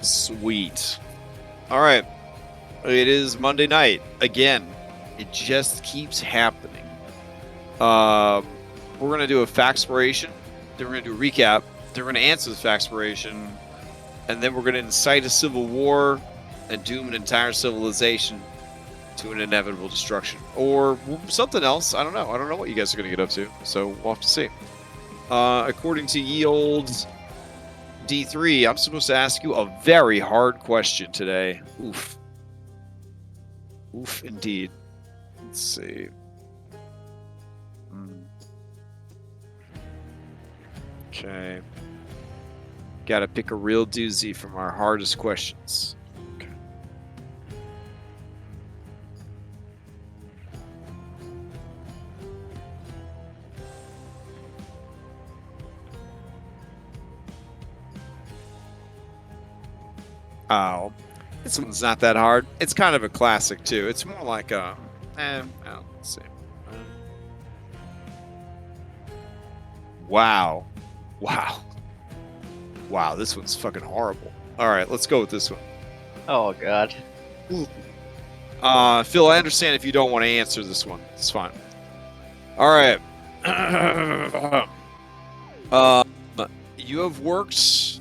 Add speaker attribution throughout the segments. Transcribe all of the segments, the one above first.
Speaker 1: Sweet. All right. It is Monday night again. It just keeps happening. We're gonna do a factspiration. Then we're gonna do a recap. Then we're gonna answer the factspiration, and then we're gonna incite a civil war and doom an entire civilization to an inevitable destruction, or something else. I don't know. I don't know what you guys are gonna get up to. So we'll have to see. According to ye old D3, I'm supposed to ask you a very hard question today. Oof. Oof, indeed. Let's see. Okay. Gotta pick a real doozy from our hardest questions. Okay. Oh, this one's not that hard. It's kind of a classic too. It's more like let's see. Wow. Wow, this one's fucking horrible. All right, let's go with this one.
Speaker 2: Oh god.
Speaker 1: Phil, I understand if you don't want to answer this one. It's fine. All right. You have worked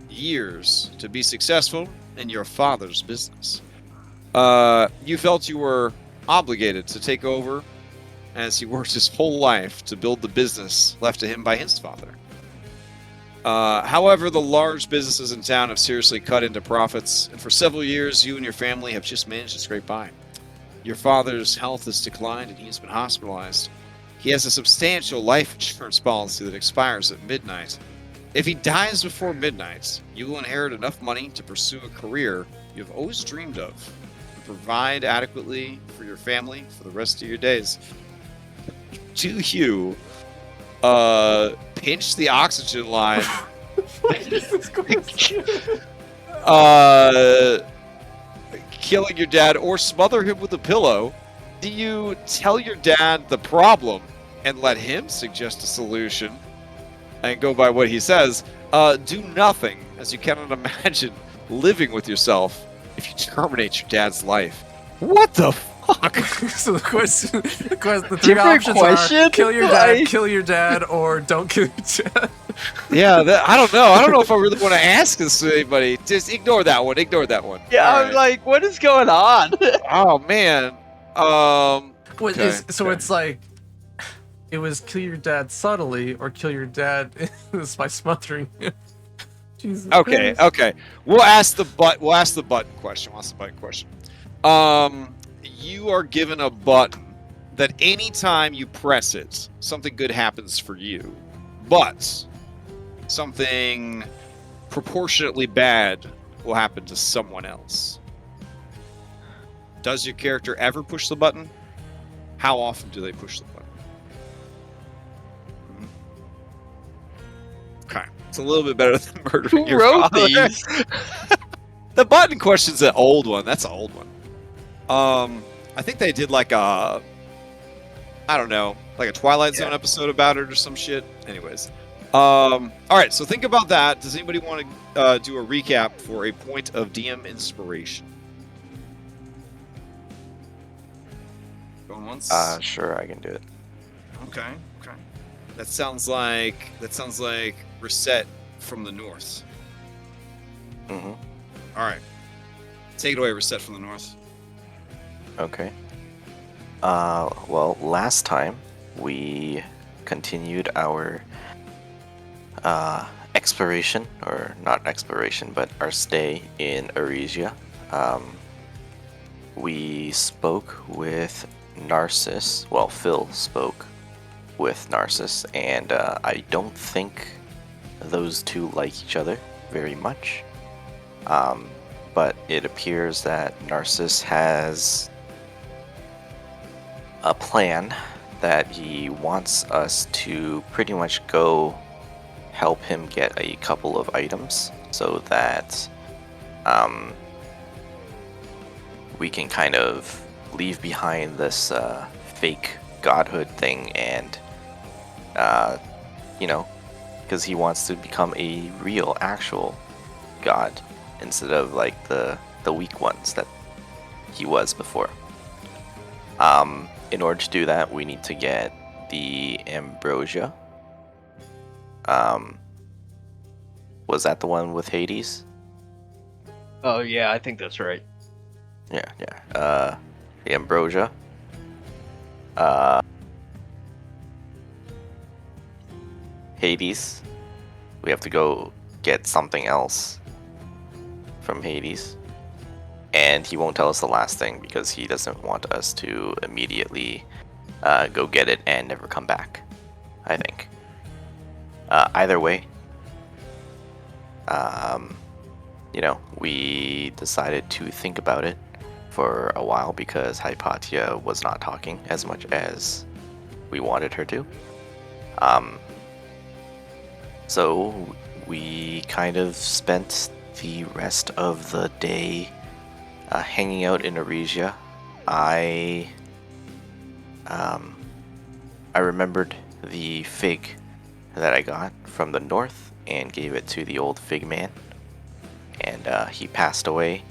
Speaker 1: years to be successful in your father's business. You felt you were obligated to take over as he worked his whole life to build the business left to him by his father. However, the large businesses in town have seriously cut into profits, and for several years, you and your family have just managed to scrape by. Your father's health has declined, and he has been hospitalized. He has a substantial life insurance policy that expires at midnight. If he dies before midnight, you will inherit enough money to pursue a career you have always dreamed of, and provide adequately for your family for the rest of your days. Do you pinch the oxygen line, killing your dad, or smother him with a pillow? Do you tell your dad the problem and let him suggest a solution and go by what he says? Do nothing, as you cannot imagine living with yourself if you terminate your dad's life. What the fuck?
Speaker 3: So the three options are kill your dad, or don't kill your dad.
Speaker 1: Yeah, I don't know. I don't know if I really want to ask this to anybody. Just ignore that one. Ignore that one.
Speaker 2: Yeah,
Speaker 1: All
Speaker 2: I'm like, what is going on?
Speaker 1: Oh man.
Speaker 3: It's like, it was kill your dad subtly, or kill your dad by smothering him. Jesus
Speaker 1: Okay,
Speaker 3: Christ.
Speaker 1: okay. We'll ask the button question. You are given a button that anytime you press it, something good happens for you, but something proportionately bad will happen to someone else. Does your character ever push the button? How often do they push the button? Okay. It's a little bit better than murdering
Speaker 2: Who
Speaker 1: your
Speaker 2: wrote
Speaker 1: father.
Speaker 2: these?
Speaker 1: The button question's an old one. That's an old one. I think they did like a, I don't know, like a Twilight Zone episode about it or some shit. Anyways. All right, so think about that. Does anybody want to do a recap for a point of DM inspiration? Going once?
Speaker 4: Sure, I can do it.
Speaker 1: Okay. That sounds like Reset from the North.
Speaker 4: Mm-hmm.
Speaker 1: All right. Take it away, Reset from the North.
Speaker 4: Okay. Well, last time we continued our exploration, or not exploration, but our stay in Arisia. We spoke with Narcissus. Well, Phil spoke with Narcissus, and I don't think those two like each other very much. But it appears that Narcissus has a plan that he wants us to pretty much go help him get a couple of items so that we can kind of leave behind this fake godhood thing, and because he wants to become a real actual god. instead of like the weak ones that he was before. In order to do that, we need to get the ambrosia. Was that the one with Hades?
Speaker 2: Oh yeah, I think that's right.
Speaker 4: Yeah. The ambrosia. Hades. We have to go get something else from Hades. And he won't tell us the last thing because he doesn't want us to immediately go get it and never come back, I think. Either way, we decided to think about it for a while because Hypatia was not talking as much as we wanted her to. So we kind of spent the rest of the day hanging out in Arisia. I remembered the fig that I got from the north and gave it to the old fig man. And he passed away,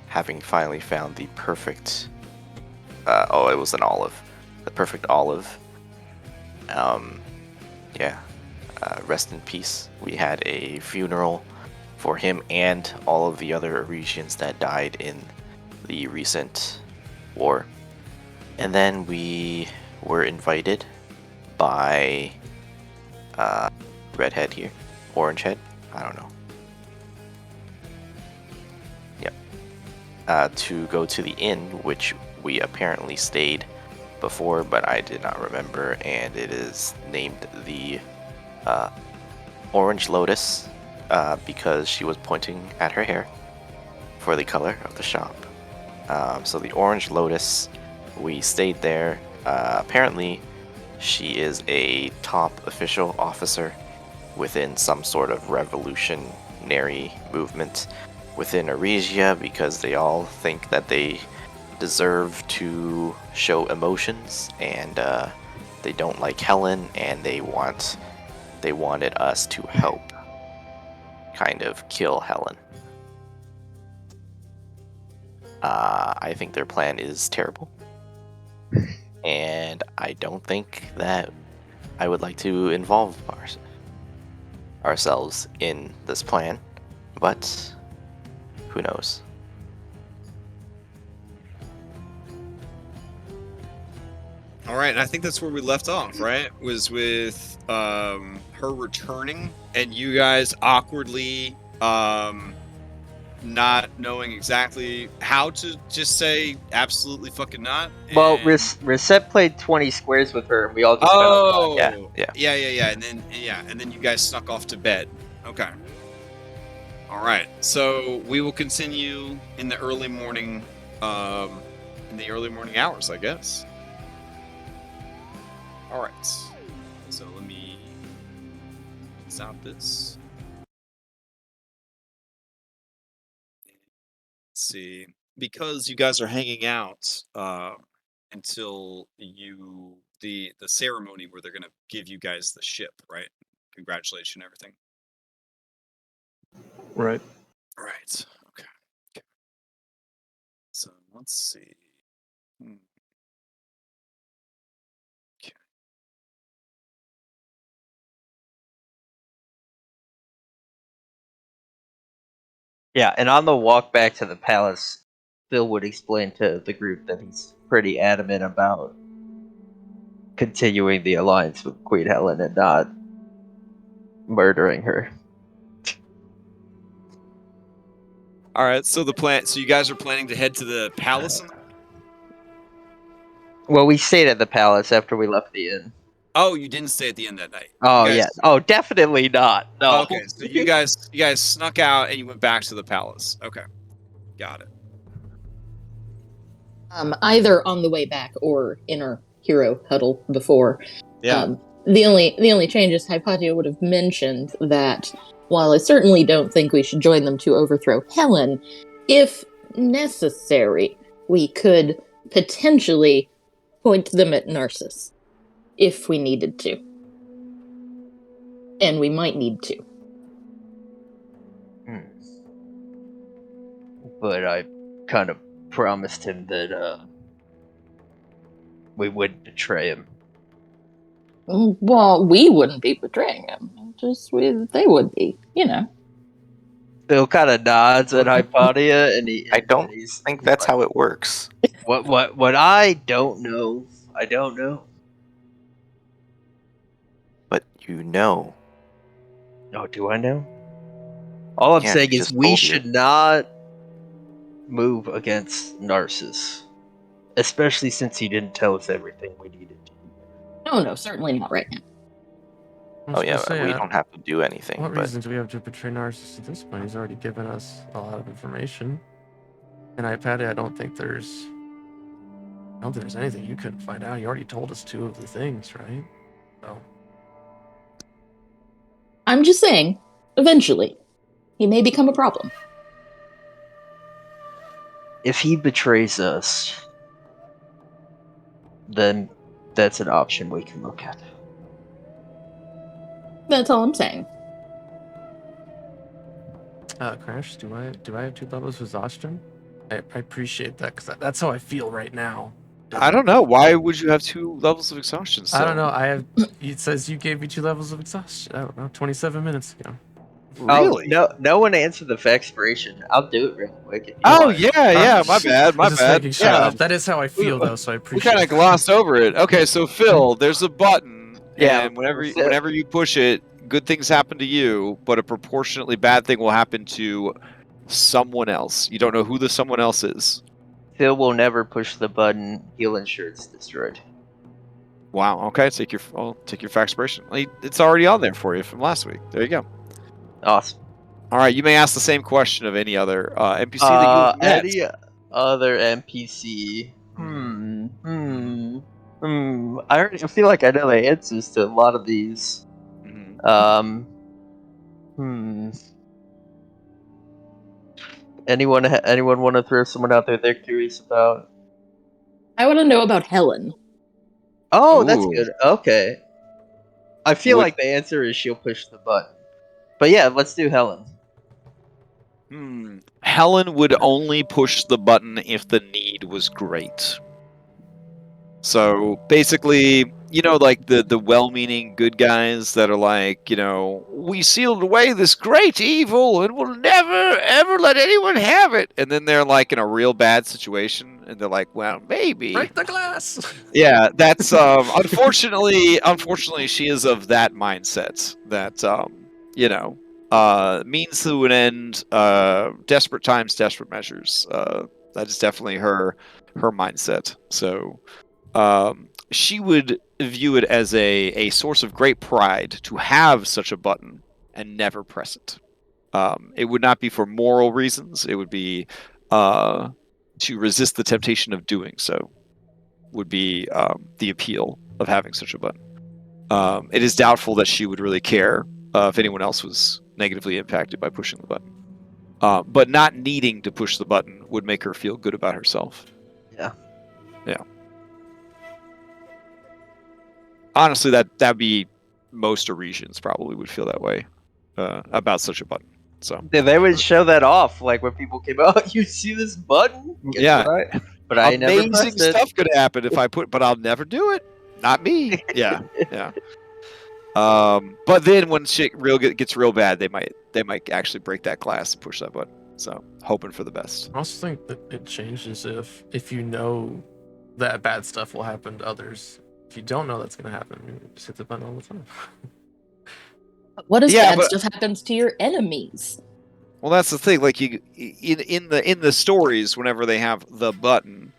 Speaker 4: having finally found the perfect... it was an olive. The perfect olive. Rest in peace. We had a funeral for him and all of the other Arisians that died in the recent war. And then we were invited by Redhead here. Orangehead? I don't know. Yep. To go to the inn, which we apparently stayed before, but I did not remember, and it is named the Orange Lotus because she was pointing at her hair for the color of the shop. So the Orange Lotus, we stayed there. Apparently, she is a top official officer within some sort of revolutionary movement within Arisia because they all think that they deserve to show emotions, and they don't like Helen, and they wanted us to help kind of kill Helen. I think their plan is terrible, and I don't think that I would like to involve ourselves in this plan, but who knows?
Speaker 1: All right, and I think that's where we left off, right? Was with her returning and you guys awkwardly not knowing exactly how to just say absolutely fucking not.
Speaker 2: Well,
Speaker 1: and-
Speaker 2: Reset played 20 squares with her, and we all just
Speaker 1: Oh,
Speaker 4: Yeah.
Speaker 1: and then you guys snuck off to bed. Okay. All right. So we will continue in the early morning, hours, I guess. All right. So let me stop this. Let's see. Because you guys are hanging out until the ceremony where they're gonna give you guys the ship, right? Congratulations, everything.
Speaker 3: Right.
Speaker 1: Right. Okay. So let's see. Okay.
Speaker 2: Yeah, and on the walk back to the palace, Phil would explain to the group that he's pretty adamant about continuing the alliance with Queen Helen and not murdering her.
Speaker 1: All right. So So you guys are planning to head to the palace.
Speaker 2: Well, we stayed at the palace after we left the inn.
Speaker 1: Oh, you didn't stay at the inn that night.
Speaker 2: Oh,
Speaker 1: You guys-
Speaker 2: yeah. Oh, definitely not. No.
Speaker 1: Okay. So you guys snuck out and you went back to the palace. Okay. Got it.
Speaker 5: Either on the way back or in our hero huddle before.
Speaker 1: Yeah.
Speaker 5: The only change is Hypatia would have mentioned that while I certainly don't think we should join them to overthrow Helen, if necessary, we could potentially point them at Narcissus if we needed to. And we might need to.
Speaker 2: but I kind of promised him that we wouldn't betray him.
Speaker 5: Well, we wouldn't be betraying him. They would be,
Speaker 2: Phil kind of nods at Hypatia, and
Speaker 4: I don't
Speaker 2: he's
Speaker 4: think that's
Speaker 2: like,
Speaker 4: how it works.
Speaker 2: What I don't know, I don't know.
Speaker 4: But you know.
Speaker 2: Oh, do I know? All I'm
Speaker 4: Yeah,
Speaker 2: saying
Speaker 4: she
Speaker 2: is
Speaker 4: just
Speaker 2: we
Speaker 4: told you.
Speaker 2: should not move against Narcissus, especially since he didn't tell us everything we needed to.
Speaker 5: No, certainly not right now.
Speaker 3: I was
Speaker 4: Oh yeah,
Speaker 3: gonna say,
Speaker 4: we don't have to do anything.
Speaker 3: what
Speaker 4: But
Speaker 3: reason do we have to betray Narcissus at this point? He's already given us a lot of information. And Hypatia, I don't think there's anything you couldn't find out. He already told us 2 of the things, right? So
Speaker 5: I'm just saying, eventually, he may become a problem.
Speaker 2: If he betrays us, then that's an option we can look at.
Speaker 5: That's all I'm saying.
Speaker 3: Crash, do I have 2 levels of exhaustion? I appreciate that, because that's how I feel right now.
Speaker 1: I don't know. Why would you have 2 levels of exhaustion?
Speaker 3: I don't
Speaker 1: still?
Speaker 3: know. It says you gave me 2 levels of exhaustion. I don't know, 27 minutes ago.
Speaker 1: Really?
Speaker 2: No one answered the factspiration. I'll do it real quick. If you
Speaker 1: Oh
Speaker 2: want.
Speaker 1: yeah. My bad.
Speaker 3: I'm
Speaker 1: My
Speaker 3: just
Speaker 1: bad.
Speaker 3: making sure.
Speaker 1: Yeah.
Speaker 3: That is how I feel, though, so I
Speaker 1: We
Speaker 3: appreciate
Speaker 1: kind of
Speaker 3: it.
Speaker 1: glossed over it. Okay, so Phil, there's a button,
Speaker 2: Yeah,
Speaker 1: and whenever you push it, good things happen to you, but a proportionately bad thing will happen to someone else. You don't know who the someone else is.
Speaker 2: Phil will never push the button. He'll ensure it's destroyed.
Speaker 1: Wow. Okay, take your factspiration. It's already on there for you from last week. There you go.
Speaker 2: Awesome.
Speaker 1: All right, you may ask the same question of any other NPC that you have met.
Speaker 2: Any other NPC? I feel like I know the answers to a lot of these.
Speaker 1: Mhm.
Speaker 2: Anyone want to throw someone out there they're curious about?
Speaker 5: I want to know about Helen.
Speaker 2: Oh, that's
Speaker 1: Ooh.
Speaker 2: good. Okay. I feel like the answer is she'll push the button. But yeah, let's do Helen.
Speaker 1: Helen would only push the button if the need was great. So basically, like the well-meaning good guys that are like, we sealed away this great evil and we'll never ever let anyone have it. And then they're like in a real bad situation and they're like, well, maybe.
Speaker 3: Break the glass.
Speaker 1: Yeah, that's unfortunately she is of that mindset that means to an end, desperate times, desperate measures. That is definitely her mindset. So she would view it as a source of great pride to have such a button and never press it. It would not be for moral reasons. It would be to resist the temptation of doing so. Would be the appeal of having such a button. It is doubtful that she would really care if anyone else was negatively impacted by pushing the button. But not needing to push the button would make her feel good about herself.
Speaker 2: Yeah.
Speaker 1: Honestly, that'd be most Arisians probably would feel that way about such a button. So
Speaker 2: they would show that off, like when people came out. You see this button? Guess
Speaker 1: yeah,
Speaker 2: what? But I never
Speaker 1: amazing
Speaker 2: pressed it.
Speaker 1: stuff could happen if I put, but I'll never do it. Not me. Yeah. But then when shit gets real bad, they might actually break that glass and push that button. So hoping for the best.
Speaker 3: I also think that it changes if you know that bad stuff will happen to others. If you don't know that's going to happen, you just hit the button all the time.
Speaker 5: What if bad stuff happens to your enemies?
Speaker 1: Well, that's the thing. Like in the stories, whenever they have the button,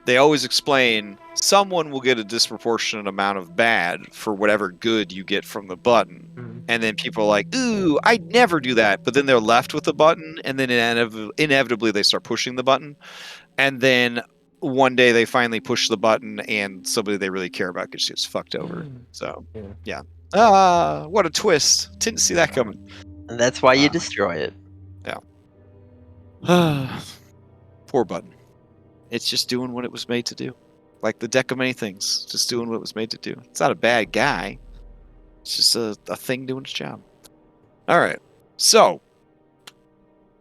Speaker 1: they always explain someone will get a disproportionate amount of bad for whatever good you get from the button.
Speaker 3: Mm-hmm.
Speaker 1: And then people are like, ooh, I'd never do that. But then they're left with the button, and then inevitably they start pushing the button. And then one day they finally push the button, and somebody they really care about gets fucked over. So, yeah. What a twist. Didn't see that coming.
Speaker 2: And that's why you destroy it.
Speaker 1: Yeah. Poor button. It's just doing what it was made to do. Like the deck of many things. Just doing what it was made to do. It's not a bad guy. It's just a thing doing its job. Alright. So,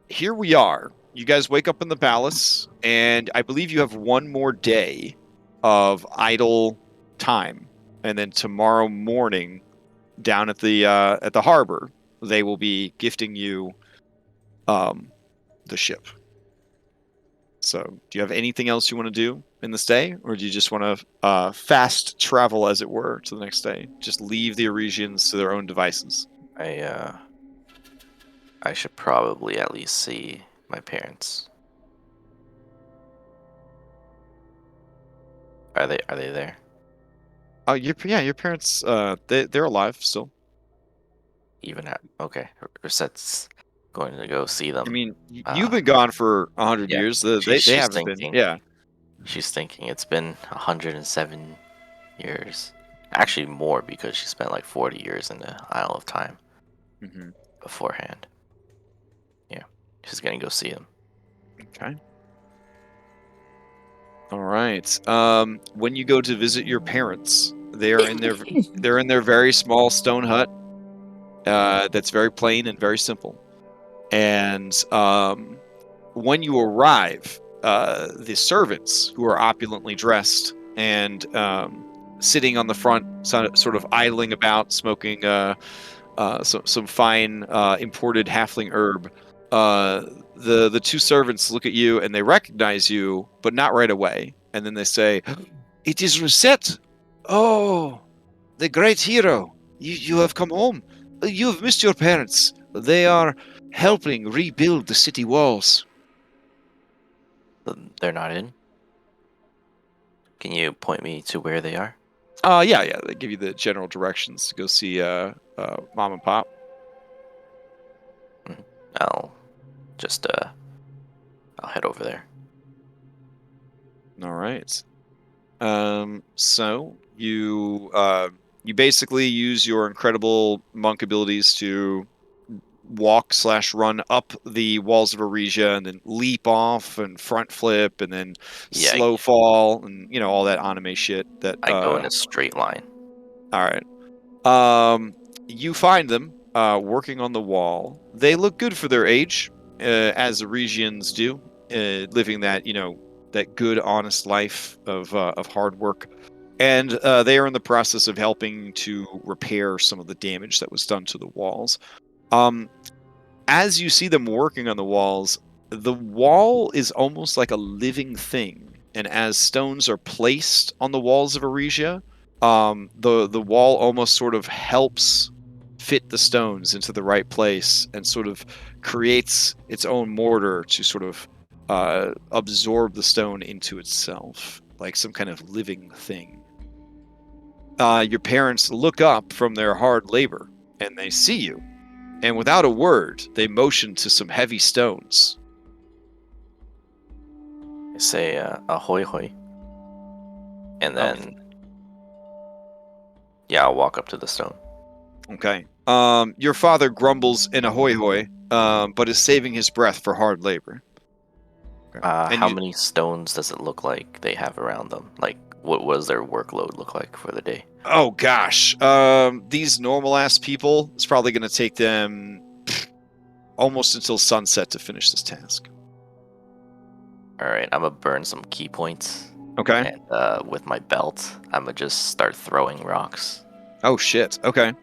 Speaker 1: here we are you guys wake up in the palace, and I believe you have one more day of idle time, and then tomorrow morning, down at the harbor, they will be gifting you the ship. So, do you have anything else you want to do in this day, or do you just want to fast travel, as it were, to the next day? Just leave the Arisians to their own devices.
Speaker 4: I should probably at least see my parents. Are they there?
Speaker 1: Oh, your parents, they're alive still.
Speaker 4: Even at okay, Reset's going to go see them.
Speaker 1: I mean, you've been gone for 100
Speaker 4: yeah,
Speaker 1: years.
Speaker 4: she's
Speaker 1: They haven't been.
Speaker 4: thinking.
Speaker 1: Yeah.
Speaker 4: She's thinking it's been 107 years. Actually, more because she spent like 40 years in the Isle of Time
Speaker 1: Mm-hmm.
Speaker 4: beforehand. Yeah, she's gonna go see them.
Speaker 1: Okay. All right. When you go to visit your parents, they're in their very small stone hut. That's very plain and very simple. And when you arrive, the servants, who are opulently dressed and sitting on the front, sort of idling about, smoking some fine imported halfling herb. The two servants look at you and they recognize you, but not right away. And then they say, "It is Reset. Oh, the great hero. You have come home. You have missed your parents. They are helping rebuild the city walls."
Speaker 4: They're not in. Can you point me to where they are?
Speaker 1: Yeah. They give you the general directions to go see Mom and Pop.
Speaker 4: I'll just I'll head over there.
Speaker 1: All right. So you basically use your incredible monk abilities to walk/run up the walls of Arisia, and then leap off and front flip, and then
Speaker 4: Yeah,
Speaker 1: slow fall, and all that anime shit. That
Speaker 4: I go in a straight line.
Speaker 1: All right. You find them working on the wall. They look good for their age, as Arisians do, living that that good, honest life of hard work. And they are in the process of helping to repair some of the damage that was done to the walls. As you see them working on the walls, the wall is almost like a living thing. And as stones are placed on the walls of Arisia, the wall almost sort of helps fit the stones into the right place and sort of creates its own mortar to sort of absorb the stone into itself, like some kind of living thing. Your parents look up from their hard labor and they see you, and without a word, they motion to some heavy stones.
Speaker 4: I say ahoy hoy, and then I'll walk up to the stone.
Speaker 1: Okay. Your father grumbles in ahoy hoy, but is saving his breath for hard labor. Okay.
Speaker 4: How many stones does it look like they have around them? Like, what does their workload look like for the day?
Speaker 1: Oh gosh, these normal ass people, it's probably going to take them almost until sunset to finish this task.
Speaker 4: All right, I'm gonna burn some key points.
Speaker 1: Okay.
Speaker 4: And with my belt, I'm gonna just start throwing rocks.
Speaker 1: Oh shit. Okay.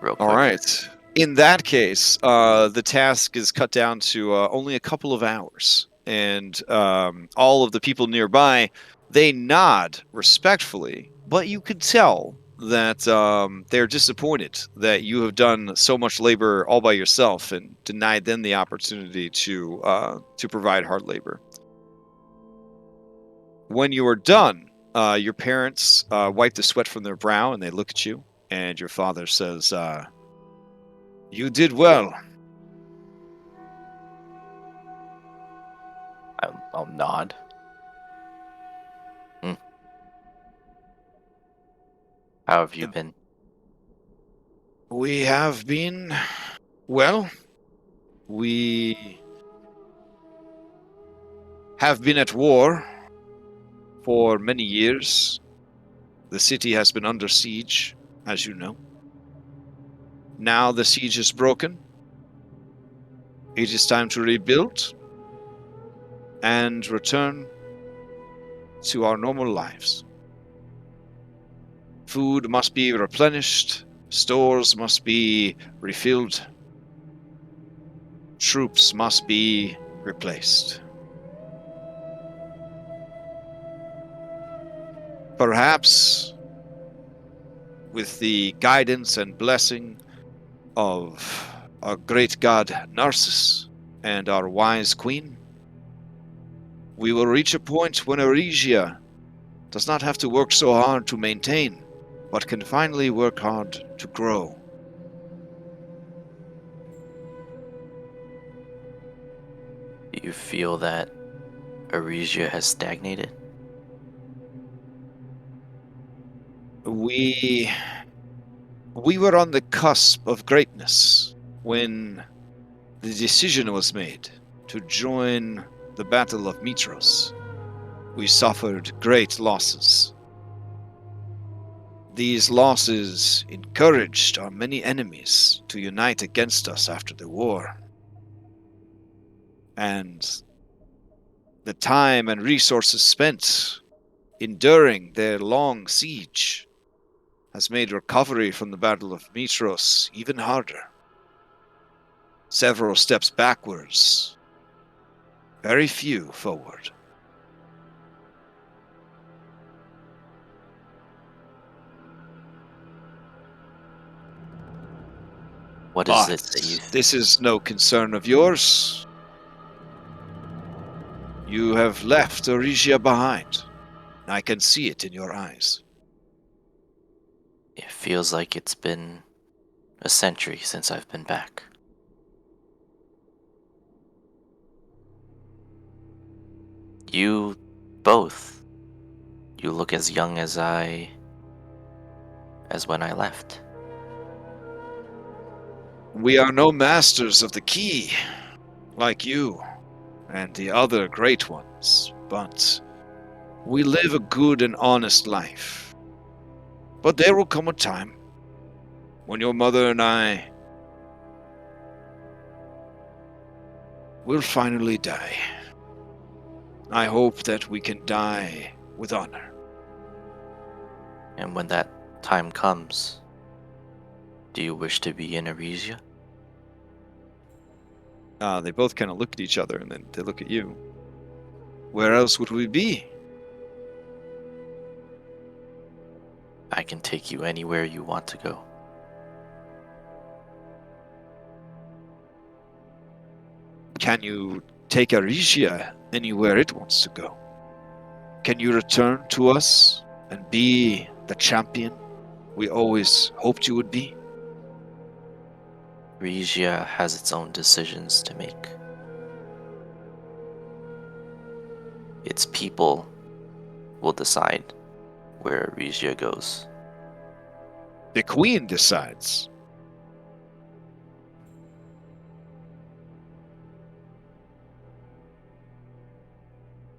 Speaker 4: Real quick.
Speaker 1: All right. In that case, the task is cut down to only a couple of hours, and all of the people nearby, they nod respectfully, but you could tell that they're disappointed that you have done so much labor all by yourself and denied them the opportunity to provide hard labor. When you are done, your parents wipe the sweat from their brow and they look at you, and your father says, "You did well."
Speaker 4: I'll nod. How have you been?
Speaker 1: We have been, well, we have been at war for many years. The city has been under siege, as you know. Now the siege is broken. It is time to rebuild, and return to our normal lives. Food must be replenished, stores must be refilled, troops must be replaced. Perhaps, with the guidance and blessing of our great god Narcissus and our wise queen, we will reach a point when Arisia does not have to work so hard to maintain, but can finally work hard to grow.
Speaker 4: Do you feel that Arisia has stagnated?
Speaker 1: We were on the cusp of greatness when the decision was made to join the Battle of Mitros. We suffered great losses. These losses encouraged our many enemies to unite against us after the war. And the time and resources spent enduring their long siege has made recovery from the Battle of Mitros even harder. Several steps backwards, very few forward.
Speaker 4: What is it that you...
Speaker 1: This is no concern of yours. You have left Arisia behind. I can see it in your eyes.
Speaker 4: It feels like it's been a century since I've been back. You both. You look as young as when I left.
Speaker 1: We are no masters of the key, like you and the other great ones, but we live a good and honest life. But there will come a time when your mother and I will finally die. I hope that we can die with honor.
Speaker 4: And when that time comes, do you wish to be in Arisia?
Speaker 1: They both kind of look at each other and then they look at you. Where else would we be?
Speaker 4: I can take you anywhere you want to go.
Speaker 1: Can you take Arisia anywhere it wants to go? Can you return to us and be the champion we always hoped you would be?
Speaker 4: Arisia has its own decisions to make. Its people will decide where Arisia goes.
Speaker 1: The queen decides.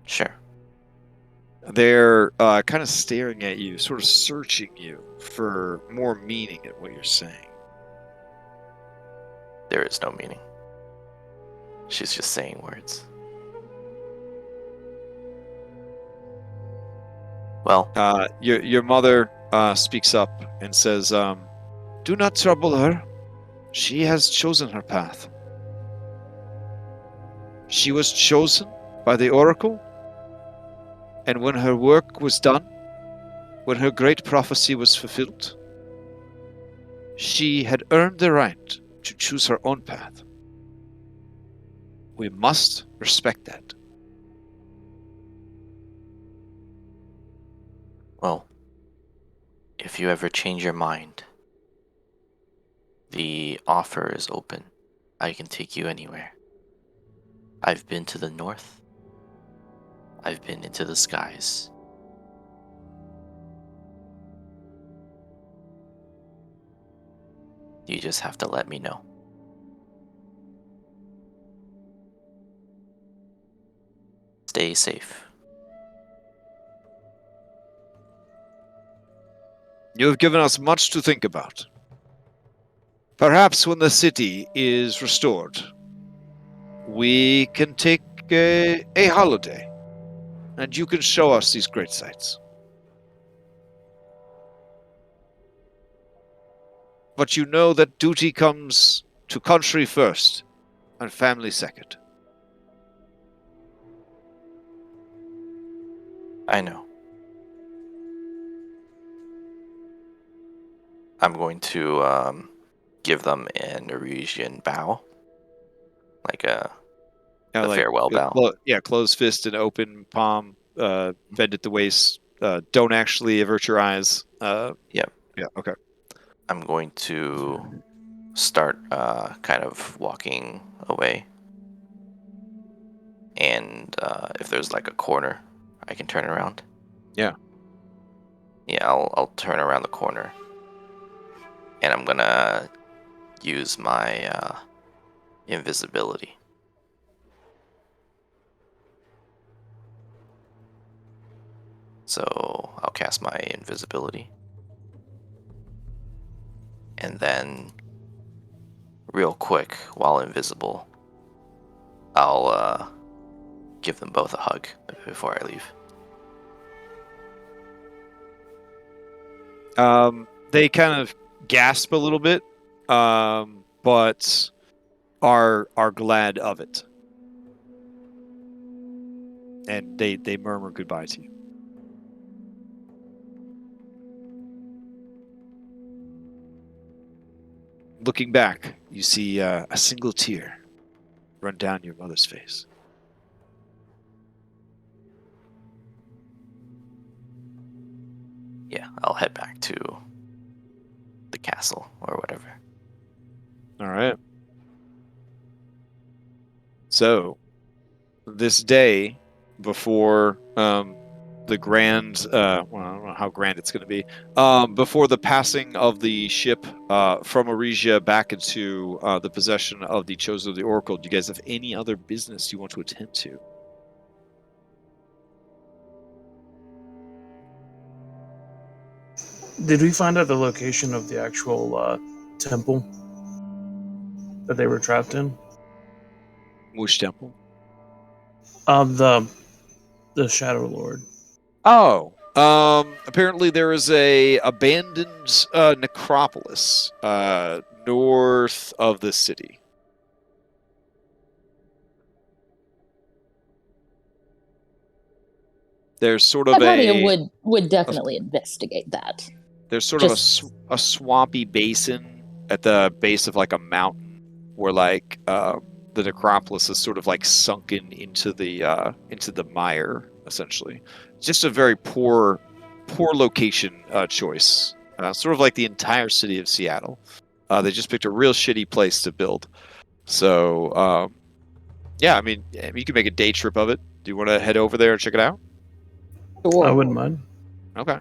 Speaker 4: Sure.
Speaker 1: They're kind of staring at you, sort of searching you for more meaning in what you're saying.
Speaker 4: There is no meaning. She's just saying words. Well,
Speaker 1: Your mother speaks up and says, "Do not trouble her. She has chosen her path. She was chosen by the Oracle, and when her work was done, when her great prophecy was fulfilled, she had earned the right to choose her own path. We must respect that."
Speaker 4: well, if you ever change your mind, the offer is open. I can take you anywhere. I've been to the north. I've been into the skies. You just have to let me know. Stay safe.
Speaker 1: You have given us much to think about. Perhaps when the city is restored, we can take a holiday, and you can show us these great sights. But you know that duty comes to country first and family second.
Speaker 4: I know. I'm going to give them an Arisian bow, like a farewell bow.
Speaker 1: Closed fist and open palm, bend at the waist. Don't actually avert your eyes.
Speaker 4: Yep.
Speaker 1: Yeah. Okay.
Speaker 4: I'm going to start kind of walking away, and if there's like a corner, I can turn around.
Speaker 1: Yeah.
Speaker 4: Yeah, I'll turn around the corner, and I'm gonna use my invisibility. So I'll cast my invisibility, and then real quick, while invisible, I'll give them both a hug before I leave.
Speaker 1: They kind of gasp a little bit, but are glad of it, and they murmur goodbye to you. Looking back, you see a single tear run down your mother's face.
Speaker 4: Yeah, I'll head back to the castle or whatever.
Speaker 1: All right. So, this day before the grand, well, I don't know how grand it's going to be, before the passing of the ship from Arisia back into the possession of the Chosen of the Oracle, do you guys have any other business you want to attend to?
Speaker 6: Did we find out the location of the actual temple that they were trapped in?
Speaker 1: Which temple?
Speaker 6: The Shadow Lord.
Speaker 1: Oh, apparently there is a abandoned necropolis north of the city. There's sort of
Speaker 5: Hypatia would definitely investigate that.
Speaker 1: There's sort of a swampy basin at the base of like a mountain where like the necropolis is sort of like sunken into the mire, essentially. Just a very poor location choice. Sort of like the entire city of Seattle. They just picked a real shitty place to build. So yeah, I mean you can make a day trip of it. Do you want to head over there and check it out?
Speaker 5: Sure.
Speaker 6: I wouldn't mind.
Speaker 1: Okay.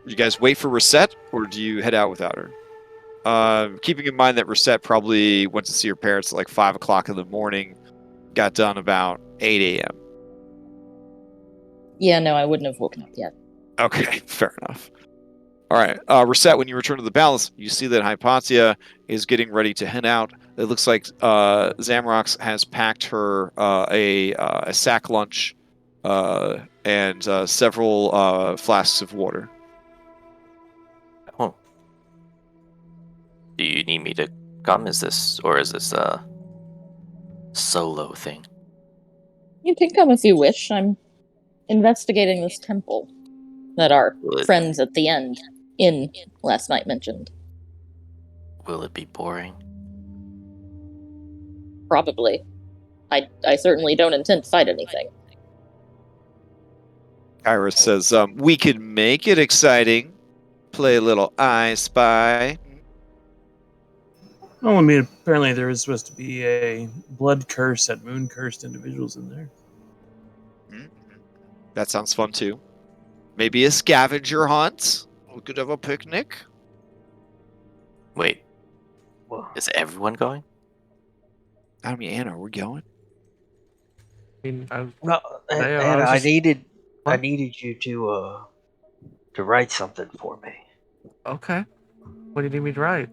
Speaker 1: You guys wait for Reset, or do you head out without her? Keeping in mind that Reset probably went to see her parents at like 5 o'clock in the morning, got done about 8 a.m.
Speaker 5: Yeah, no, I wouldn't have woken up yet.
Speaker 1: Okay, fair enough. All right, Reset, when you return to the palace, you see that Hypatia is getting ready to head out. It looks like Zamrox has packed her a sack lunch and several flasks of water.
Speaker 4: Oh. Do you need me to come? Is this a solo thing?
Speaker 5: You can come if you wish. I'm investigating this temple that our friends at the end in last night mentioned.
Speaker 4: Will it be boring?
Speaker 5: Probably. I certainly don't intend to fight anything.
Speaker 1: Iris says, we could make it exciting. Play a little I Spy.
Speaker 6: Well, I mean, apparently there is supposed to be a blood curse at moon cursed individuals in there.
Speaker 1: That sounds fun too. Maybe a scavenger hunt. We could have a picnic.
Speaker 4: Wait, is everyone going?
Speaker 1: I mean, Anna, are we going?
Speaker 3: I mean,
Speaker 2: I needed you to write something for me.
Speaker 3: Okay. What do you need me to write?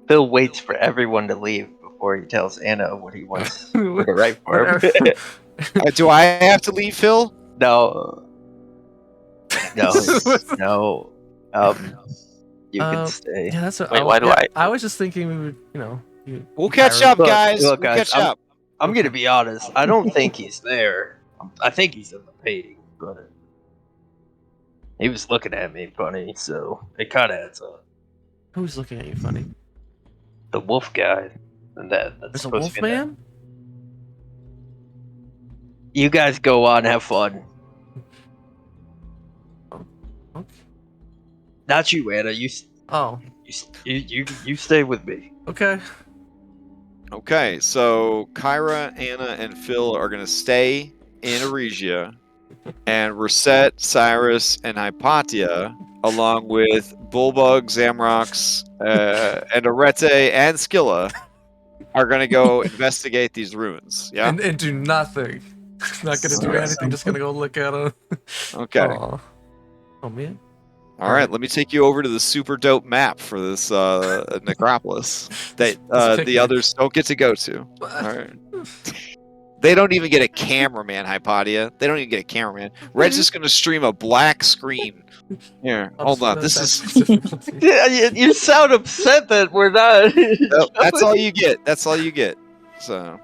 Speaker 2: Phil waits for everyone to leave before he tells Anna what he wants her to write for him.
Speaker 3: Whatever.
Speaker 1: Do I have to leave, Phil?
Speaker 2: No. No. You can stay.
Speaker 3: Yeah, that's what,
Speaker 4: Wait, why do
Speaker 3: yeah,
Speaker 4: I-
Speaker 3: I was just thinking we would,
Speaker 1: We'll catch
Speaker 3: Kyra-
Speaker 1: up, guys.
Speaker 2: Look,
Speaker 1: We'll
Speaker 2: guys,
Speaker 1: catch up.
Speaker 2: I'm gonna be honest. I don't think he's there. I think he's in the painting, but he was looking at me funny, so it kind of adds up.
Speaker 3: Who's looking at you funny?
Speaker 2: The wolf guy, and that's
Speaker 3: There's a
Speaker 2: supposed
Speaker 3: wolf
Speaker 2: to be in there.
Speaker 3: man?
Speaker 2: You guys go on, have fun.
Speaker 3: Okay.
Speaker 2: Not you, Anna. You stay with me.
Speaker 3: Okay.
Speaker 1: Okay, so Kyra, Anna, and Phil are going to stay in Arisia, and Reset, Cyrus, and Hypatia, along with Bullbug, Zamrox, and Arete, and Skilla, are going to go investigate these ruins. Yeah?
Speaker 3: And do nothing. Not gonna do anything, just gonna go look at them.
Speaker 1: Okay.
Speaker 3: Aw. Oh man.
Speaker 1: All right, let me take you over to the super dope map for this necropolis that the
Speaker 3: picnic.
Speaker 1: others don't get to go to. All right. They don't even get a cameraman, Hypatia. They don't even get a cameraman. Red's just gonna stream a black screen. Here, hold on. This is
Speaker 2: Yeah, you sound upset that we're not.
Speaker 1: that's all you get. That's all you get. So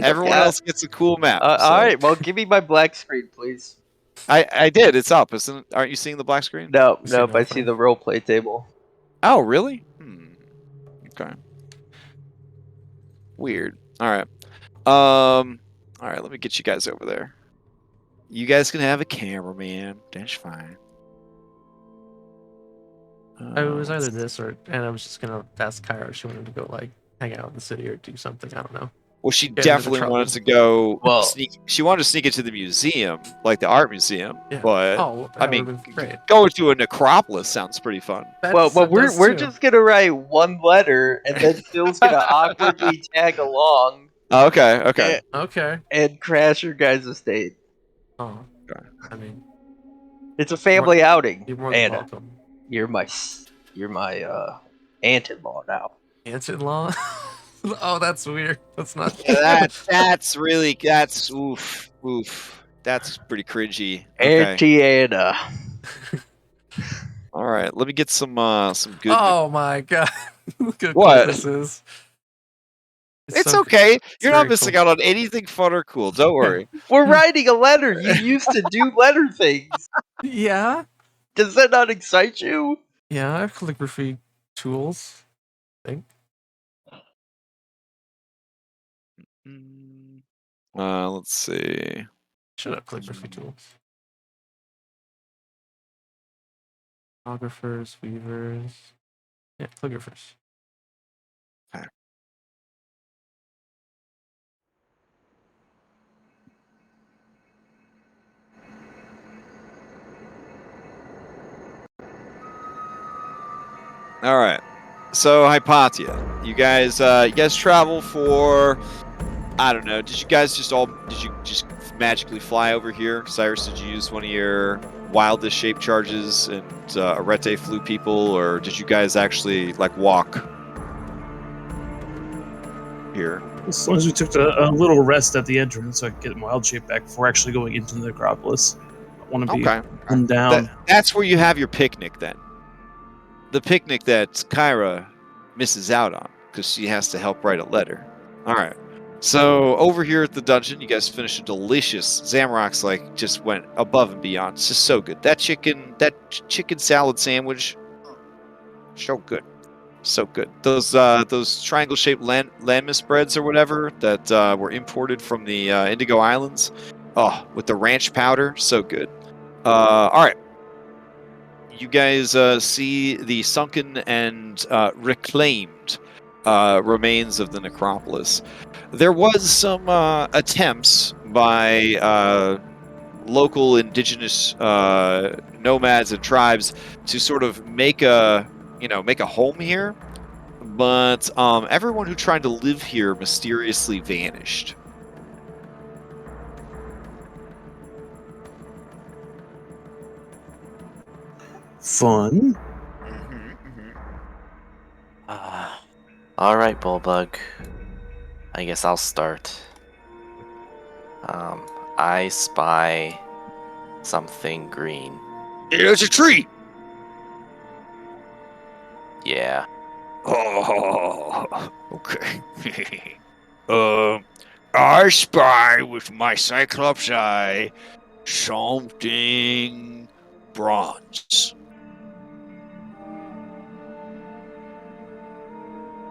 Speaker 1: everyone
Speaker 2: Yeah.
Speaker 1: else gets a cool map. So.
Speaker 2: All right, well, give me my black screen, please.
Speaker 1: I did. It's up. Isn't? Aren't you seeing the black screen?
Speaker 2: No,
Speaker 3: See
Speaker 2: nope. I
Speaker 3: nothing.
Speaker 2: see the role play table.
Speaker 1: Oh, really? Okay. Weird. All right. All right. Let me get you guys over there. You guys can have a cameraman. That's fine.
Speaker 3: It was either this or, and I was just gonna ask Kyra if she wanted to go like hang out in the city or do something. I don't know.
Speaker 1: Well, she
Speaker 3: into the
Speaker 1: definitely
Speaker 3: trouble.
Speaker 1: wanted to go.
Speaker 2: Well-
Speaker 1: She wanted to sneak into the museum, like the art museum.
Speaker 3: Yeah.
Speaker 1: But
Speaker 3: Oh,
Speaker 1: I
Speaker 3: that
Speaker 1: mean,
Speaker 3: would've been great.
Speaker 1: going to a necropolis sounds pretty fun.
Speaker 2: Well,
Speaker 3: That
Speaker 2: we're
Speaker 3: does too.
Speaker 2: just gonna write one letter, and then Phil's gonna awkwardly tag along
Speaker 1: Oh, okay. Okay.
Speaker 3: Okay.
Speaker 2: and crash your guys' estate.
Speaker 3: Oh.
Speaker 1: Okay.
Speaker 3: I mean,
Speaker 2: It's a family outing.
Speaker 3: you're more than
Speaker 2: Anna,
Speaker 3: welcome.
Speaker 2: you're my aunt-in-law now.
Speaker 3: Aunt-in-law. Oh, that's weird. That's not.
Speaker 1: That's really oof. That's pretty cringy. Okay.
Speaker 2: Auntie Anna.
Speaker 1: All right. Let me get some good.
Speaker 3: Oh my god! Look how
Speaker 1: What?
Speaker 3: cool this is.
Speaker 1: It's
Speaker 3: so-
Speaker 1: okay. You're not
Speaker 3: very
Speaker 1: missing
Speaker 3: cool.
Speaker 1: out on anything fun or cool. Don't worry.
Speaker 2: We're writing a letter. You used to do letter things.
Speaker 3: Yeah.
Speaker 2: Does that not excite you?
Speaker 3: Yeah, I have calligraphy tools. I think.
Speaker 1: Let's see.
Speaker 3: Should have calligraphy tools. Photographers, weavers. Yeah, calligraphers.
Speaker 1: All right. So Hypatia, you guys travel for, I don't know. Did you just magically fly over here? Cyrus, did you use one of your wildest shape charges and Arete flew people, or did you guys actually like walk here?
Speaker 6: As long as we took a little rest at the entrance so I could get my wild shape back before actually going into the necropolis. I want to be
Speaker 1: Okay.
Speaker 6: pinned down.
Speaker 1: That's where you have your picnic then. The picnic that Kyra misses out on because she has to help write a letter. All right. So over here at the dungeon, you guys finished a delicious Zamrock's like just went above and beyond. It's just so good. That chicken salad sandwich, so good, so good. Those triangle-shaped landmas breads or whatever that were imported from the Indigo Islands. Oh, with the ranch powder, so good. All right. You guys see the sunken and reclaimed remains of the necropolis. There was some attempts by local indigenous nomads and tribes to sort of make a home here, but everyone who tried to live here mysteriously vanished.
Speaker 6: Fun.
Speaker 4: All right, Bullbug. I guess I'll start. I spy something green.
Speaker 1: It's a tree!
Speaker 4: Yeah.
Speaker 1: Oh, okay. I spy with my Cyclops eye something bronze.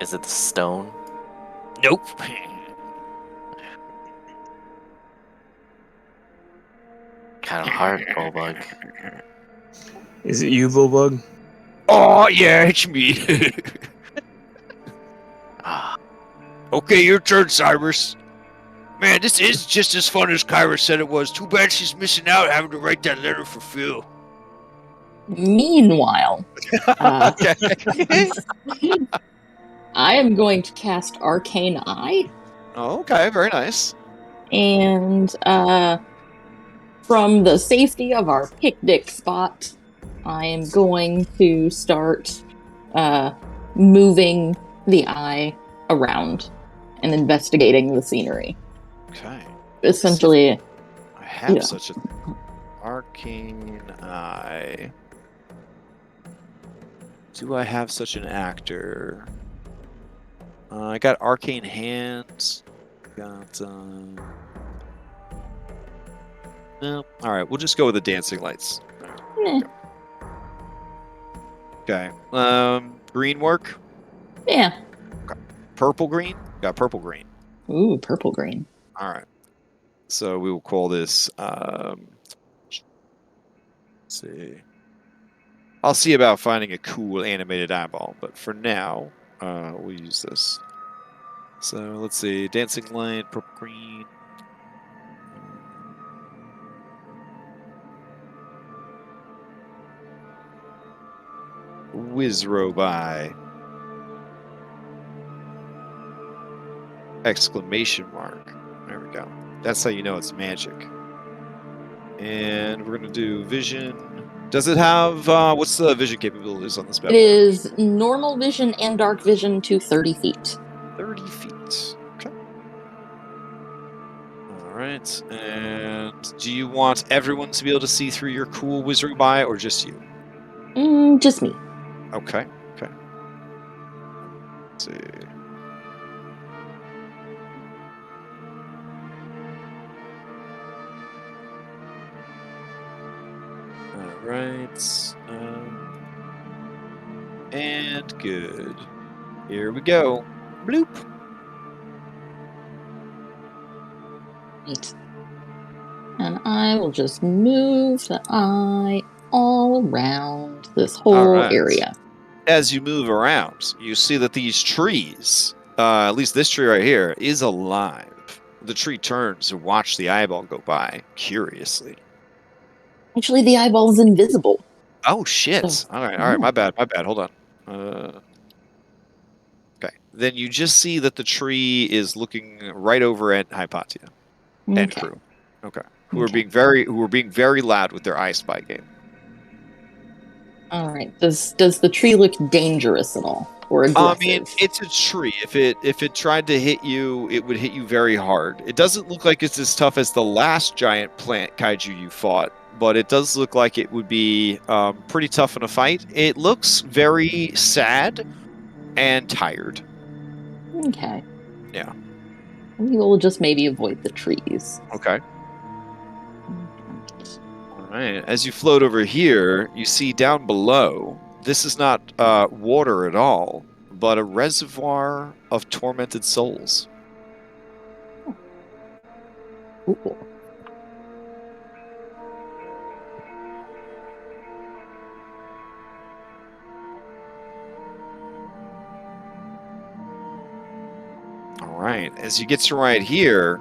Speaker 4: Is it the stone?
Speaker 1: Nope.
Speaker 4: Kind of hard, Bullbug.
Speaker 6: Is it you, Bullbug?
Speaker 1: Oh, yeah, it's me.
Speaker 4: Ah,
Speaker 1: Okay, your turn, Cyrus. Man, this is just as fun as Kyra said it was. Too bad she's missing out having to write that letter for Phil.
Speaker 5: Meanwhile,
Speaker 1: Okay.
Speaker 5: I am going to cast Arcane Eye,
Speaker 1: Oh, okay, very nice.
Speaker 5: and from the safety of our picnic spot, I am going to start moving the eye around and investigating the scenery.
Speaker 1: Okay.
Speaker 5: Essentially,
Speaker 1: I have
Speaker 5: Yeah.
Speaker 1: such a arcane eye. Do I have such an actor? I got arcane hands. Got no. All right, we'll just go with the dancing lights.
Speaker 5: meh,
Speaker 1: Okay. Green work.
Speaker 5: yeah.
Speaker 1: Purple green. Got purple green.
Speaker 5: Ooh, purple green.
Speaker 1: All right. So we will call this. Let's see. I'll see about finding a cool animated eyeball, but for now, we'll use this. So let's see. Dancing light, purple green. Wizrobi. Exclamation mark. There we go. That's how you know it's magic. And we're going to do vision. Does it have, what's the vision capabilities on this bad
Speaker 5: It
Speaker 1: boy?
Speaker 5: is normal vision and dark vision to 30 feet.
Speaker 1: 30 feet. Okay. All right. And do you want everyone to be able to see through your cool Wizrobi or just you?
Speaker 5: Just me.
Speaker 1: Okay. Okay. Let's see. All right. And good. Here we go. Bloop.
Speaker 5: Right. And I will just move the eye all around this
Speaker 1: All
Speaker 5: whole
Speaker 1: right.
Speaker 5: area.
Speaker 1: As you move around, you see that these trees, at least this tree right here, is alive. The tree turns to watch the eyeball go by curiously.
Speaker 5: Actually, the eyeball is invisible.
Speaker 1: Oh shit!
Speaker 5: So,
Speaker 1: All right,
Speaker 5: yeah.
Speaker 1: my bad. Hold on. Okay, then you just see that the tree is looking right over at Hypatia and
Speaker 5: Okay.
Speaker 1: crew. Okay, who are
Speaker 5: Okay.
Speaker 1: being very loud with their I Spy game.
Speaker 5: All right. Does the tree look dangerous at all or
Speaker 1: I
Speaker 5: aggressive?
Speaker 1: mean, it's a tree. If it tried to hit you, it would hit you very hard. It doesn't look like it's as tough as the last giant plant kaiju you fought, but it does look like it would be pretty tough in a fight. It looks very sad and tired.
Speaker 5: Okay.
Speaker 1: Yeah.
Speaker 5: We will just maybe avoid the trees.
Speaker 1: Okay. All right. As you float over here, you see down below. This is not water at all, but a reservoir of tormented souls.
Speaker 5: Cool.
Speaker 1: All right. As you get to right here,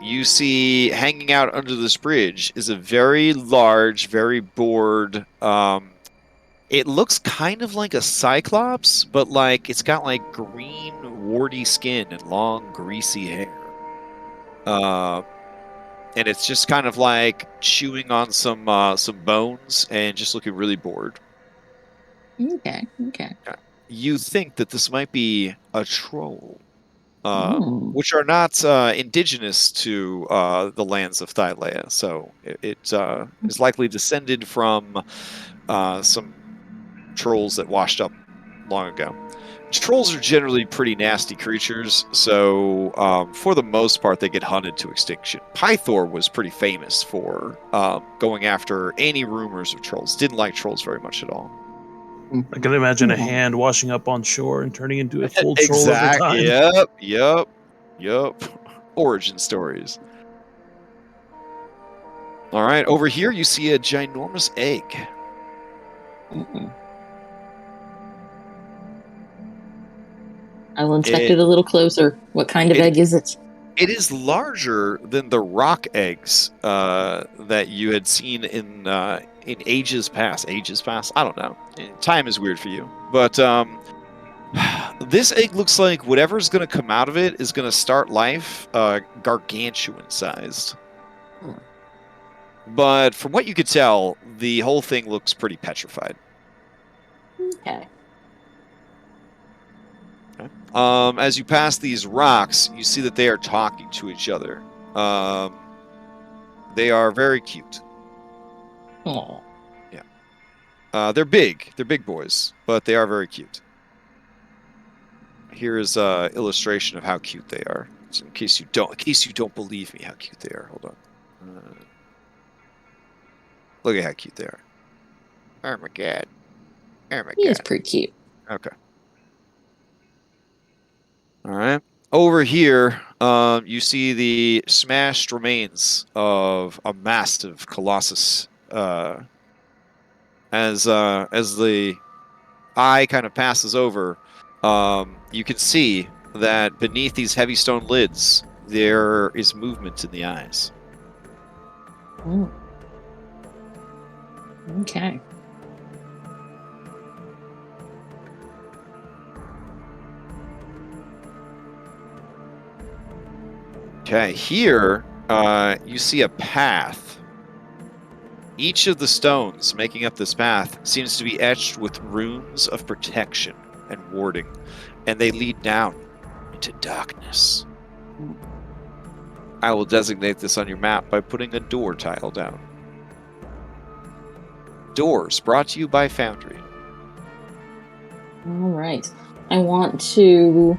Speaker 1: you see hanging out under this bridge is a very large, very bored. It looks kind of like a cyclops, but like it's got like green, warty skin and long, greasy hair. And it's just kind of like chewing on some bones and just looking really bored.
Speaker 5: Okay. Okay.
Speaker 1: You think that this might be a troll. which are not indigenous to the lands of Thylea. So it is likely descended from some trolls that washed up long ago. Trolls are generally pretty nasty creatures, so for the most part, they get hunted to extinction. Pythor was pretty famous for going after any rumors of trolls. Didn't like trolls very much at all.
Speaker 6: I can imagine a hand washing up on shore and turning into a full troll over
Speaker 1: Exactly.
Speaker 6: time.
Speaker 1: Yep. Origin stories. All right, over here you see a ginormous egg.
Speaker 5: I'll inspect it a little closer. What kind of egg is it?
Speaker 1: It is larger than the rock eggs that you had seen in ages past. Ages past? I don't know. Time is weird for you. But this egg looks like whatever's going to come out of it is going to start life gargantuan-sized. But from what you could tell, the whole thing looks pretty petrified.
Speaker 5: Okay.
Speaker 1: As you pass these rocks, you see that they are talking to each other. They are very cute.
Speaker 5: Oh.
Speaker 1: Yeah. They're big. They're big boys, but they are very cute. Here is an illustration of how cute they are. So in case you don't believe me how cute they are. Hold on. Look at how cute they are. Oh my god. Oh my
Speaker 5: He
Speaker 1: god.
Speaker 5: is pretty cute.
Speaker 1: Okay. All right. Over here, you see the smashed remains of a massive colossus. As the eye kind of passes over, you can see that beneath these heavy stone lids, there is movement in the eyes.
Speaker 5: Mm. Okay.
Speaker 1: Okay, here you see a path. Each of the stones making up this path seems to be etched with runes of protection and warding, and they lead down into darkness. I will designate this on your map by putting a door tile down. Doors brought to you by Foundry.
Speaker 5: All right. I want to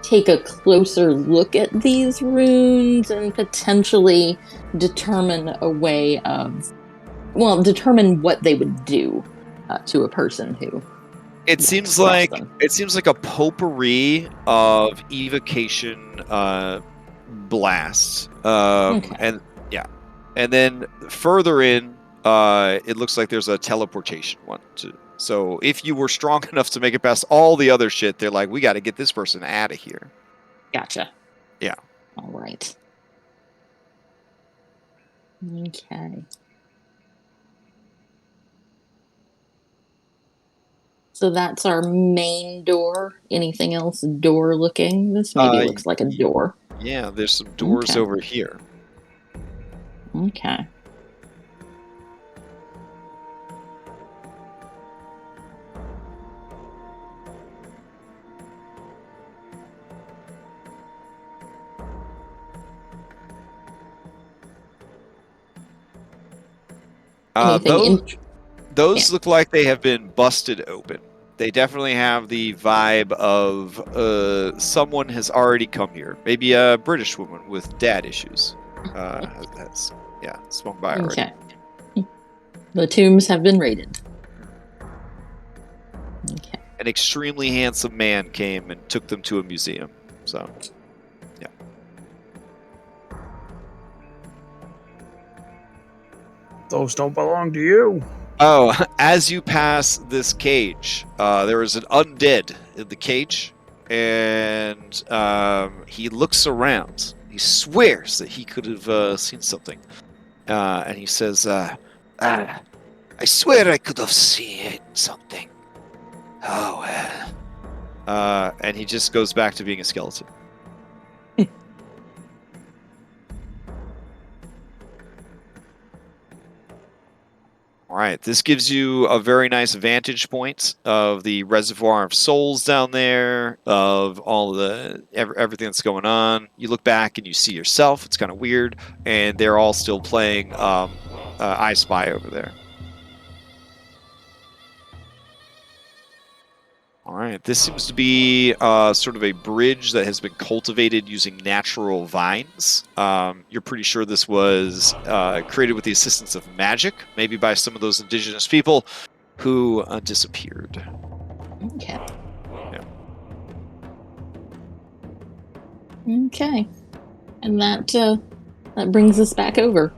Speaker 5: take a closer look at these runes and potentially determine a way of, determine what they would do to a person who.
Speaker 1: It seems like a potpourri of evocation blasts,
Speaker 5: Okay.
Speaker 1: and then further in, it looks like there's a teleportation one too. So if you were strong enough to make it past all the other shit, they're like, we got to get this person out of here.
Speaker 5: Gotcha.
Speaker 1: Yeah.
Speaker 5: All right. Okay. So that's our main door. Anything else door looking? This maybe looks like a door.
Speaker 1: Yeah, there's some doors over here.
Speaker 5: Okay.
Speaker 1: Those look like they have been busted open. They definitely have the vibe of someone has already come here. Maybe a British woman with dad issues. Has swung by already.
Speaker 5: Okay. The tombs have been raided. Okay.
Speaker 1: An extremely handsome man came and took them to a museum. So, yeah.
Speaker 6: Those don't belong to you.
Speaker 1: Oh, as you pass this cage, there is an undead in the cage, and he looks around. He swears that he could have seen something, and he says, "I swear I could have seen something." Oh, well. And he just goes back to being a skeleton. All right, this gives you a very nice vantage point of the reservoir of souls down there, of all the everything that's going on. You look back and you see yourself. It's kind of weird, and they're all still playing I Spy over there. All right, this seems to be sort of a bridge that has been cultivated using natural vines. You're pretty sure this was created with the assistance of magic, maybe by some of those indigenous people who disappeared.
Speaker 5: Okay.
Speaker 1: Yeah.
Speaker 5: Okay. And that brings us back over.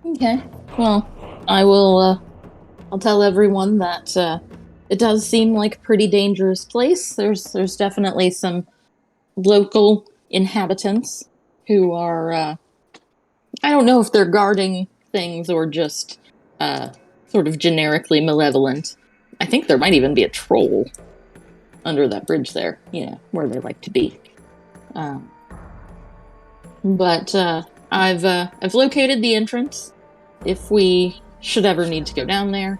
Speaker 5: Okay. Well, I'll tell everyone that it does seem like a pretty dangerous place. There's definitely some local inhabitants who are I don't know if they're guarding things or just sort of generically malevolent. I think there might even be a troll under that bridge there, where they like to be. But I've located the entrance. If we should ever need to go down there,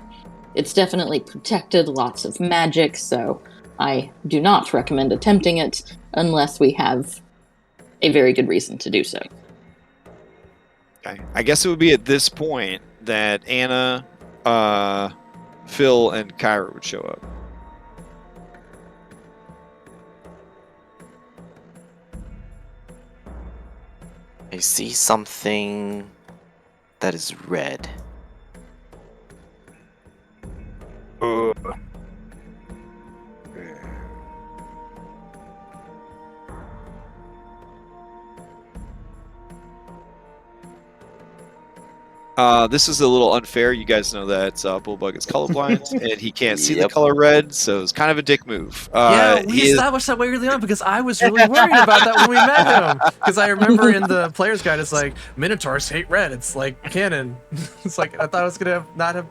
Speaker 5: it's definitely protected, lots of magic, so I do not recommend attempting it unless we have a very good reason to do so.
Speaker 1: Okay. I guess it would be at this point that Anna, Phil, and Kyra would show up.
Speaker 4: I see something that is red.
Speaker 1: This is a little unfair. You guys know that Bullbug is colorblind, and he can't see the
Speaker 2: Yep.
Speaker 1: color red, so it's kind of a dick move.
Speaker 3: Yeah, we
Speaker 1: he is-
Speaker 3: established that way early on because I was really worried about that when we met him. Because I remember in the player's guide, it's like Minotaurs hate red. It's like canon. It's like I thought I was gonna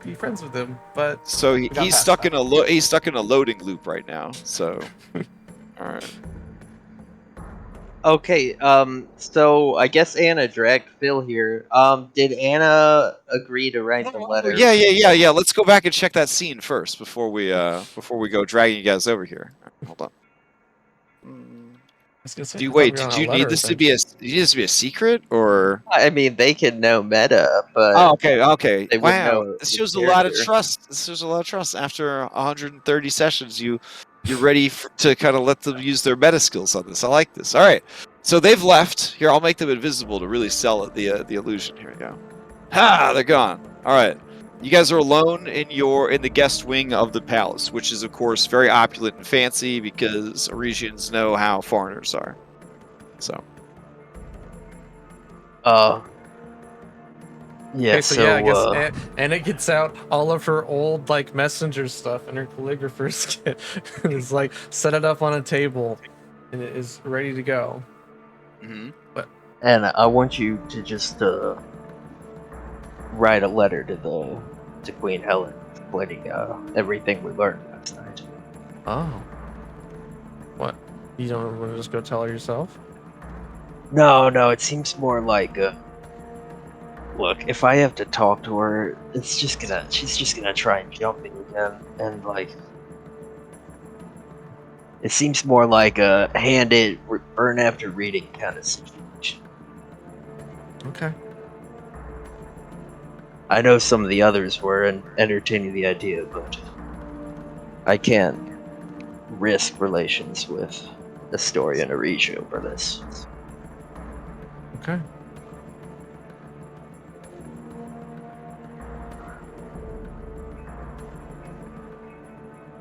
Speaker 3: be friends with him, but
Speaker 1: So
Speaker 3: we got
Speaker 1: he's
Speaker 3: past
Speaker 1: stuck
Speaker 3: that.
Speaker 1: he's stuck in a loading loop right now. So, all right.
Speaker 2: Okay, so I guess Anna dragged Phil here. Did Anna agree to write the letter?
Speaker 1: Yeah. Let's go back and check that scene first before we go dragging you guys over here. Hold on.
Speaker 3: I was gonna say,
Speaker 1: Do you
Speaker 3: I thought we
Speaker 1: wait?
Speaker 3: were on
Speaker 1: Did
Speaker 3: a
Speaker 1: you
Speaker 3: letter
Speaker 1: need this to be a secret or?
Speaker 2: I mean, they can know meta, but
Speaker 1: Oh, okay.
Speaker 2: they wouldn't
Speaker 1: Wow,
Speaker 2: know
Speaker 1: this
Speaker 2: the
Speaker 1: shows a lot of
Speaker 2: character.
Speaker 1: trust. This shows a lot of trust. After 130 sessions, you're ready to kind of let them use their meta skills on this. I like this. All right, so they've left. Here, I'll make them invisible to really sell it the illusion. Here we go. Ha! They're gone. All right, you guys are alone in the guest wing of the palace, which is of course very opulent and fancy because Arisians know how foreigners are. So.
Speaker 2: Yeah,
Speaker 3: Okay, so yeah, I guess Anna gets out all of her old like messenger stuff and her calligrapher's kit, and is like set it up on a table, and it is ready to go.
Speaker 1: Mm-hmm.
Speaker 2: and I want you to just write a letter to Queen Helen, explaining everything we learned last night.
Speaker 3: Oh, what? You don't want to just go tell her yourself?
Speaker 2: No, it seems more like look, if I have to talk to her, she's just gonna try and jump me again, and like, it seems more like a hand it, burn after reading kind of situation.
Speaker 3: Okay.
Speaker 2: I know some of the others were entertaining the idea, but I can't risk relations with Astoria and Arisia over this.
Speaker 3: Okay.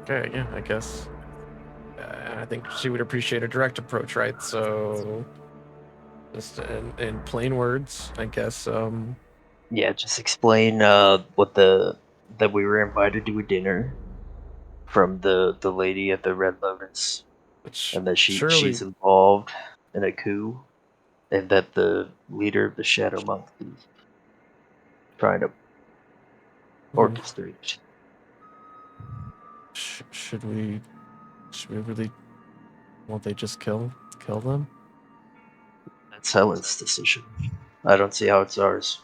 Speaker 3: Okay, yeah, I guess. I think she would appreciate a direct approach, right? So, just in plain words, I guess.
Speaker 2: Yeah, just explain that we were invited to a dinner from the lady at the Red Lotus,
Speaker 3: Which
Speaker 2: and that
Speaker 3: surely,
Speaker 2: she's involved in a coup, and that the leader of the Shadow Monks is trying to orchestrate.
Speaker 3: should we really? Won't they just kill them?
Speaker 2: That's Helen's decision. I don't see how it's ours.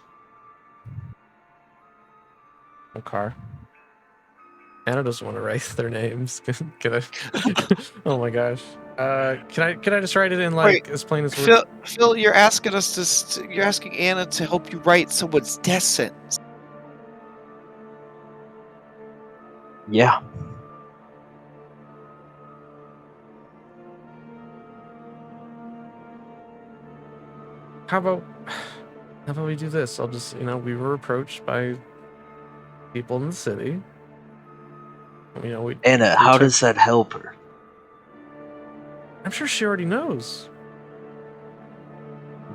Speaker 3: Okay. Anna doesn't want to write their names. Can I? Oh my gosh. Can I just write it in like as plain as
Speaker 1: Phil, you're asking you're asking Anna to help you write someone's death sentence.
Speaker 2: Yeah.
Speaker 3: How about we do this? I'll just, we were approached by people in the city.
Speaker 2: Anna, how does that help her?
Speaker 3: I'm sure she already knows.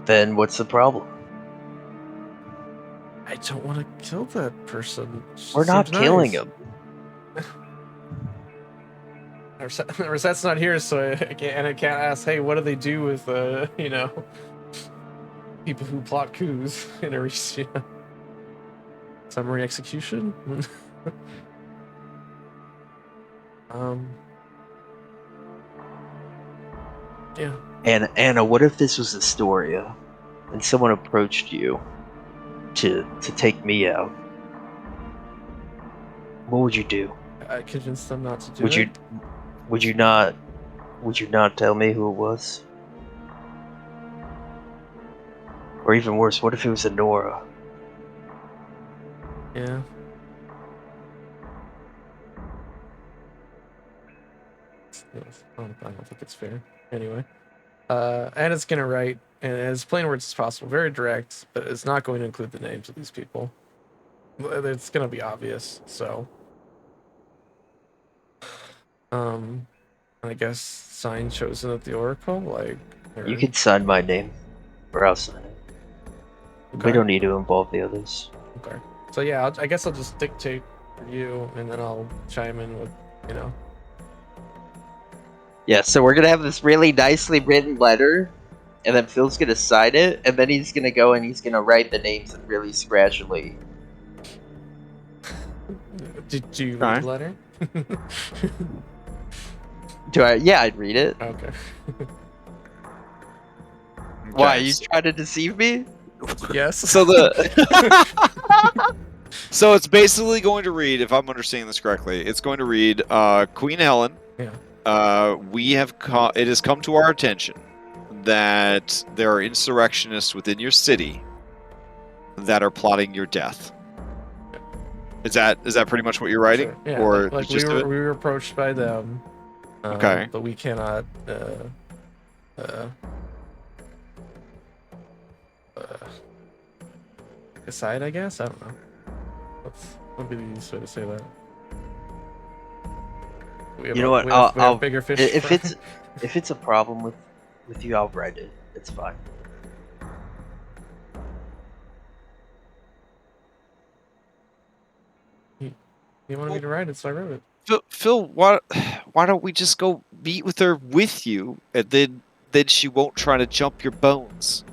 Speaker 2: Then what's the problem?
Speaker 3: I don't want to kill that person.
Speaker 2: We're not killing him.
Speaker 3: Rosette's not here, so I can't ask, hey, what do they do with, people who plot coups in Arisia? Summary execution? Yeah.
Speaker 2: Anna, what if this was Astoria, and someone approached you to take me out? What would you do?
Speaker 3: I convinced them not to do it.
Speaker 2: Would you not tell me who it was? Or even worse, what if it was Nora?
Speaker 3: Yeah. I don't think it's fair. Anyway. Anna's gonna write, and as plain words as possible, very direct, but it's not going to include the names of these people. It's gonna be obvious, so. I guess sign chosen at the Oracle,
Speaker 2: You can sign my name, or I'll sign it.
Speaker 3: Okay.
Speaker 2: We don't need to involve the others.
Speaker 3: Okay. So yeah, I guess I'll just dictate for you, and then I'll chime in with,
Speaker 2: Yeah, so we're gonna have this really nicely written letter, and then Phil's gonna sign it, and then he's gonna go and he's gonna write the names in really scratchily.
Speaker 3: Did you read the letter?
Speaker 2: Do I? Yeah, I'd read it.
Speaker 3: Okay.
Speaker 2: Why, you trying to deceive me?
Speaker 3: Yes.
Speaker 1: So so it's basically going to read, if I'm understanding this correctly, it's going to read, Queen Helen.
Speaker 3: Yeah.
Speaker 1: It has come to our attention that there are insurrectionists within your city that are plotting your death. Is that pretty much what you're writing?
Speaker 3: Sure. Yeah,
Speaker 1: or
Speaker 3: like we were approached by them.
Speaker 1: Okay.
Speaker 3: But we cannot decide, I guess. I don't know. What would be the easiest way to say that?
Speaker 2: You know what?
Speaker 3: We have bigger fish.
Speaker 2: If it's a problem with you, I'll write it. It's fine.
Speaker 3: You wanted me to write it, so I wrote it.
Speaker 1: Phil, why don't we just go meet with her with you, and then she won't try to jump your bones.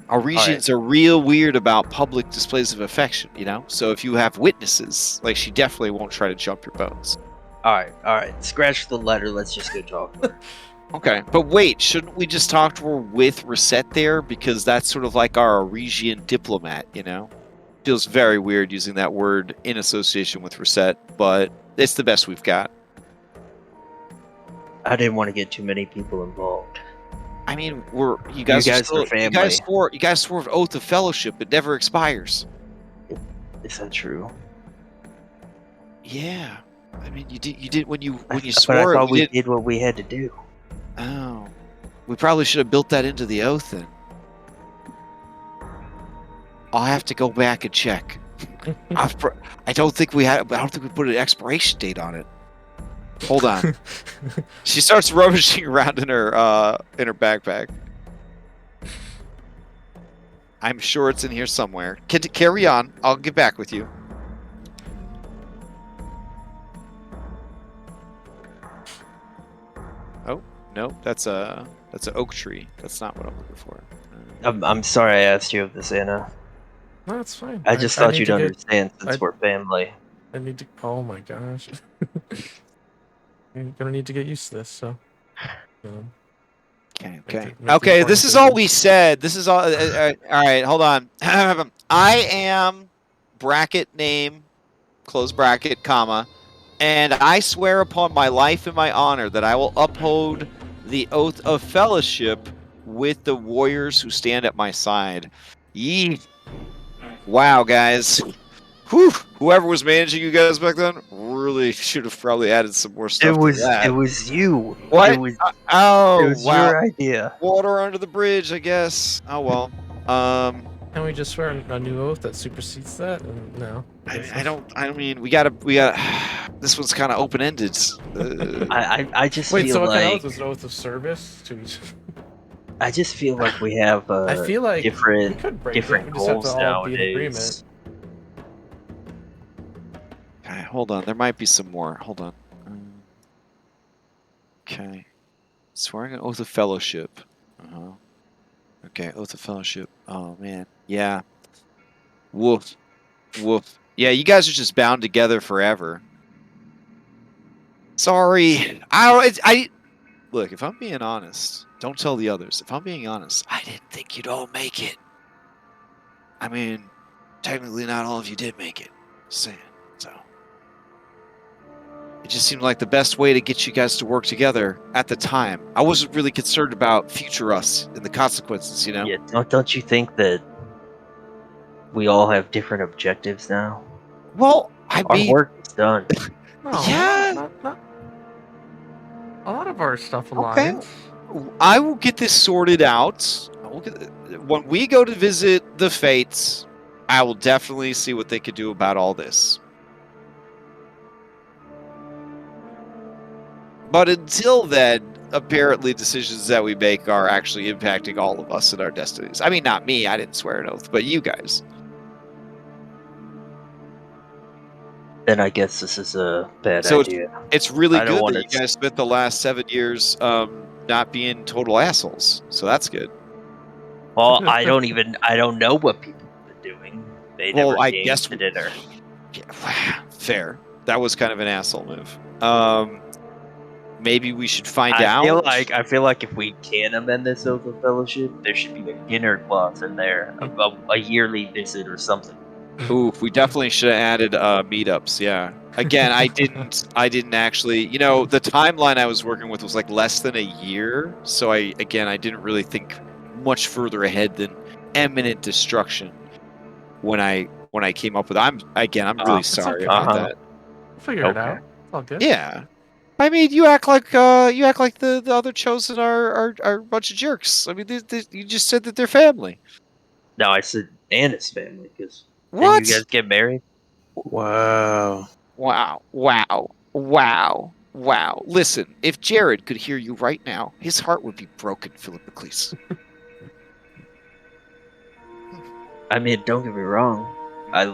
Speaker 1: Arisians are real weird about public displays of affection, So if you have witnesses, she definitely won't try to jump your bones.
Speaker 2: All right. Scratch the letter. Let's just go talk to her.
Speaker 1: Okay, but wait, shouldn't we just talk to her with Reset there? Because that's sort of like our Arisian diplomat, Feels very weird using that word in association with Reset, but it's the best we've got.
Speaker 2: I didn't want to get too many people involved.
Speaker 1: I mean, you guys are family. You guys swore an oath of fellowship. It never expires.
Speaker 2: Is that true?
Speaker 1: Yeah. I mean, you did when you swore.
Speaker 2: But I thought we did what we had to do.
Speaker 1: Oh, we probably should have built that into the oath then. I'll have to go back and check. I don't think we put an expiration date on it. Hold on. She starts rummaging around in her backpack. I'm sure it's in here somewhere. Carry on. I'll get back with you. Oh no, that's an oak tree. That's not what I'm looking for.
Speaker 2: I'm sorry I asked you of this, Anna.
Speaker 3: No, it's fine.
Speaker 2: I just thought you'd understand since we're family.
Speaker 3: I need to. Oh my gosh. You're gonna need to get used to this. So.
Speaker 1: Okay, this is all we said. This is all. All right, hold on. I am bracket name, close bracket, comma, and I swear upon my life and my honor that I will uphold the oath of fellowship with the warriors who stand at my side. Yee. Wow, guys. Whew. Whoever was managing you guys back then really should have probably added some more stuff to that.
Speaker 2: It was you.
Speaker 1: What?
Speaker 2: It was
Speaker 1: Oh, wow.
Speaker 2: your idea.
Speaker 1: Water under the bridge, I guess. Oh, well.
Speaker 3: Can we just swear a new oath that supersedes that? No.
Speaker 1: I mean, we gotta, this one's kind of open-ended.
Speaker 2: I just
Speaker 3: Wait,
Speaker 2: feel
Speaker 3: so what kind of
Speaker 2: like
Speaker 3: oath was an oath of service to each?
Speaker 2: I just feel like we have
Speaker 3: I feel like
Speaker 2: different
Speaker 3: we could break
Speaker 2: different
Speaker 3: it. We just have
Speaker 2: goals
Speaker 3: to all be in agreement.
Speaker 2: nowadays.
Speaker 1: Okay, hold on. There might be some more. Hold on. Okay. Swearing an oath of fellowship. Uh-huh. Okay, oath of fellowship. Oh, man. Yeah. Woof. Woof. Yeah, you guys are just bound together forever. Sorry. I look, if I'm being honest, don't tell the others. If I'm being honest, I didn't think you'd all make it. I mean, technically not all of you did make it. Just saying. So it just seemed like the best way to get you guys to work together at the time. I wasn't really concerned about future us and the consequences, you know?
Speaker 2: Yeah, don't you think that we all have different objectives now?
Speaker 1: Well, I
Speaker 2: Our
Speaker 1: mean,
Speaker 2: work is done.
Speaker 3: No,
Speaker 1: Yeah.
Speaker 3: not a lot of our stuff
Speaker 1: Okay.
Speaker 3: aligns.
Speaker 1: I will get this sorted out. When we go to visit the Fates, I will definitely see what they could do about all this. But until then, apparently decisions that we make are actually impacting all of us and our destinies. I mean, not me, I didn't swear an oath, but you guys.
Speaker 2: Then I guess this is a bad
Speaker 1: So
Speaker 2: idea.
Speaker 1: It's really
Speaker 2: I don't
Speaker 1: good
Speaker 2: want
Speaker 1: that you
Speaker 2: to-
Speaker 1: guys spent the last 7 years not being total assholes. So that's good.
Speaker 2: Well, I don't know what people have been doing. They
Speaker 1: Well,
Speaker 2: never
Speaker 1: I
Speaker 2: came
Speaker 1: guess
Speaker 2: to dinner.
Speaker 1: Yeah, fair. That was kind of an asshole move. Maybe we should find out.
Speaker 2: I feel like if we can amend this oath of fellowship, there should be a dinner clause in there, a yearly visit or something.
Speaker 1: Ooh, we definitely should have added meetups. Yeah. Again, I didn't actually. You know, the timeline I was working with was like less than a year, so I didn't really think much further ahead than imminent destruction when I came up with. I'm really sorry about that.
Speaker 3: We'll figure it out. It's all good.
Speaker 1: Yeah. I mean, you act like the other chosen are a bunch of jerks. I mean, you just said that they're family.
Speaker 2: No, I said Anna's family because
Speaker 1: What?
Speaker 2: didn't you guys get married?
Speaker 6: Wow.
Speaker 1: Wow. Listen, if Jared could hear you right now, his heart would be broken, Philippocles.
Speaker 2: I mean, don't get me wrong. I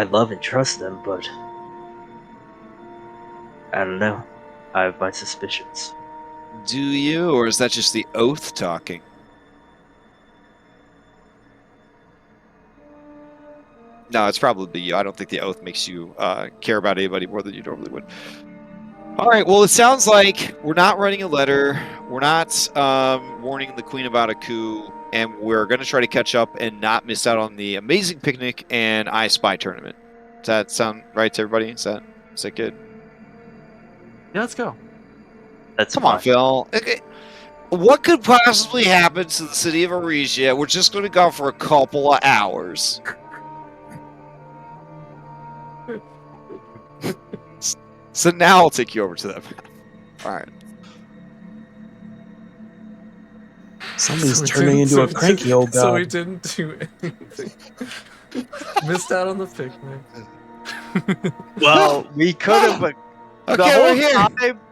Speaker 2: love and trust them, but I don't know. I have my suspicions.
Speaker 1: Do you, or is that just the oath talking? No, it's probably you. I don't think the oath makes you care about anybody more than you normally would. All right, well, it sounds like we're not writing a letter. We're not warning the Queen about a coup. And we're going to try to catch up and not miss out on the amazing picnic and I Spy tournament. Does that sound right to everybody? Is that good?
Speaker 3: Yeah, let's go.
Speaker 2: That's
Speaker 1: Come on, Phil. Okay. What could possibly happen to the city of Arisia? We're just going to go for a couple of hours. So now I'll take you over to them. All right.
Speaker 6: Somebody's turning into a cranky old guy.
Speaker 3: So we didn't do anything. Missed out on the picnic.
Speaker 2: Well, we could have. But
Speaker 1: Okay, we're here.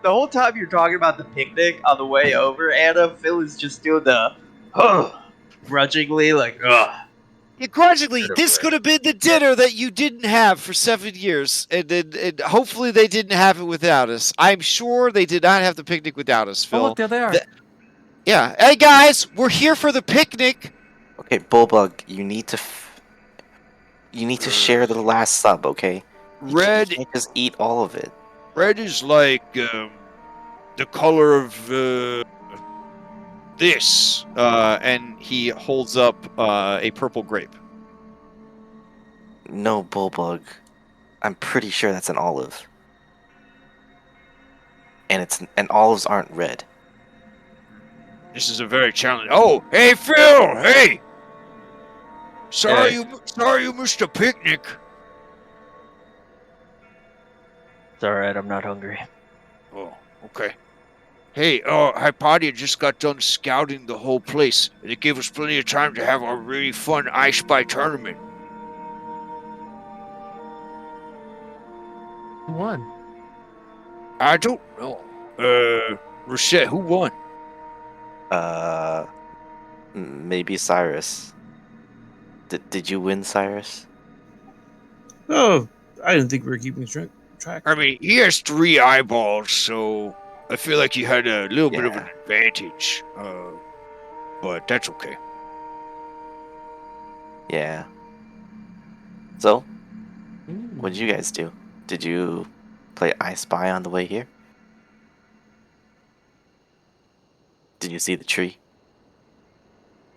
Speaker 2: The whole time you're talking about the picnic on the way over, Anna, Phil is just doing the grudgingly, like, ugh.
Speaker 1: Yeah, grudgingly, this could have been the dinner that you didn't have for 7 years, and hopefully they didn't have it without us. I'm sure they did not have the picnic without us, Phil.
Speaker 3: Oh, look, there they are.
Speaker 1: Yeah. Hey, guys, we're here for the picnic.
Speaker 4: Okay, Bulbug, you need to share the last sub, okay? You can't just eat all of it.
Speaker 1: Red is like the color of this, and he holds up a purple grape.
Speaker 4: No, Bullbug. I'm pretty sure that's an olive. And olives aren't red.
Speaker 1: This is a very challenging. Oh, hey Phil, hey! Sorry
Speaker 2: Hey.
Speaker 1: you missed a picnic.
Speaker 2: It's alright, I'm not hungry.
Speaker 1: Oh, okay. Hey, Hypatia just got done scouting the whole place, and it gave us plenty of time to have our really fun I Spy tournament.
Speaker 3: Who won?
Speaker 1: I don't know. Rochette, who won?
Speaker 4: Maybe Cyrus. Did you win, Cyrus?
Speaker 6: Oh, I didn't think we were keeping track.
Speaker 1: I mean, he has 3 eyeballs, so I feel like he had a little bit of an
Speaker 4: Yeah.
Speaker 1: advantage. But that's okay.
Speaker 4: Yeah. So,
Speaker 3: Ooh.
Speaker 4: what did you guys do? Did you play I Spy on the way here? Did you see the tree?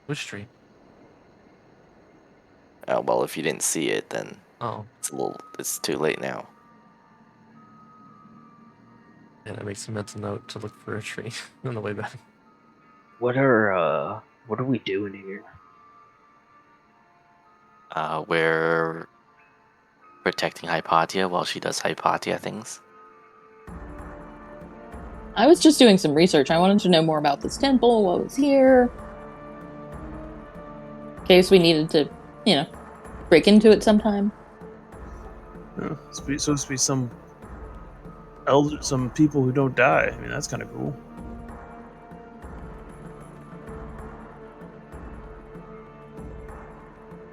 Speaker 3: Which tree?
Speaker 4: Well, if you didn't see it, then
Speaker 3: Oh,
Speaker 4: it's too late now.
Speaker 3: and I make some mental note to look for a tree on the way back.
Speaker 2: What are we doing here?
Speaker 4: We're protecting Hypatia while she does Hypatia things.
Speaker 5: I was just doing some research. I wanted to know more about this temple, what was here. In case we needed to, break into it sometime.
Speaker 6: It's supposed to be some people who don't die. I mean, that's kind of cool.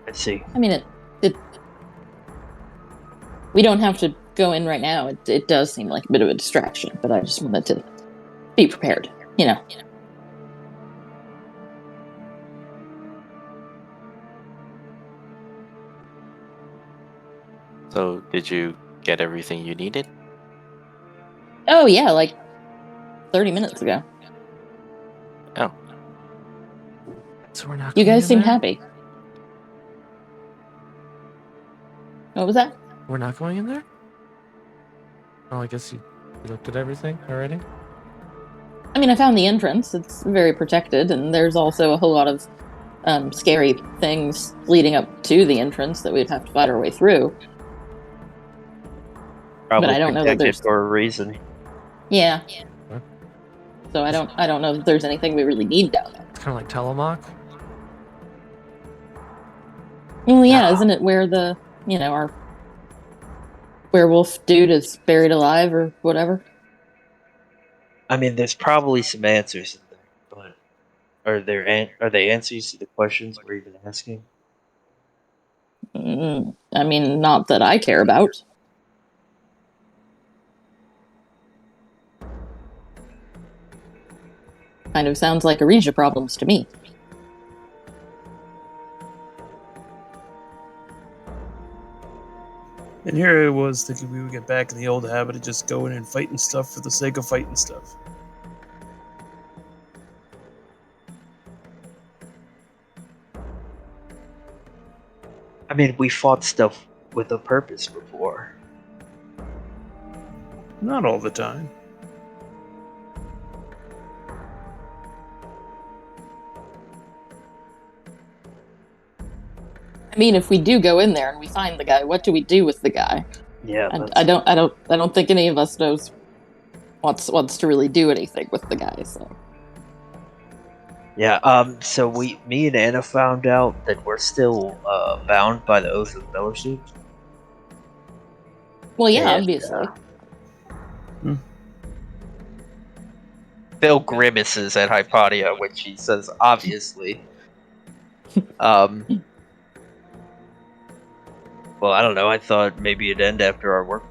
Speaker 2: I see.
Speaker 5: I mean, it we don't have to go in right now. It does seem like a bit of a distraction, but I just wanted to be prepared,
Speaker 4: So, did you get everything you needed?
Speaker 5: Oh, yeah, like 30 minutes ago.
Speaker 4: Oh,
Speaker 3: So we're not.
Speaker 5: You
Speaker 3: going
Speaker 5: guys
Speaker 3: in
Speaker 5: seemed
Speaker 3: there?
Speaker 5: happy. What was that?
Speaker 3: We're not going in there. Oh, I guess you looked at everything already.
Speaker 5: I mean, I found the entrance. It's very protected, and there's also a whole lot of scary things leading up to the entrance that we'd have to fight our way through.
Speaker 2: Probably
Speaker 5: But I don't know that
Speaker 2: protected
Speaker 5: there's.
Speaker 2: for a reason.
Speaker 5: Yeah.
Speaker 3: Huh?
Speaker 5: So I don't know that there's anything we really need down there.
Speaker 3: It's kind of like Telemock.
Speaker 5: Well, yeah, isn't it where the our werewolf dude is buried alive or whatever?
Speaker 2: I mean, there's probably some answers in there, but are they answers to the questions we're even asking?
Speaker 5: I mean, not that I care about. Kind of sounds like Arisia problems to me.
Speaker 6: And here I was thinking we would get back in the old habit of just going and fighting stuff for the sake of fighting stuff.
Speaker 2: I mean, we fought stuff with a purpose before.
Speaker 6: Not all the time.
Speaker 5: I mean, if we do go in there and we find the guy, what do we do with the guy?
Speaker 2: Yeah,
Speaker 5: I don't think any of us knows wants to really do anything with the guy. So
Speaker 2: yeah. So me and Anna found out that we're still bound by the oath of fellowship.
Speaker 5: well, yeah,
Speaker 2: And,
Speaker 5: obviously.
Speaker 2: Phil grimaces at Hypatia when she says obviously. Well, I don't know. I thought maybe it'd end after our work.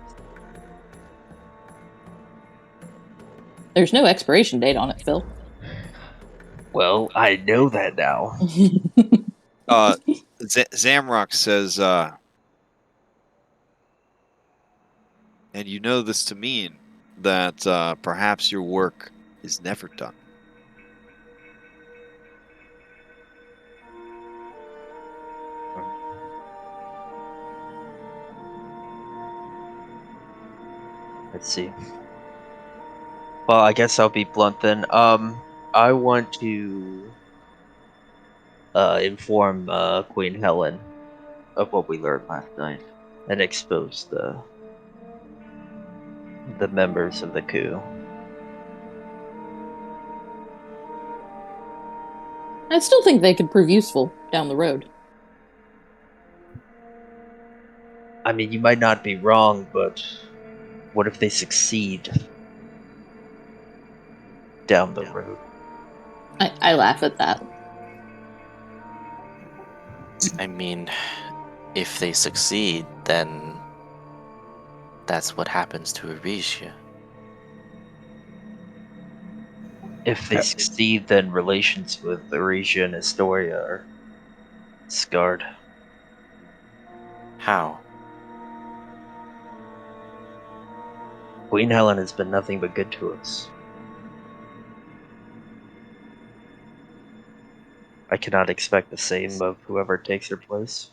Speaker 5: There's no expiration date on it, Phil.
Speaker 2: Well, I know that now.
Speaker 1: Zamrock says, and you know this to mean that perhaps your work is never done.
Speaker 2: Let's see. Well, I guess I'll be blunt then. I want to inform Queen Helen of what we learned last night and expose the members of the coup.
Speaker 5: I still think they could prove useful down the road.
Speaker 2: I mean, you might not be wrong, but what if they succeed down the road?
Speaker 5: I laugh at that.
Speaker 4: I mean, if they succeed, then that's what happens to Arisia.
Speaker 2: If they succeed, then relations with Arisia and Astoria are scarred.
Speaker 4: How?
Speaker 2: Queen Helen has been nothing but good to us. I cannot expect the same of whoever takes her place.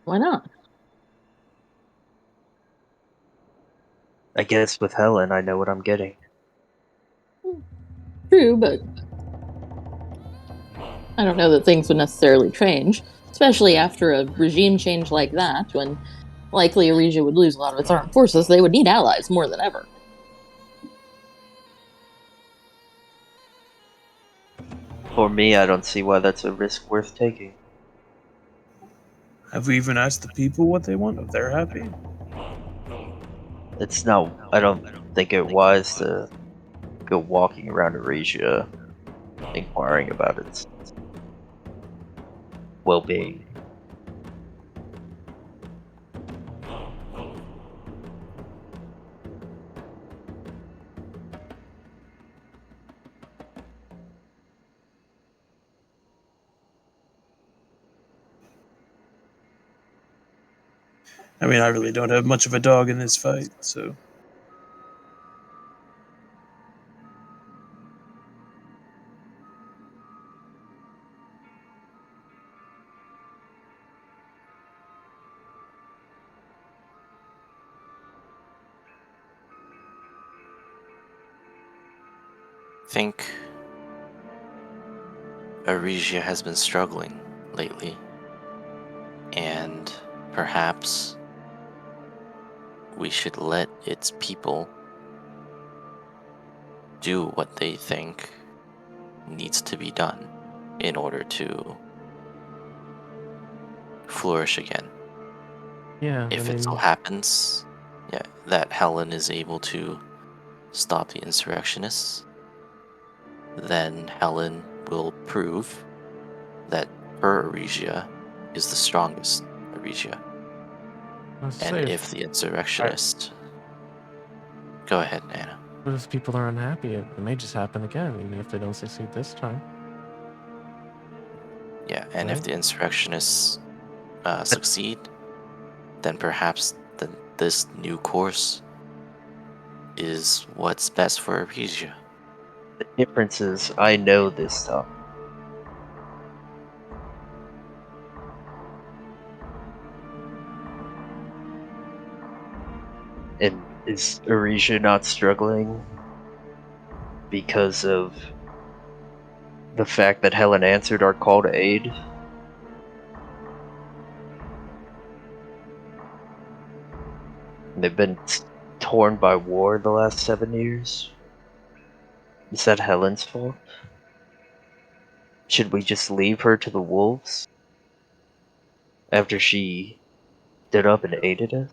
Speaker 5: Why not?
Speaker 2: I guess with Helen, I know what I'm getting.
Speaker 5: True, but I don't know that things would necessarily change, especially after a regime change like that, when likely Arisia would lose a lot of its armed forces. They would need allies more than ever.
Speaker 2: For me, I don't see why that's a risk worth taking.
Speaker 6: Have we even asked the people what they want? If they're happy?
Speaker 2: It's not. I don't think it wise to go walking around Arisia inquiring about its well-being.
Speaker 6: I mean, I really don't have much of a dog in this fight, so.
Speaker 4: I think Arisia has been struggling lately, and perhaps we should let its people do what they think needs to be done in order to flourish again.
Speaker 3: Yeah,
Speaker 4: If
Speaker 3: I
Speaker 4: it so
Speaker 3: mean,
Speaker 4: happens, that Helen is able to stop the insurrectionists, then Helen will prove that her Arisia is the strongest Arisia.
Speaker 3: I was
Speaker 4: And
Speaker 3: say,
Speaker 4: if the insurrectionists... Go ahead, Nana.
Speaker 3: what if people are unhappy? It may just happen again, even if they don't succeed this time.
Speaker 4: Yeah, and if
Speaker 3: Right.
Speaker 4: the insurrectionists succeed, then perhaps this new course is what's best for Arisia.
Speaker 2: The difference is, I know this stuff. And is Arisia not struggling because of the fact that Helen answered our call to aid? They've been torn by war the last 7 years. Is that Helen's fault? Should we just leave her to the wolves after she stood up and aided us?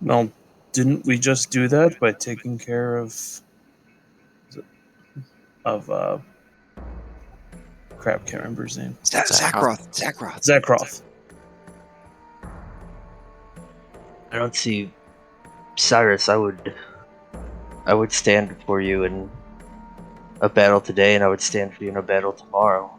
Speaker 6: Well, didn't we just do that by taking care of crap, can't remember his name.
Speaker 1: Zakroth.
Speaker 6: Zakroth.
Speaker 2: I don't see Cyrus. I would stand for you in a battle today, and I would stand for you in a battle tomorrow.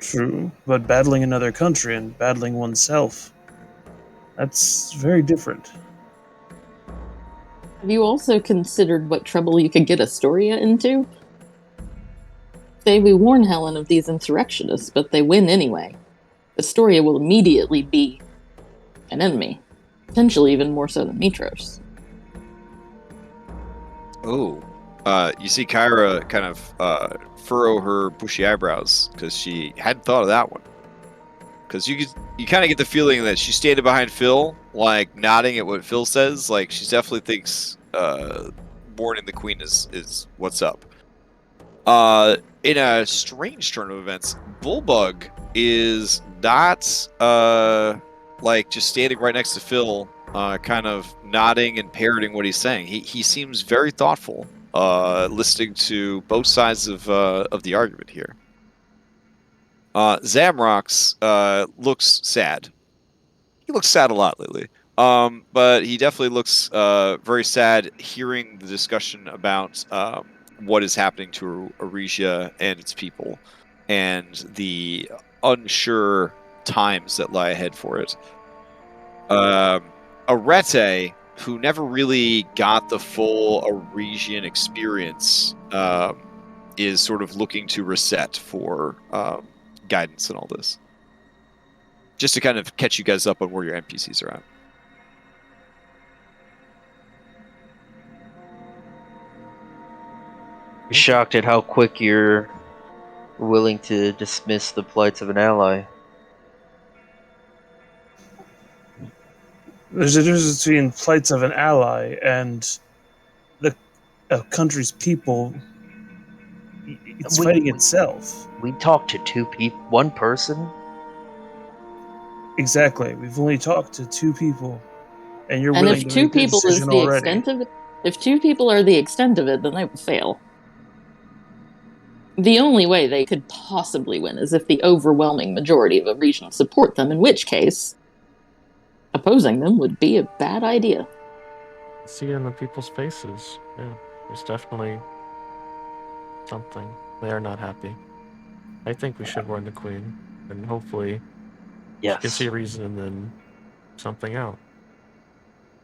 Speaker 6: True, but battling another country and battling oneself, that's very different.
Speaker 5: Have you also considered what trouble you could get Astoria into? say we warn Helen of these insurrectionists, but they win anyway. Astoria will immediately be an enemy. Potentially even more so than Mitros.
Speaker 1: Oh. You see Kyra kind of furrow her bushy eyebrows because she hadn't thought of that one. Because you kind of get the feeling that she's standing behind Phil, like nodding at what Phil says. Like she definitely thinks warning the queen is what's up. In a strange turn of events, Bullbug is not like just standing right next to Phil, kind of nodding and parroting what he's saying. He seems very thoughtful, listening to both sides of the argument here. Zamrox looks sad. He looks sad a lot lately. But he definitely looks very sad hearing the discussion about what is happening to Arisia and its people, and the unsure times that lie ahead for it. Arete, who never really got the full Arisian experience, is sort of looking to reset for guidance and all this. Just to kind of catch you guys up on where your NPCs are at.
Speaker 2: Shocked at how quick you're willing to dismiss the plights of an ally.
Speaker 6: There's a difference between plights of an ally and a country's people. It's fighting itself.
Speaker 2: We talked to two people, one person.
Speaker 6: Exactly. We've only talked to two people, and you're
Speaker 5: And
Speaker 6: willing
Speaker 5: if
Speaker 6: to
Speaker 5: two
Speaker 6: make the
Speaker 5: people is
Speaker 6: decision
Speaker 5: the
Speaker 6: already.
Speaker 5: extent of it, if two people are the extent of it, then they will fail. The only way they could possibly win is if the overwhelming majority of a region support them, in which case, opposing them would be a bad idea.
Speaker 3: See it in the people's faces. Yeah, there's definitely something. They are not happy. I think we should warn the queen, and hopefully she can see a reason and then something out.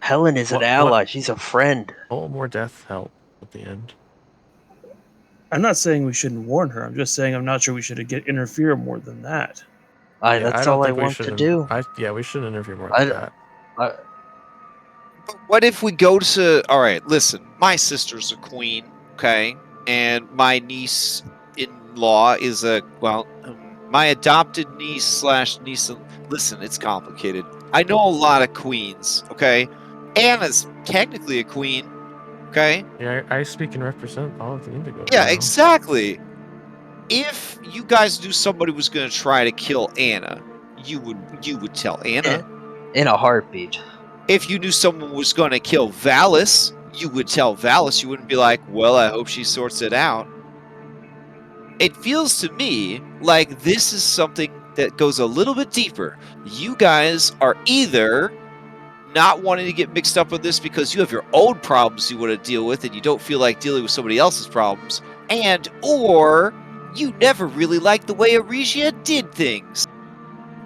Speaker 2: Helen is an ally. She's a friend.
Speaker 3: Oh, more death help at the end.
Speaker 6: I'm not saying we shouldn't warn her. I'm just saying I'm not sure we should interfere more than that.
Speaker 2: That's all I want to do.
Speaker 3: We shouldn't interfere more than that.
Speaker 1: But what if we go to... Alright, listen. My sister's a queen, okay? And my niece-in-law is my adopted niece/niece... Listen, it's complicated. I know a lot of queens, okay? Anna's technically a queen, okay?
Speaker 3: Yeah, I speak and represent all of the Indigo.
Speaker 1: Yeah, exactly. If you guys knew somebody was going to try to kill Anna, you would tell Anna.
Speaker 2: In a heartbeat.
Speaker 1: If you knew someone was going to kill Valis, you would tell Valis. You wouldn't be like, well, I hope she sorts it out. It feels to me like this is something that goes a little bit deeper. You guys are either not wanting to get mixed up with this because you have your own problems you want to deal with and you don't feel like dealing with somebody else's problems, or you never really liked the way Arisia did things.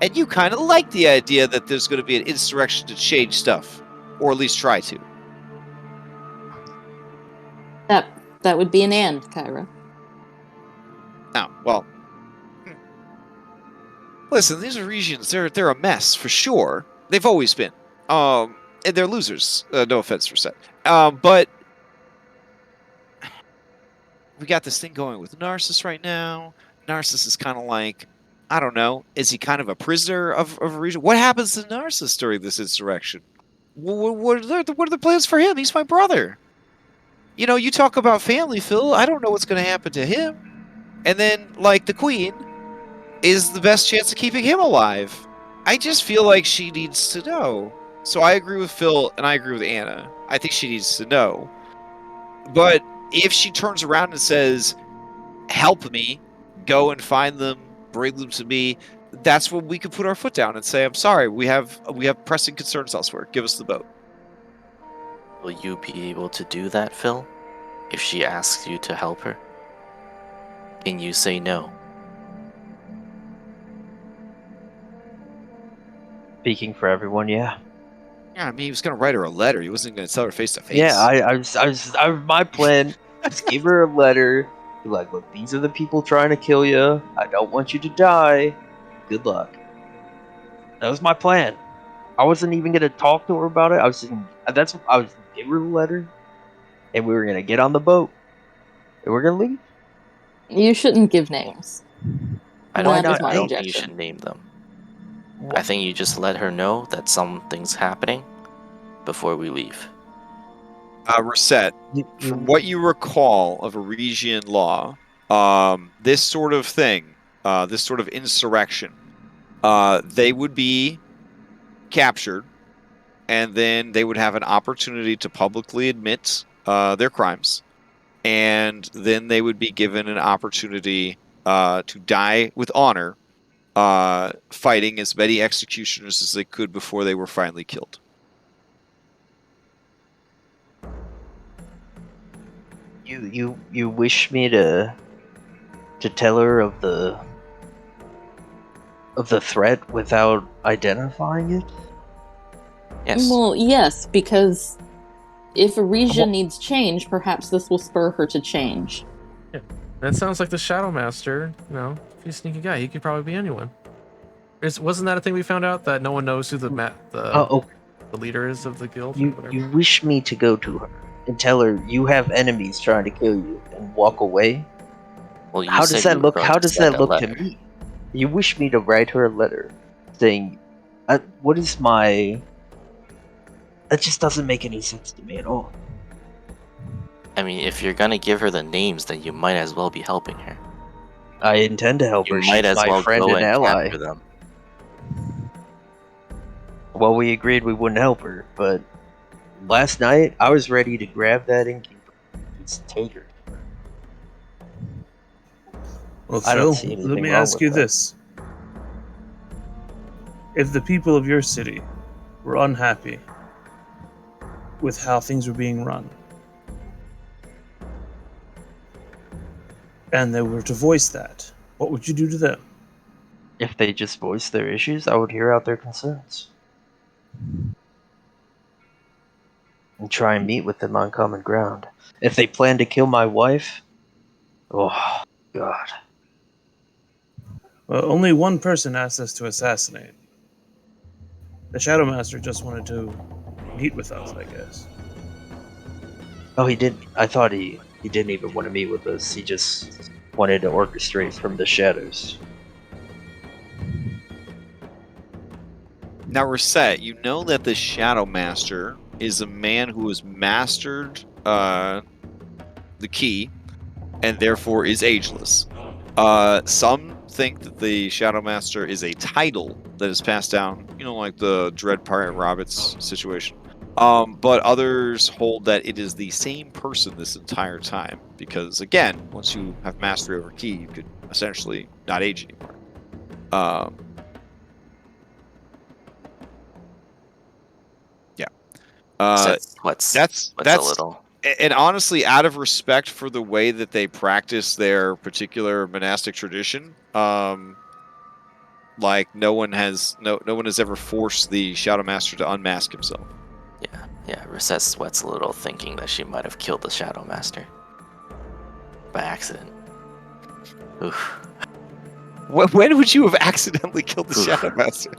Speaker 1: And you kind of like the idea that there's going to be an insurrection to change stuff. Or at least try to.
Speaker 5: That would be an and, Kyra.
Speaker 1: Oh, well. Listen, these Arisians, they're a mess, for sure. They've always been. And they're losers. No offense for Seth. But we got this thing going with Narcissus right now. Narcissus is kind of like, I don't know, is he kind of a prisoner of a region? What happens to Narcissus during this insurrection? What are the plans for him? He's my brother. You know, you talk about family, Phil. I don't know what's going to happen to him. And then, like, the queen is the best chance of keeping him alive. I just feel like she needs to know. So I agree with Phil, and I agree with Anna. I think she needs to know. But if she turns around and says, help me, go and find them, bring them to me, that's when we could put our foot down and say, I'm sorry, we have pressing concerns elsewhere. Give us the boat.
Speaker 4: Will you be able to do that, Phil? If she asks you to help her? Can you say no?
Speaker 2: Speaking for everyone, yeah.
Speaker 1: Yeah, I mean, he was going to write her a letter. He wasn't going to tell her face to face.
Speaker 2: Yeah, I was my plan. Just give her a letter, Be like, look, these are the people trying to kill you. I don't want you to die. Good luck. That was my plan. I wasn't even gonna talk to her about it. I was gonna give her the letter, and we were gonna get on the boat, and we're gonna leave.
Speaker 5: You shouldn't give names.
Speaker 4: I
Speaker 2: Why
Speaker 4: don't,
Speaker 2: not?
Speaker 4: I
Speaker 5: my
Speaker 4: don't think you
Speaker 5: objection.
Speaker 4: should name them. I think you just let her know that something's happening before we leave.
Speaker 1: Reset. From what you recall of Arisian law, this sort of thing, this sort of insurrection, they would be captured, and then they would have an opportunity to publicly admit their crimes, and then they would be given an opportunity to die with honor, fighting as many executioners as they could before they were finally killed.
Speaker 2: You wish me to tell her of the threat without identifying it?
Speaker 4: Yes.
Speaker 5: Well, yes, because if Arisia needs change, perhaps this will spur her to change.
Speaker 3: That sounds like the Shadow Master. You know, if he's a sneaky guy, he could probably be anyone. Wasn't that a thing we found out, that no one knows who the leader is of the guild?
Speaker 2: You wish me to go to her and tell her you have enemies trying to kill you and walk away?
Speaker 4: Well, you
Speaker 2: How
Speaker 4: said
Speaker 2: does
Speaker 4: you
Speaker 2: that
Speaker 4: were
Speaker 2: look?
Speaker 4: going
Speaker 2: How
Speaker 4: to
Speaker 2: does
Speaker 4: send
Speaker 2: that
Speaker 4: a
Speaker 2: look to
Speaker 4: letter.
Speaker 2: me? You wish me to write her a letter saying, "What is my?" That just doesn't make any sense to me at all.
Speaker 4: I mean, if you're gonna give her the names, then you might as well be helping her.
Speaker 2: I intend to help
Speaker 4: You
Speaker 2: her.
Speaker 4: might
Speaker 2: She's
Speaker 4: as
Speaker 2: my
Speaker 4: well
Speaker 2: friend
Speaker 4: go
Speaker 2: and
Speaker 4: and
Speaker 2: ally.
Speaker 4: capture them.
Speaker 2: Well, we agreed we wouldn't help her, but last night I was ready to grab that innkeeper and just take her.
Speaker 6: Well,
Speaker 2: I don't
Speaker 6: Phil,
Speaker 2: see anything
Speaker 6: let me
Speaker 2: wrong
Speaker 6: ask
Speaker 2: with
Speaker 6: you
Speaker 2: that.
Speaker 6: this. If the people of your city were unhappy with how things were being run, and they were to voice that, what would you do to them?
Speaker 2: If they just voiced their issues, I would hear out their concerns. And try and meet with them on common ground. If they plan to kill my wife, oh, God.
Speaker 6: Well, only one person asked us to assassinate. The Shadow Master just wanted to meet with us, I guess.
Speaker 2: Oh, he didn't. I thought he didn't even want to meet with us. He just wanted to orchestrate from the shadows.
Speaker 1: Now, Reset, you know that the Shadow Master is a man who has mastered the key and therefore is ageless. Some think that the Shadow Master is a title that is passed down, you know, like the Dread Pirate Roberts situation. But others hold that it is the same person this entire time, because again, once you have mastery over key, you could essentially not age anymore.
Speaker 4: That's a little.
Speaker 1: And honestly, out of respect for the way that they practice their particular monastic tradition, like no one has ever forced the Shadow Master to unmask himself.
Speaker 4: Yeah. Reset sweats a little, thinking that she might have killed the Shadow Master by accident. Oof.
Speaker 1: When would you have accidentally killed the Shadow Master?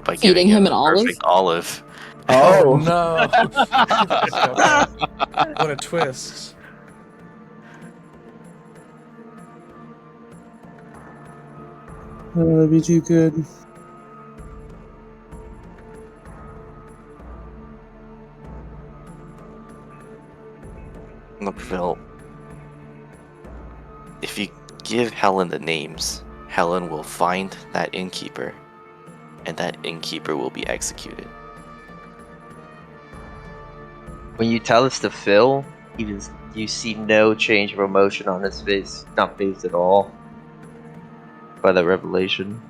Speaker 4: By
Speaker 5: Feeding
Speaker 4: giving
Speaker 5: him
Speaker 4: him
Speaker 5: an
Speaker 4: the perfect olive.
Speaker 3: Oh no! What a twist!
Speaker 6: That'd be too good.
Speaker 4: Look, Phil. If you give Helen the names, Helen will find that innkeeper, and that innkeeper will be executed.
Speaker 2: When you tell this to Phil, you see no change of emotion on his face. Not phased at all by the revelation.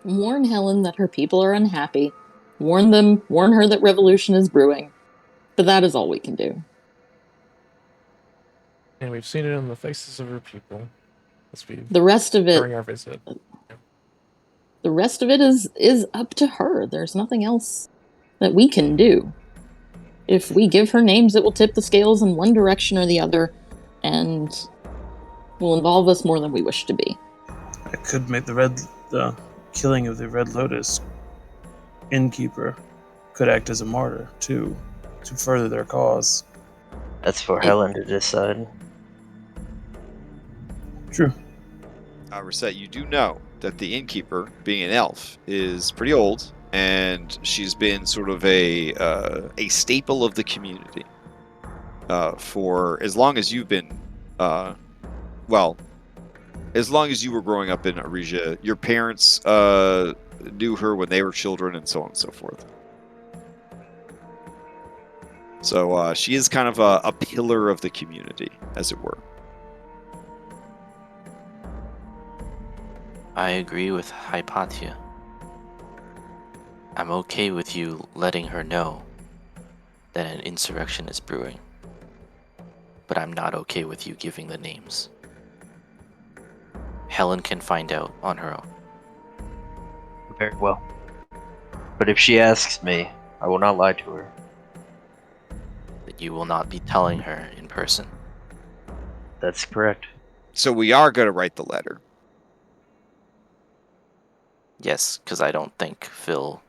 Speaker 5: Warn Helen that her people are unhappy. Warn her that revolution is brewing. But that is all we can do.
Speaker 3: And we've seen it on the faces of her people. Let's be
Speaker 5: The rest of it,
Speaker 3: during our visit.
Speaker 5: the rest of it is up to her. There's nothing else that we can do. If we give her names, it will tip the scales in one direction or the other, and will involve us more than we wish to be.
Speaker 6: I could make the killing of the Red Lotus innkeeper could act as a martyr too, to further their cause.
Speaker 2: That's for Helen to decide.
Speaker 6: True.
Speaker 1: Reset, you do know that the innkeeper, being an elf, is pretty old, and she's been sort of a staple of the community for as long as you've been, as long as you were growing up in Arisia. Your parents knew her when they were children, and so on and so forth. So she is kind of a pillar of the community, as it were.
Speaker 4: I agree with Hypatia. I'm okay with you letting her know that an insurrection is brewing, but I'm not okay with you giving the names. Helen can find out on her own.
Speaker 2: Very well. But if she asks me, I will not lie to her.
Speaker 4: That you will not be telling her in person.
Speaker 2: That's correct.
Speaker 1: So we are going to write the letter.
Speaker 4: Yes, because I don't think Phil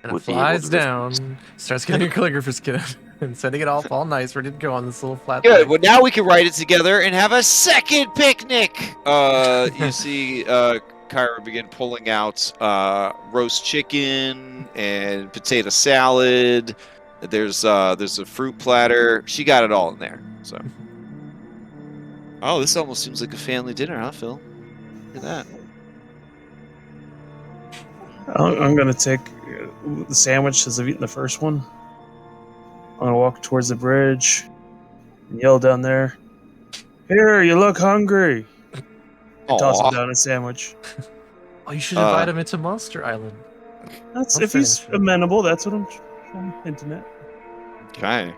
Speaker 3: And it
Speaker 4: would be able
Speaker 3: flies
Speaker 4: to
Speaker 3: down, starts getting a calligrapher's kit, and setting it off all nice, ready to go on this little flat
Speaker 1: Good.
Speaker 3: thing.
Speaker 1: Well, now we can write it together and have a second picnic. You see, Kyra begin pulling out roast chicken and potato salad. There's a fruit platter. She got it all in there. So, oh, this almost seems like a family dinner, huh, Phil? Look at that.
Speaker 6: I'm gonna take the sandwich as I've eaten the first one. I'm gonna walk towards the bridge and yell down there, "Here, you look hungry!" And toss him
Speaker 1: Aw.
Speaker 6: down a sandwich.
Speaker 3: Oh, you should invite him into Monster Island.
Speaker 6: That's
Speaker 3: I'm
Speaker 6: if he's
Speaker 3: finished.
Speaker 6: amenable. That's what I'm hinting at.
Speaker 1: Okay.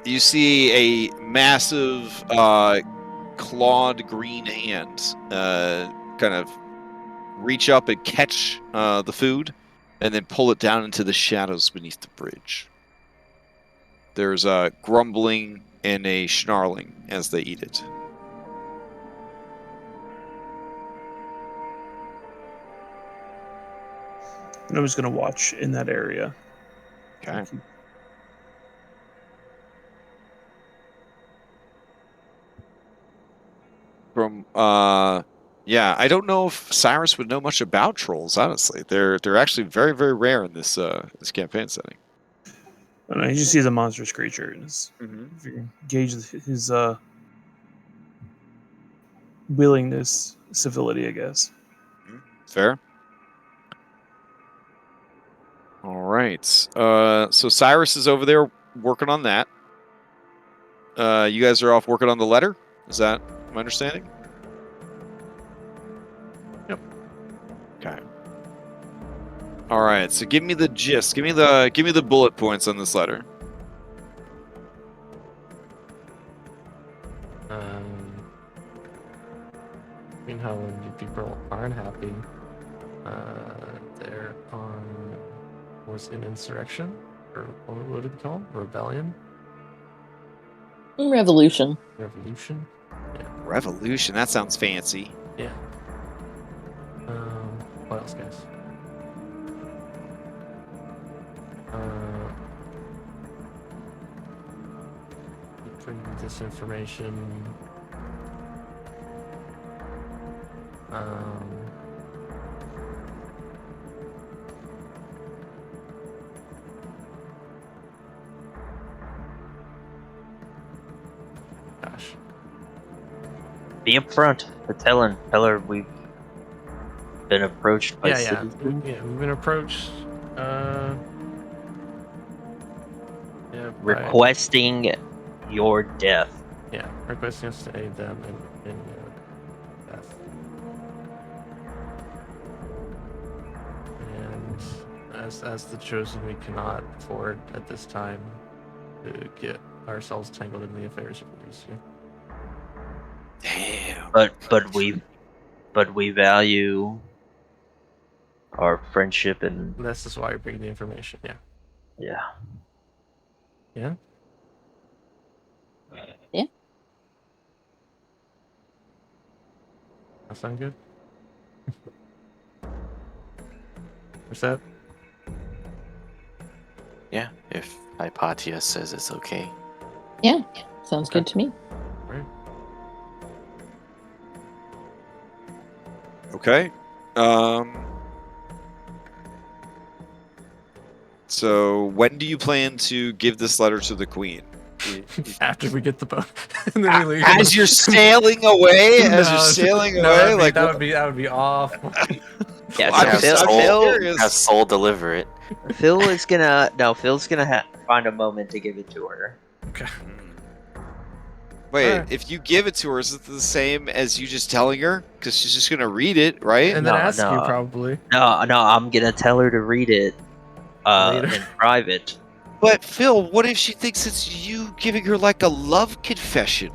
Speaker 1: You see a massive clawed green hand kind of reach up and catch the food and then pull it down into the shadows beneath the bridge. There's a grumbling and a snarling as they eat it.
Speaker 6: And I'm just gonna watch in that area.
Speaker 1: Okay. From yeah, I don't know if Cyrus would know much about trolls. Honestly, they're actually very, very rare in this this campaign setting.
Speaker 6: I don't know, he just sees a monstrous creature. And if you gauge his willingness, civility, I guess.
Speaker 1: Fair. All right. So Cyrus is over there working on that. You guys are off working on the letter. Is that my understanding?
Speaker 3: Yep.
Speaker 1: Okay. All right. So give me the gist. Give me the bullet points on this letter.
Speaker 3: Queen Helen, you people are unhappy. They're on, was an insurrection? Or what would it be called? Rebellion?
Speaker 5: Revolution.
Speaker 3: Revolution? Yeah.
Speaker 1: Revolution. That sounds fancy.
Speaker 3: Yeah. What else, guys? Disinformation. Gosh.
Speaker 2: Be upfront. Tell her we've been approached by citizens.
Speaker 3: We've been approached.
Speaker 2: Requesting your death.
Speaker 3: Yeah, requesting us to aid them in death. And as the chosen, we cannot afford at this time to get ourselves tangled in the affairs of Arisia.
Speaker 1: Damn.
Speaker 2: but we value our friendship and
Speaker 3: This is why you're bringing the information. Yeah.
Speaker 2: yeah.
Speaker 3: Yeah. That sound good? What's that?
Speaker 4: Yeah, if Hypatia says it's okay.
Speaker 5: Yeah, sounds good to me.
Speaker 3: Right.
Speaker 1: Okay. So when do you plan to give this letter to the queen?
Speaker 3: After we get the boat, and then we leave.
Speaker 1: As you're sailing away,
Speaker 3: no,
Speaker 1: like
Speaker 3: that would be awful.
Speaker 2: Yeah,
Speaker 1: I'm
Speaker 2: so
Speaker 1: just- I'm
Speaker 2: Phil,
Speaker 1: curious.
Speaker 4: Has Soul deliver it.
Speaker 2: Phil's gonna find a moment to give it to her.
Speaker 3: Okay.
Speaker 1: Wait,
Speaker 3: Alright.
Speaker 1: if you give it to her, is it the same as you just telling her? Because she's just gonna read it, right?
Speaker 3: And then
Speaker 2: No,
Speaker 3: ask you
Speaker 2: no.
Speaker 3: probably.
Speaker 2: No, I'm gonna tell her to read it
Speaker 3: Later.
Speaker 2: in private.
Speaker 1: But Phil, what if she thinks it's you giving her like a love confession?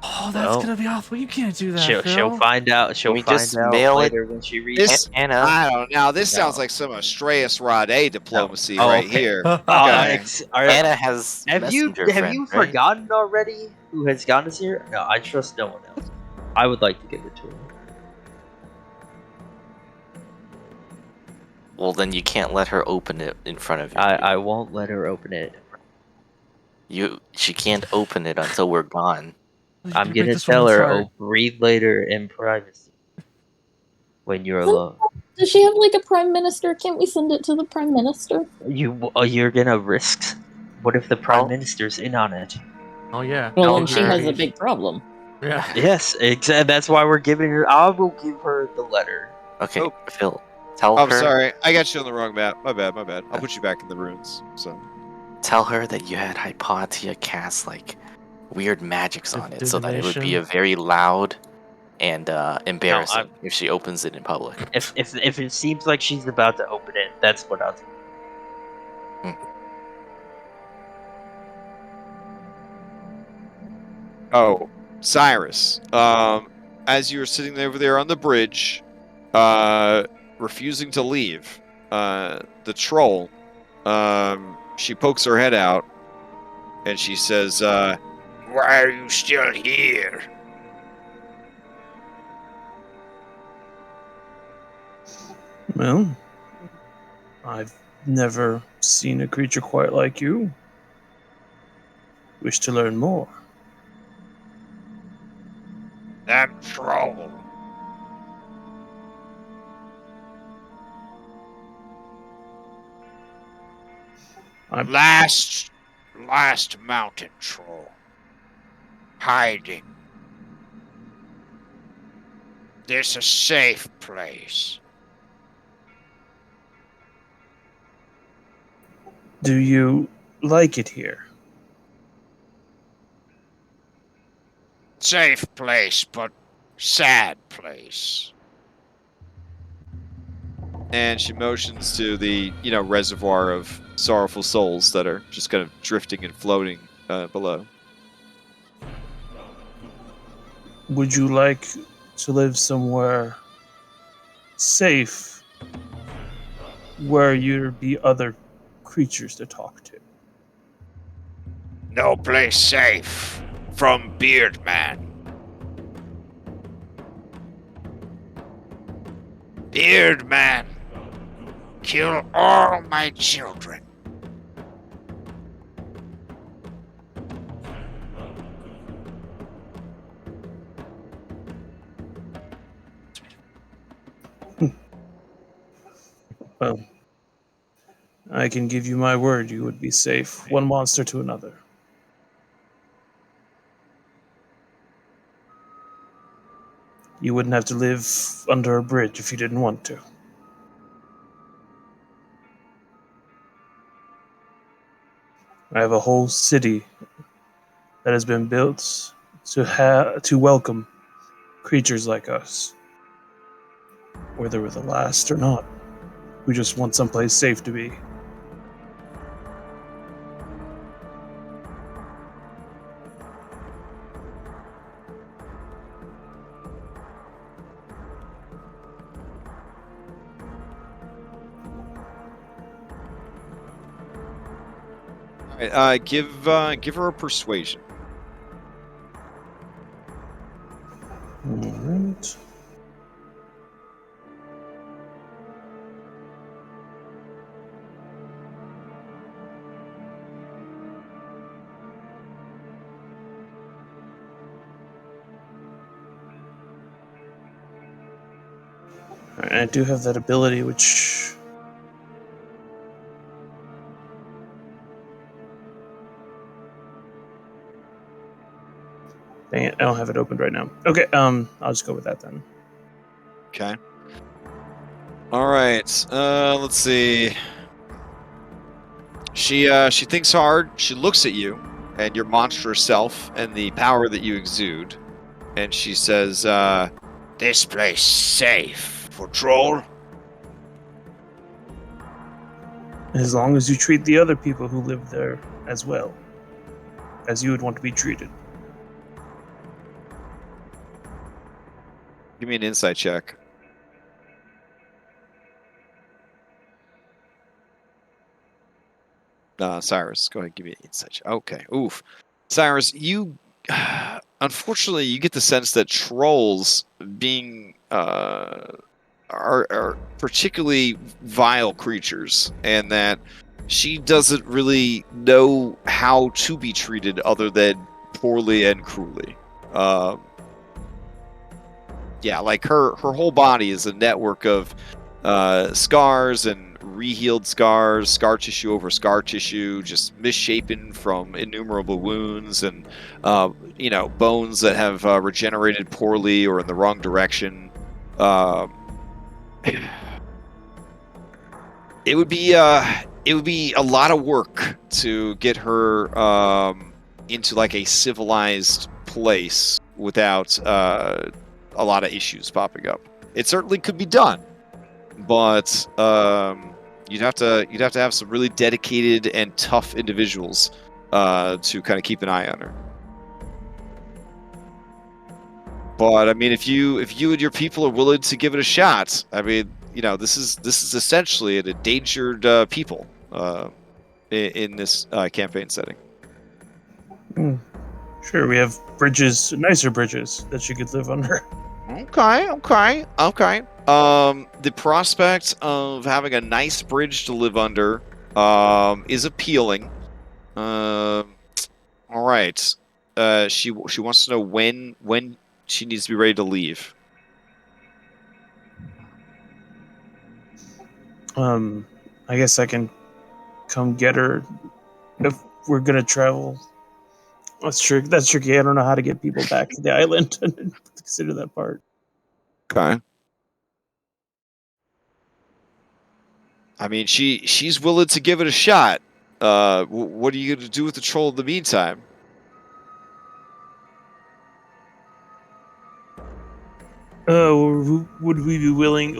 Speaker 3: Oh, that's
Speaker 2: Well,
Speaker 3: gonna be awful. You can't do that,
Speaker 2: She'll
Speaker 3: Phil.
Speaker 2: find out. She'll
Speaker 4: we
Speaker 2: find
Speaker 4: just
Speaker 2: out
Speaker 4: mail it?
Speaker 2: later when she reads
Speaker 1: This,
Speaker 2: it.
Speaker 4: Anna,
Speaker 1: I don't know. This
Speaker 2: No.
Speaker 1: sounds like some Astreus Rade diplomacy
Speaker 2: Oh,
Speaker 1: right
Speaker 2: okay.
Speaker 1: here.
Speaker 3: Oh,
Speaker 1: Okay.
Speaker 2: Alex,
Speaker 4: Anna has
Speaker 2: have you
Speaker 4: messenger friend, right?
Speaker 2: forgotten already who has gotten us here? No, I trust no one else. I would like to give it to her.
Speaker 4: Well, then you can't let her open it in front of you.
Speaker 2: I won't let her open it.
Speaker 4: She can't open it until we're gone.
Speaker 3: You
Speaker 2: I'm
Speaker 3: can break
Speaker 2: gonna
Speaker 3: this
Speaker 2: tell
Speaker 3: woman's
Speaker 2: her,
Speaker 3: heart.
Speaker 2: oh, read later in privacy. When you're alone.
Speaker 5: Does she have like a prime minister? Can't we send it to the prime minister?
Speaker 2: You're gonna risk. What if the prime
Speaker 4: Oh.
Speaker 2: minister's in on it?
Speaker 3: Oh yeah.
Speaker 5: Well,
Speaker 2: No,
Speaker 5: then she has a
Speaker 2: Harry.
Speaker 5: big problem.
Speaker 3: Yeah.
Speaker 2: Yes, exactly. That's why we're giving her. I will give her the letter.
Speaker 4: Okay,
Speaker 1: Oh.
Speaker 4: Phil, tell
Speaker 1: I'm
Speaker 4: her.
Speaker 1: sorry. I got you on the wrong map. My bad. I'll put you back in the runes. So
Speaker 4: Tell her that you had Hypatia cast like weird magics on it, so that it would be a
Speaker 3: Divination.
Speaker 4: very loud and embarrassing if she opens it in public.
Speaker 2: If it seems like she's about to open it, that's what I'll do.
Speaker 1: Oh, Cyrus. As you were sitting over there on the bridge, refusing to leave, the troll, she pokes her head out, and she says, "Why are you still here?"
Speaker 6: Well, I've never seen a creature quite like you. Wish to learn more.
Speaker 1: That troll.
Speaker 6: I'm
Speaker 1: Last mountain troll. Hiding. This a safe place.
Speaker 6: Do you like it here?
Speaker 1: Safe place, but sad place. And she motions to the, reservoir of sorrowful souls that are just kind of drifting and floating below.
Speaker 6: Would you like to live somewhere safe where there'd be other creatures to talk to?
Speaker 1: No place safe from Beardman. Beardman, kill all my children.
Speaker 6: Well, I can give you my word you would be safe, one monster to another. You wouldn't have to live under a bridge if you didn't want to. I have a whole city that has been built to welcome creatures like us. Whether we're the last or not, we just want someplace safe to be.
Speaker 1: Right, give her a persuasion.
Speaker 6: Alright. Alright, I do have that ability, which... Dang it, I don't have it opened right now. Okay, I'll just go with that then.
Speaker 1: Okay. All right. Let's see. She thinks hard. She looks at you and your monstrous self and the power that you exude, and she says, "This place safe for troll."
Speaker 6: As long as you treat the other people who live there as well as you would want to be treated.
Speaker 1: Give me an insight check. Cyrus, go ahead, give me an insight check. Okay, oof. Cyrus, you unfortunately you get the sense that trolls being are particularly vile creatures, and that she doesn't really know how to be treated other than poorly and cruelly. Yeah, like her whole body is a network of scars and rehealed scars, scar tissue over scar tissue, just misshapen from innumerable wounds, and bones that have regenerated poorly or in the wrong direction. It would be a lot of work to get her into like a civilized place without a lot of issues popping up. It certainly could be done, but you'd have to have some really dedicated and tough individuals to kind of keep an eye on her. But I mean, if you and your people are willing to give it a shot, I mean, this is essentially an endangered people in this campaign setting.
Speaker 6: Sure, we have bridges, nicer bridges that she could live under.
Speaker 1: Okay. The prospect of having a nice bridge to live under is appealing. All right. She wants to know when she needs to be ready to leave.
Speaker 6: I guess I can come get her if we're gonna travel. That's tricky. I don't know how to get people back to the island. Consider that part.
Speaker 1: Okay. I mean, she's willing to give it a shot. What are you going to do with the troll in the meantime?
Speaker 6: Would we be willing?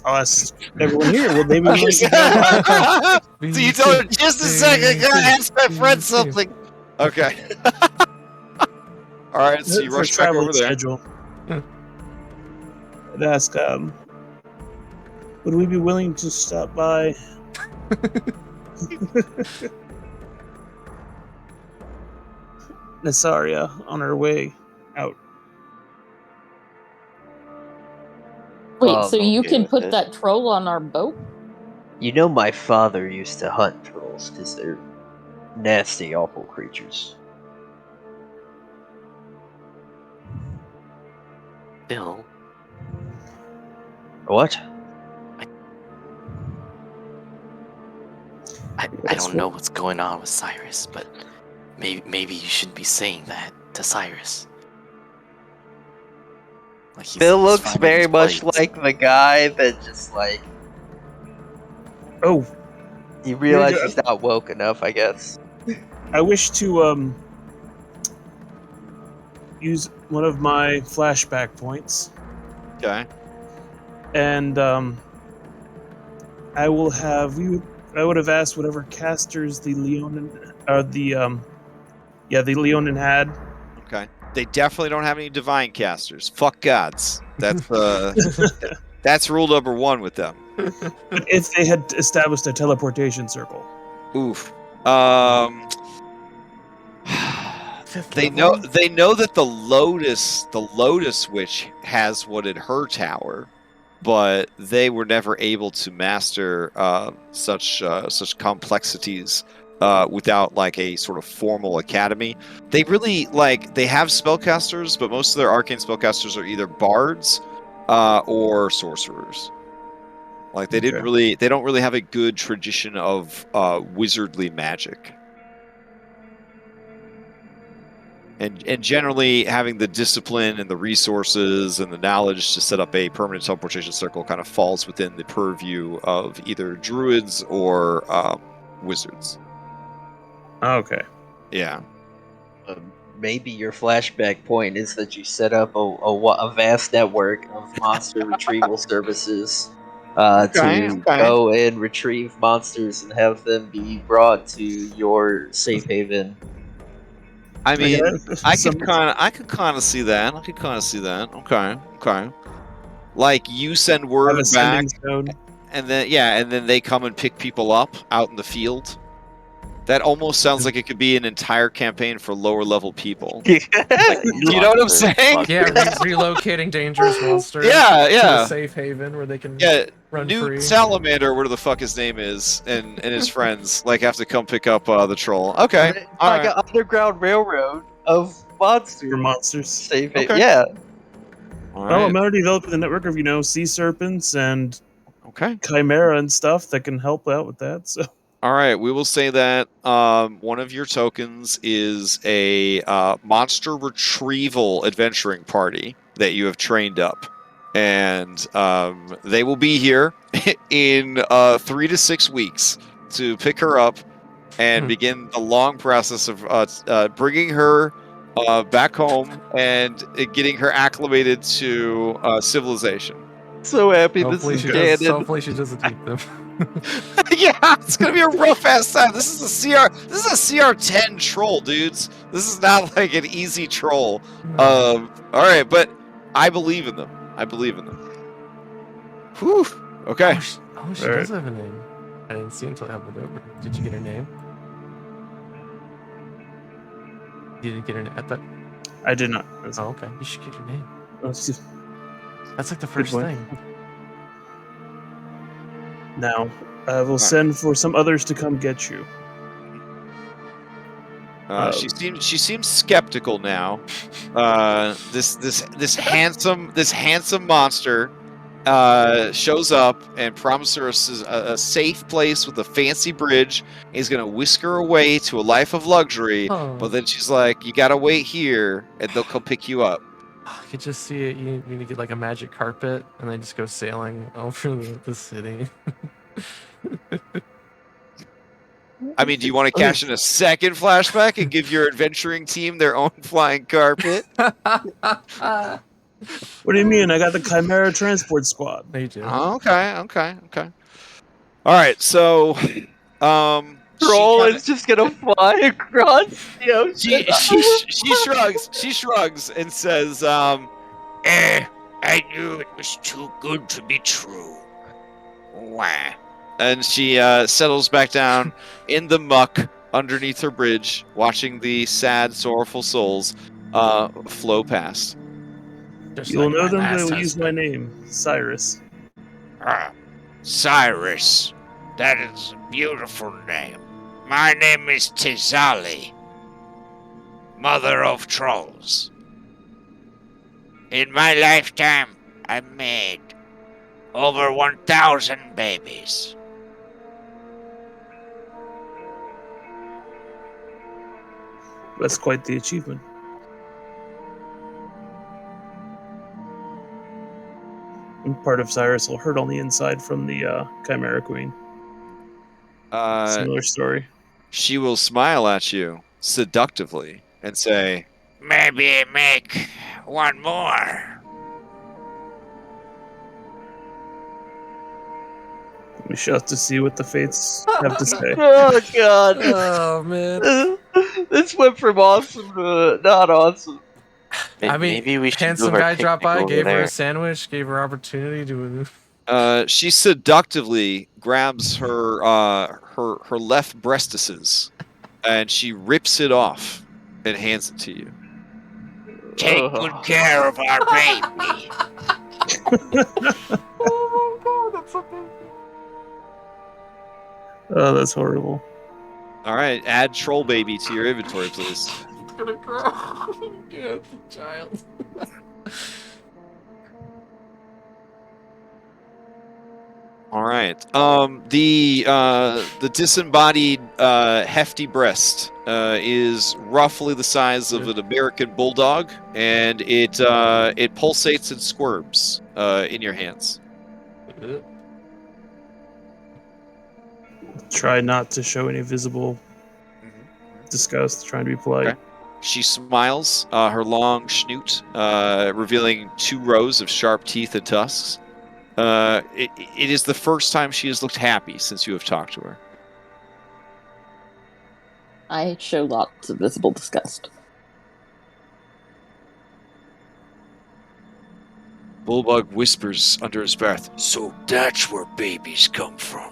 Speaker 6: I'll ask everyone here. Would they be willing to go?
Speaker 1: So you told her just a second. I gotta ask my friend something. Okay. All right. So you
Speaker 6: For
Speaker 1: rush back
Speaker 6: travel
Speaker 1: over there.
Speaker 6: schedule. I'd ask, would we be willing to stop by? Nasaria on our way out.
Speaker 5: Wait, so you
Speaker 2: okay
Speaker 5: can
Speaker 2: with
Speaker 5: put
Speaker 2: it.
Speaker 5: that troll on our boat?
Speaker 2: You know, my father used to hunt trolls because they're nasty, awful creatures.
Speaker 4: Bill,
Speaker 2: What?
Speaker 4: I don't know what's going on with Cyrus, but maybe you shouldn't be saying that to Cyrus. Like
Speaker 2: Bill
Speaker 4: he's
Speaker 2: looks
Speaker 4: finding
Speaker 2: very
Speaker 4: his
Speaker 2: much
Speaker 4: place.
Speaker 2: like the guy that just like
Speaker 6: Oh,
Speaker 2: you realize
Speaker 6: Yeah,
Speaker 2: he's not woke enough, I guess.
Speaker 6: I wish to use one of my flashback points,
Speaker 1: Okay.
Speaker 6: and I will have you. I would have asked whatever casters the Leonin, the Leonin had.
Speaker 1: Okay. They definitely don't have any divine casters. Fuck gods. That's that's rule number one with them.
Speaker 6: But if they had established a teleportation circle.
Speaker 1: Oof.
Speaker 3: Fifth
Speaker 1: They
Speaker 3: level?
Speaker 1: know that the Lotus Witch has one in her tower, but they were never able to master such complexities without like a sort of formal academy. They really they have spellcasters, but most of their arcane spellcasters are either bards or sorcerers. Like they
Speaker 6: Okay.
Speaker 1: don't really have a good tradition of wizardly magic. And generally having the discipline and the resources and the knowledge to set up a permanent teleportation circle kind of falls within the purview of either druids or wizards.
Speaker 6: Okay.
Speaker 1: Yeah.
Speaker 2: Maybe your flashback point is that you set up a vast network of monster retrieval services to go and retrieve monsters and have them be brought to your safe haven.
Speaker 1: I mean, I
Speaker 6: Some-
Speaker 1: could kind of see that. Okay. Like you send
Speaker 6: have
Speaker 1: word
Speaker 6: a
Speaker 1: back,
Speaker 6: sending stone.
Speaker 1: and then they come and pick people up out in the field. That almost sounds like it could be an entire campaign for lower level people. Do you know what I'm saying?
Speaker 3: Yeah, relocating dangerous monsters
Speaker 1: Yeah,
Speaker 3: to
Speaker 1: yeah.
Speaker 3: a safe haven where they can run
Speaker 1: Newt
Speaker 3: free.
Speaker 1: Salamander, whatever the fuck his name is, and his friends have to come pick up the troll. Okay,
Speaker 2: It's like an underground railroad of monsters.
Speaker 6: For monsters.
Speaker 2: Safe haven.
Speaker 1: Okay.
Speaker 2: Yeah.
Speaker 1: all
Speaker 6: Well,
Speaker 1: right.
Speaker 6: I'm already developing a network of sea serpents and
Speaker 1: Okay.
Speaker 6: chimera and stuff that can help out with that. So
Speaker 1: All right, we will say that one of your tokens is a monster retrieval adventuring party that you have trained up. And they will be here in 3 to 6 weeks to pick her up and begin the long process of bringing her back home and getting her acclimated to civilization.
Speaker 2: So happy
Speaker 3: Hopefully
Speaker 2: this
Speaker 3: she
Speaker 2: is
Speaker 3: does.
Speaker 2: canon.
Speaker 3: Hopefully she doesn't eat them.
Speaker 1: Yeah, it's gonna be a rough ass time. This is a CR10 troll, dudes. This is not like an easy troll. All right, but I believe in them. Whew. Okay.
Speaker 3: She does have a name. I didn't see until I held it over. Did you get her name? You didn't get her name at that.
Speaker 6: I did not.
Speaker 3: Oh, okay. You should get her name.
Speaker 6: That's
Speaker 3: That's like the first
Speaker 6: point.
Speaker 3: thing.
Speaker 6: Now, I will send for some others to come get you.
Speaker 1: She seems skeptical now. This handsome monster shows up and promises her a safe place with a fancy bridge. He's gonna whisk her away to a life of luxury, but then she's like, "You gotta wait here, and they'll come pick you up."
Speaker 3: I could just see it. You need to get like a magic carpet, and then just go sailing over the city.
Speaker 1: I mean, do you want to cash in a second flashback and give your adventuring team their own flying carpet?
Speaker 6: What do you mean? I got the Chimera Transport Squad.
Speaker 3: They do.
Speaker 1: Okay. All right, so
Speaker 2: Troll is just gonna fly across the ocean.
Speaker 1: she shrugs and says, I knew it was too good to be true. Wah. And she settles back down in the muck underneath her bridge, watching the sad, sorrowful souls flow past.
Speaker 6: You'll know them, they will use my name, Cyrus.
Speaker 7: Cyrus. That is a beautiful name. My name is Tizali, mother of trolls. In my lifetime, I made over 1,000 babies.
Speaker 6: That's quite the achievement. And part of Cyrus will hurt on the inside from the Chimera Queen. Similar story.
Speaker 1: She will smile at you seductively and say,
Speaker 7: Maybe make one more.
Speaker 6: We shall have to see what the fates have to say.
Speaker 2: Oh god.
Speaker 3: Oh man.
Speaker 2: This went from awesome to not awesome.
Speaker 3: I mean,
Speaker 4: maybe we should
Speaker 3: handsome
Speaker 4: move our
Speaker 3: guy dropped
Speaker 4: picnic
Speaker 3: by,
Speaker 4: over
Speaker 3: gave her
Speaker 4: there.
Speaker 3: a sandwich, gave her opportunity to
Speaker 1: She seductively grabs her her left breastises, and she rips it off and hands it to you.
Speaker 7: Take good care of our baby.
Speaker 3: Oh my god, that's amazing.
Speaker 6: Oh, that's horrible.
Speaker 1: All right, add troll baby to your inventory, please.
Speaker 3: It's gonna grow. Yeah, it's a child.
Speaker 1: All right. The disembodied hefty breast is roughly the size of an American bulldog, and it pulsates and squirms in your hands.
Speaker 6: Try not to show any visible disgust. Trying to be polite.
Speaker 1: Okay. She smiles, her long snoot revealing 2 rows of sharp teeth and tusks. It is the first time she has looked happy since you have talked to her.
Speaker 5: I show lots of visible disgust.
Speaker 1: Bulldog whispers under his breath,
Speaker 7: So that's where babies come from.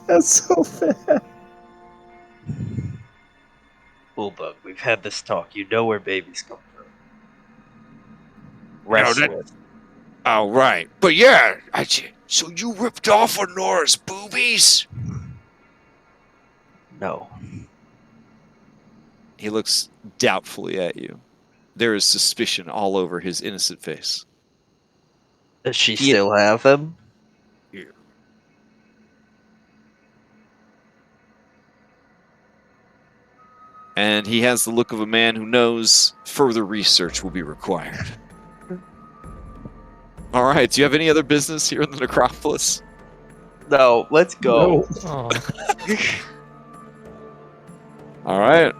Speaker 6: That's so bad.
Speaker 2: Bulldog, we've had this talk. You know where babies come from.
Speaker 7: No,
Speaker 2: Rest
Speaker 7: that-
Speaker 2: with.
Speaker 7: Oh, right. But yeah, so you ripped off Honora's boobies?
Speaker 2: No.
Speaker 1: He looks doubtfully at you. There is suspicion all over his innocent face.
Speaker 2: Does she still have them?
Speaker 1: And he has the look of a man who knows further research will be required. All right, do you have any other business here in the necropolis?
Speaker 2: No, let's go.
Speaker 6: No.
Speaker 3: Oh,
Speaker 1: All right.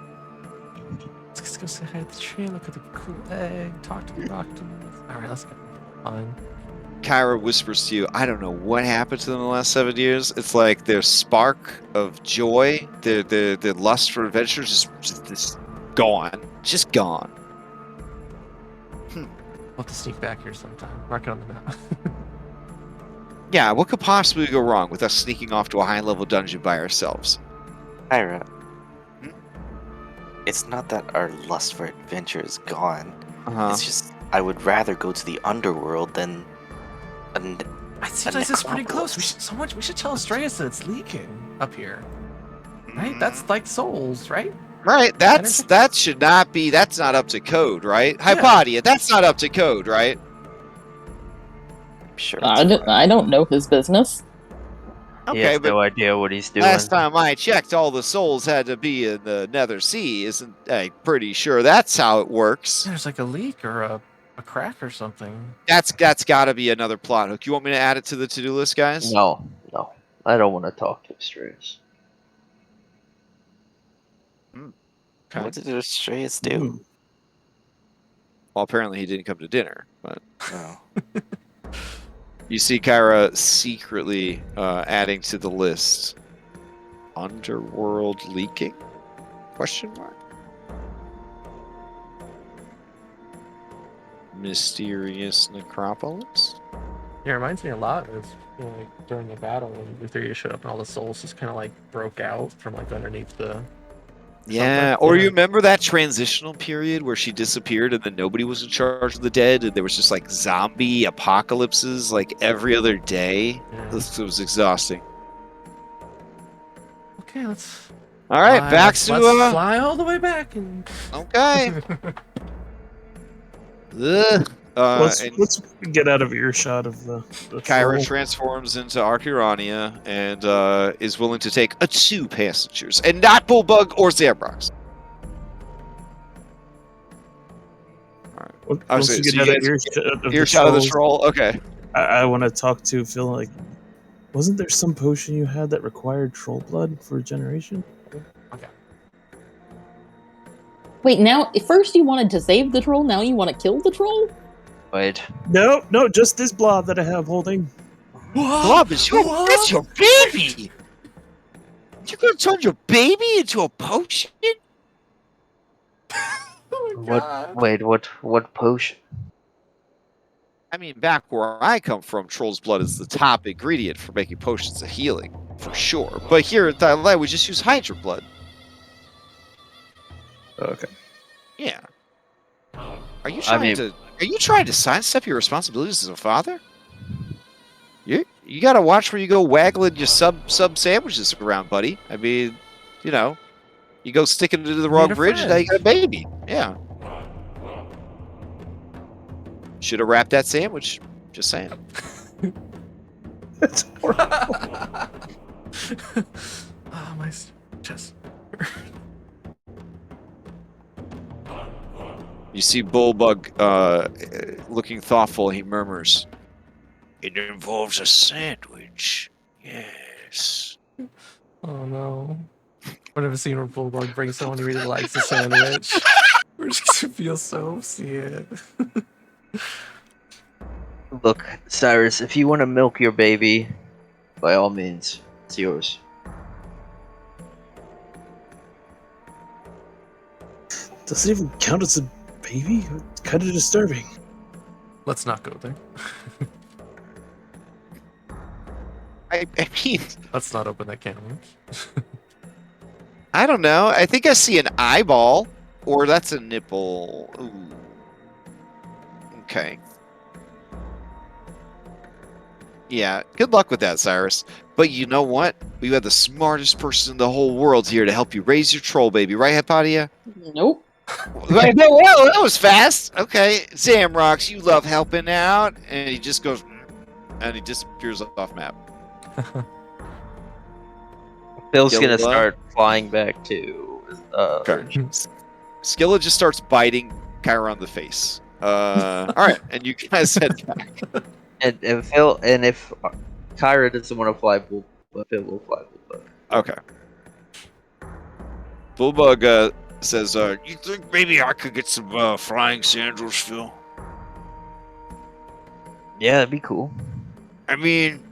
Speaker 3: let's go say hi to the tree, look at the cool egg, talk to the doctor. Alright, let's go. Fine.
Speaker 1: Kyra whispers to you, I don't know what happened to them in the last 7 years. It's like their spark of joy, their lust for adventure just gone. Just gone.
Speaker 3: We'll have to sneak back here sometime. Mark it on the map.
Speaker 1: Yeah, what could possibly go wrong with us sneaking off to a high-level dungeon by ourselves?
Speaker 4: Ira, it's not that our lust for adventure is gone.
Speaker 1: Uh-huh.
Speaker 4: It's just I would rather go to the underworld than
Speaker 3: I see this is pretty close. We should tell Astreus that it's leaking up here. Right? That's like souls, right?
Speaker 1: Right, that should not be, that's not up to code, right?
Speaker 3: Yeah.
Speaker 1: Hypatia, that's not up to code, right?
Speaker 4: sure.
Speaker 5: I don't know his business.
Speaker 2: He
Speaker 1: Okay,
Speaker 2: has
Speaker 1: but
Speaker 2: no idea what he's doing.
Speaker 1: last time I checked, all the souls had to be in the Nether Sea. Isn't I'm pretty sure that's how it works.
Speaker 3: There's like a leak or a crack or something.
Speaker 1: That's got to be another plot hook. You want me to add it to the to-do list, guys?
Speaker 2: No. I don't want to talk to Astreus.
Speaker 4: What did Astreus do?
Speaker 1: Well, apparently he didn't come to dinner, but
Speaker 4: Oh.
Speaker 1: you see Kyra secretly adding to the list. Underworld leaking? Question mark. Mysterious necropolis?
Speaker 3: Yeah, it reminds me a lot of like during the battle when Lutheria showed up and all the souls just kind of like broke out from like underneath the.
Speaker 1: Yeah,
Speaker 3: Something,
Speaker 1: or
Speaker 3: yeah.
Speaker 1: you remember that transitional period where she disappeared and then nobody was in charge of the dead and there was just like zombie apocalypses like every other day?
Speaker 3: Yeah.
Speaker 1: It was exhausting.
Speaker 3: Okay, let's.
Speaker 1: All right,
Speaker 3: fly-
Speaker 1: back
Speaker 3: let's-
Speaker 1: to
Speaker 3: let's fly all the way back and.
Speaker 1: okay. Ugh. And
Speaker 6: Let's get out of earshot of the
Speaker 1: Kyra
Speaker 6: troll.
Speaker 1: transforms into Archirania and is willing to take 2 passengers, and not Bullbug or Zabrox.
Speaker 6: Once
Speaker 1: so
Speaker 6: you get
Speaker 1: you
Speaker 6: out of
Speaker 1: guys
Speaker 6: earshot of the
Speaker 1: Earshot of the
Speaker 6: trolls,
Speaker 1: troll. Okay.
Speaker 6: I want to talk to Phil. Like, wasn't there some potion you had that required troll blood for regeneration?
Speaker 3: Okay.
Speaker 5: Wait, now at first you wanted to save the troll, now you want to kill the troll?
Speaker 2: Wait.
Speaker 6: No, just this blob that I have holding.
Speaker 1: Blob, that's your baby! You're gonna turn your baby into a potion?
Speaker 3: Oh my
Speaker 2: What?
Speaker 3: God.
Speaker 2: Wait. What potion?
Speaker 1: I mean, back where I come from, troll's blood is the top ingredient for making potions of healing, for sure. But here in Thylea, we just use Hydra blood.
Speaker 6: Okay.
Speaker 1: Yeah. Are you trying to sidestep your responsibilities as a father? You gotta watch where you go waggling your sub sandwiches around, buddy. I mean, you know, you go sticking it into the wrong bridge, and now you got a baby. Yeah. Should have wrapped that sandwich. Just saying.
Speaker 6: That's horrible.
Speaker 3: Oh, my chest.
Speaker 1: You see Bullbug looking thoughtful. He murmurs,
Speaker 7: It involves a sandwich. Yes.
Speaker 3: Oh no. I've never seen a bulldog bring someone who really likes a sandwich. Or just feel so sad.
Speaker 2: Look, Cyrus, if you want to milk your baby, by all means, it's yours.
Speaker 6: Does it even count as a baby? It's kind of disturbing.
Speaker 3: Let's not go there.
Speaker 1: I mean,
Speaker 3: Let's not open that can of worms.
Speaker 1: I don't know. I think I see an eyeball, or that's a nipple. Ooh. Okay. Yeah, good luck with that, Cyrus. But you know what? We have the smartest person in the whole world here to help you raise your troll baby, right, Hypatia?
Speaker 5: Nope.
Speaker 1: Right, well, that was fast. Okay, Zamrox, you love helping out, and he just goes, and he disappears off map.
Speaker 2: Phil's gonna
Speaker 1: Skilla?
Speaker 2: start flying back to.
Speaker 1: Okay. Skilla just starts biting Kyra on the face. All right, and you guys head back.
Speaker 2: And Phil, and if Kyra doesn't want to fly Bull, Phil will fly Bullbug.
Speaker 1: Okay. Bullbug says,
Speaker 7: You think maybe I could get some flying sandals, Phil?
Speaker 2: Yeah, that'd be cool.
Speaker 7: I mean,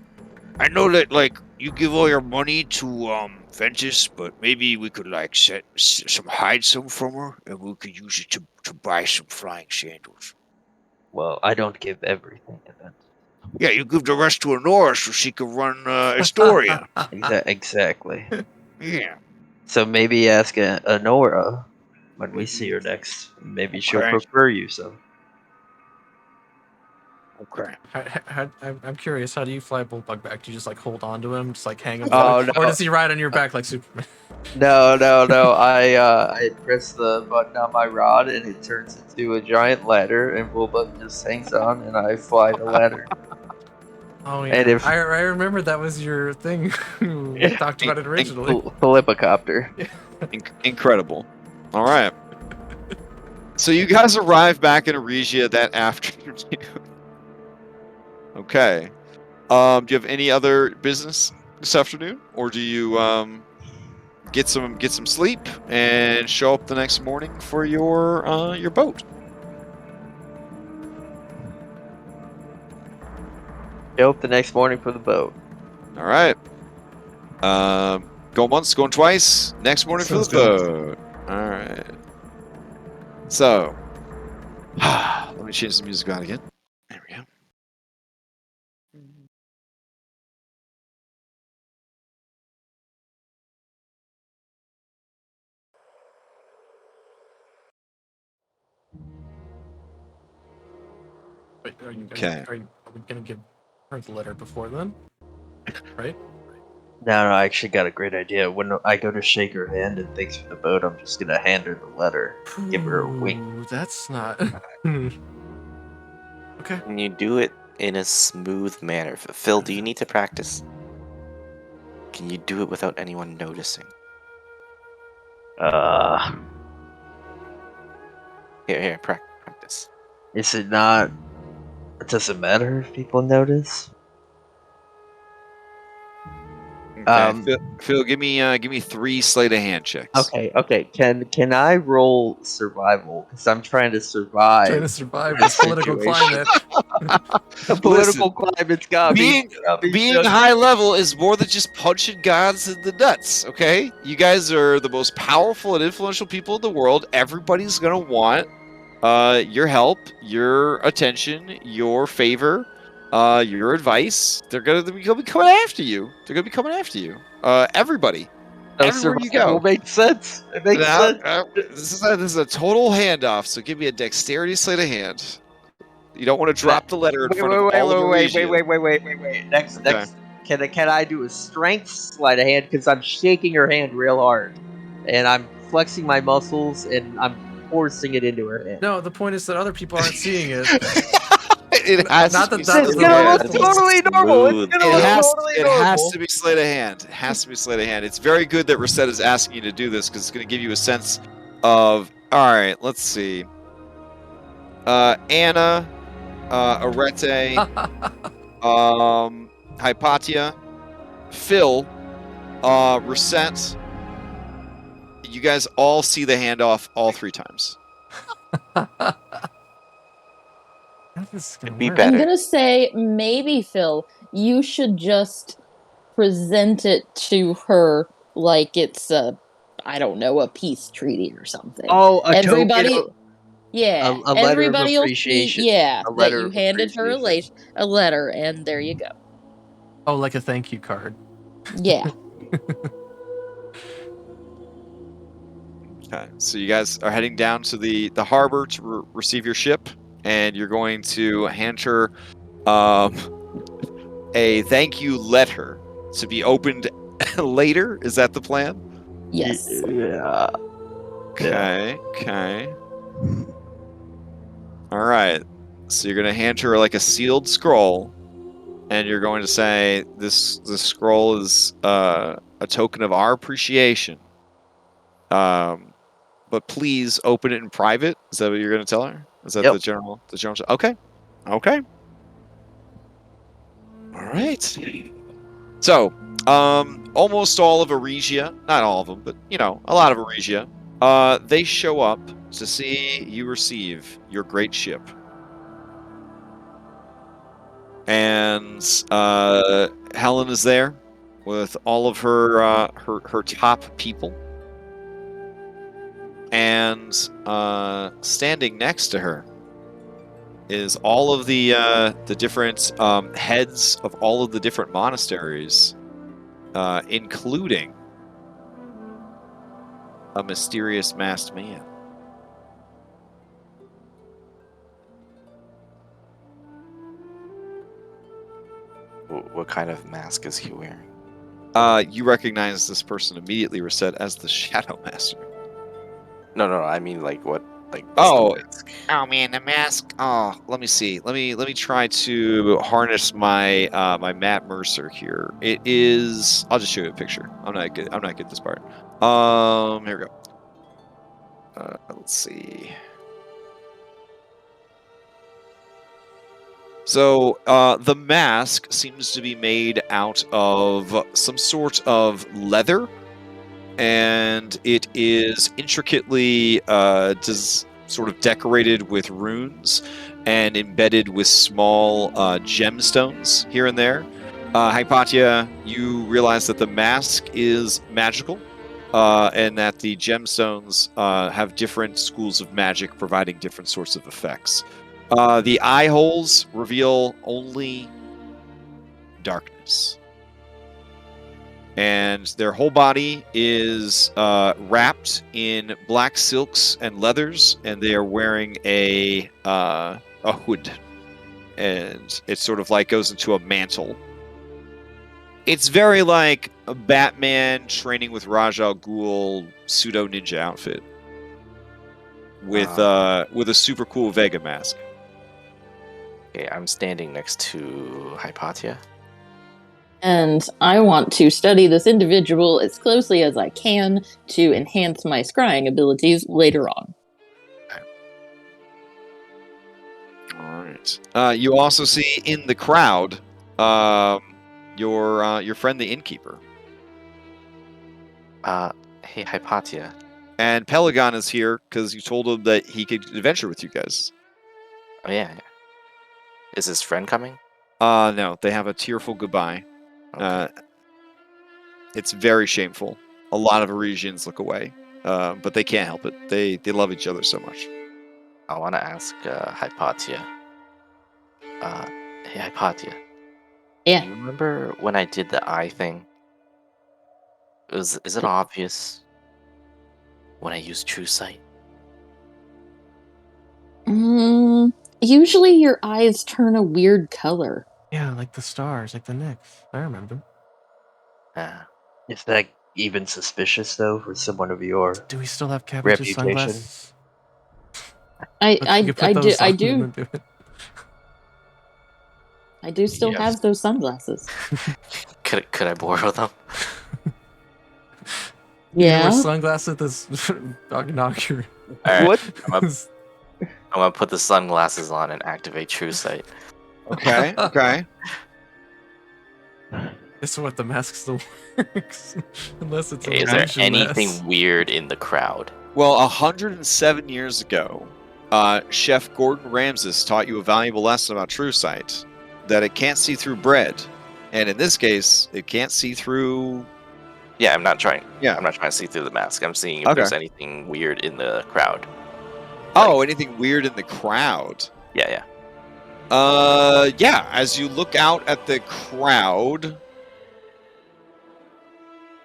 Speaker 7: I know that, like, you give all your money to Ventus, but maybe we could, like, hide some from her, and we could use it to buy some flying sandals.
Speaker 2: Well, I don't give everything to them.
Speaker 7: Yeah, you give the rest to Honora so she can run Astoria.
Speaker 2: Exactly.
Speaker 7: Yeah.
Speaker 2: So maybe ask Honora when we see her next. Maybe she'll
Speaker 7: Okay.
Speaker 2: prefer you. So
Speaker 7: Okay.
Speaker 3: I'm curious, how do you fly Bullbug back? Do you just like hold on to him, just like hang him
Speaker 2: Oh,
Speaker 3: down?
Speaker 2: no.
Speaker 3: Or does he ride on your back like Superman?
Speaker 2: no. I press the button on my rod and it turns into a giant ladder, and Bullbug just hangs on, and I fly the ladder.
Speaker 3: Oh yeah,
Speaker 2: And if-
Speaker 3: I remember that was your thing. We talked about it originally.
Speaker 2: Philippocopter.
Speaker 1: incredible. All right. So you guys arrive back in Arisia that afternoon. Okay. Do you have any other business this afternoon, or do you get some sleep and show up the next morning for your boat?
Speaker 2: Show up the next morning for the boat.
Speaker 1: All right. Going once, going twice. Next morning
Speaker 6: Sounds
Speaker 1: for the boat. All right. So, let me change the music on again. There we go.
Speaker 3: Wait, are
Speaker 1: Okay.
Speaker 3: we gonna give her the letter before then? Right?
Speaker 2: No, I actually got a great idea. When I go to shake her hand and thanks for the boat, I'm just gonna hand her the letter. Give her a wink.
Speaker 3: Ooh, that's not. Okay.
Speaker 4: Can you do it in a smooth manner? Phil, do you need to practice? Can you do it without anyone noticing? Here, practice.
Speaker 2: Is it not? It doesn't matter if people notice.
Speaker 1: Okay. Phil, give me 3 sleight of hand checks.
Speaker 2: Okay. Can I roll survival? Because I'm trying to survive.
Speaker 3: Trying to survive this political
Speaker 2: situation.
Speaker 3: climate.
Speaker 2: The political climate's got me.
Speaker 1: Being high level is more than just punching gods in the nuts, okay? You guys are the most powerful and influential people in the world. Everybody's gonna want your help, your attention, your favor, your advice. They're gonna be coming after you. They're gonna be coming after you. Everybody.
Speaker 2: No
Speaker 1: Everywhere you
Speaker 2: survival
Speaker 1: go.
Speaker 2: makes sense. It makes sense.
Speaker 1: This is a total handoff. So give me a dexterity sleight of hand. You don't want to drop the letter in front of all of Arisia.
Speaker 2: Wait. Next,
Speaker 1: Okay.
Speaker 2: can I do a strength sleight of hand? Because I'm shaking her hand real hard, and I'm flexing my muscles, and I'm forcing it into her hand.
Speaker 3: No, the point is that other people aren't seeing it.
Speaker 1: It has
Speaker 3: Not
Speaker 1: to
Speaker 3: that
Speaker 1: be
Speaker 3: that
Speaker 2: It's
Speaker 3: was the
Speaker 1: sleight
Speaker 2: gonna
Speaker 1: of
Speaker 3: way.
Speaker 2: look
Speaker 1: hand.
Speaker 2: totally normal. It's
Speaker 4: Smooth.
Speaker 2: gonna
Speaker 1: It
Speaker 2: look
Speaker 1: has,
Speaker 2: totally
Speaker 1: it
Speaker 2: normal.
Speaker 1: has to be sleight of hand. It has to be sleight of hand. It's very good that Rosetta's asking you to do this because it's going to give you a sense of. All right, let's see. Anna, Arete, Hypatia, Phil, Rosette. You guys all see the handoff all 3 times.
Speaker 3: How is this gonna
Speaker 4: It'd be
Speaker 3: work?
Speaker 4: better.
Speaker 5: I'm gonna say maybe, Phil, you should just present it to her like it's I don't know, a peace treaty or something.
Speaker 2: Oh, a
Speaker 5: Everybody,
Speaker 2: token,
Speaker 5: yeah,
Speaker 2: a letter of
Speaker 5: everybody will see,
Speaker 2: appreciation.
Speaker 5: yeah,
Speaker 2: A
Speaker 5: that
Speaker 2: letter
Speaker 5: you
Speaker 2: of
Speaker 5: handed her
Speaker 2: appreciation.
Speaker 5: a letter, and there you go.
Speaker 3: Oh, like a thank you card.
Speaker 5: Yeah.
Speaker 1: Okay, so you guys are heading down to the harbor to receive your ship, and you're going to hand her a thank you letter to be opened later. Is that the plan?
Speaker 5: Yes.
Speaker 2: Yeah.
Speaker 1: Okay. Okay. All right. So you're gonna hand her like a sealed scroll, and you're going to say this scroll is a token of our appreciation. But please open it in private. Is that what you're going to tell her? Is that
Speaker 2: Yep.
Speaker 1: the general? Okay. Okay. All right. So, almost all of Arisia, not all of them, but a lot of Arisia, they show up to see you receive your great ship. And Helen is there with all of her her top people. And standing next to her is all of the different heads of all of the different monasteries, including a mysterious masked man.
Speaker 4: What kind of mask is he wearing?
Speaker 1: You recognize this person immediately, Reset, as the Shadow Master.
Speaker 4: No, I mean like what? Like what's
Speaker 1: Oh,
Speaker 4: the mask?
Speaker 1: oh man, the mask. Oh, let me see. Let me try to harness my my Matt Mercer here. It is. I'll just show you a picture. I'm not good at this part. Here we go. Let's see. So the mask seems to be made out of some sort of leather, and it is intricately sort of decorated with runes and embedded with small gemstones here and there. Hypatia, you realize that the mask is magical, and that the gemstones have different schools of magic providing different sorts of effects. The eye holes reveal only darkness. And their whole body is wrapped in black silks and leathers, and they are wearing a hood, and it sort of like goes into a mantle. It's very like a Batman training with Ra's al Ghul pseudo ninja outfit with a super cool Vega mask.
Speaker 4: Okay, I'm standing next to Hypatia.
Speaker 5: And I want to study this individual as closely as I can to enhance my scrying abilities later on.
Speaker 1: All right. You also see in the crowd your friend the innkeeper.
Speaker 4: Hey Hypatia.
Speaker 1: And Pelagon is here because you told him that he could adventure with you guys.
Speaker 4: Oh yeah. Is his friend coming?
Speaker 1: No, they have a tearful goodbye.
Speaker 4: Okay.
Speaker 1: It's very shameful. A lot of Arisians look away, but they can't help it. They love each other so much.
Speaker 4: I want to ask Hypatia. Hey, Hypatia.
Speaker 5: Yeah.
Speaker 4: Do you remember when I did the eye thing? Is it obvious when I used True Sight?
Speaker 5: Usually your eyes turn a weird color.
Speaker 3: Yeah, like the stars, like the Nyx. I remember.
Speaker 2: Is that even suspicious, though, for someone of your
Speaker 3: Do we still have Cabbage's
Speaker 2: reputation?
Speaker 3: sunglasses?
Speaker 5: I
Speaker 3: You put those on and then do it.
Speaker 5: I do still
Speaker 4: Yes.
Speaker 5: have those sunglasses.
Speaker 4: Could I borrow them?
Speaker 3: You
Speaker 5: Yeah.
Speaker 3: wear sunglasses this inaugural.
Speaker 4: Alright,
Speaker 2: What?
Speaker 4: I'm gonna put the sunglasses on and activate True Sight.
Speaker 1: Okay. Okay.
Speaker 3: Guess what? The mask still works. Unless it's
Speaker 4: Okay,
Speaker 3: an
Speaker 4: is there
Speaker 3: illusion
Speaker 4: anything
Speaker 3: mask.
Speaker 4: weird in the crowd?
Speaker 1: Well, 107 years ago, Chef Gordon Ramses taught you a valuable lesson about True Sight, that it can't see through bread, and in this case, it can't see through.
Speaker 4: Yeah, I'm not trying.
Speaker 1: Yeah.
Speaker 4: I'm not trying to see through the mask. I'm seeing if
Speaker 1: Okay.
Speaker 4: there's anything weird in the crowd.
Speaker 1: Oh, anything weird in the crowd?
Speaker 4: Yeah.
Speaker 1: Yeah. As you look out at the crowd,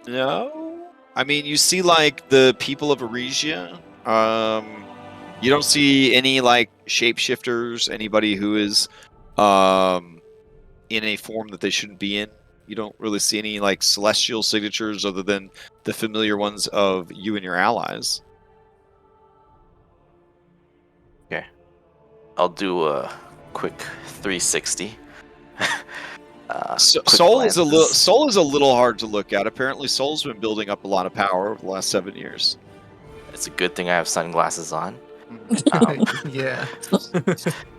Speaker 1: no. I mean, you see like the people of Arisia. You don't see any like shapeshifters, anybody who is in a form that they shouldn't be in. You don't really see any like celestial signatures other than the familiar ones of you and your allies.
Speaker 4: Okay. I'll do a quick 360. Quick
Speaker 1: Soul is
Speaker 4: glances.
Speaker 1: a little hard to look at. Apparently, Soul's been building up a lot of power over the last 7 years.
Speaker 4: It's a good thing I have sunglasses on.
Speaker 3: Yeah.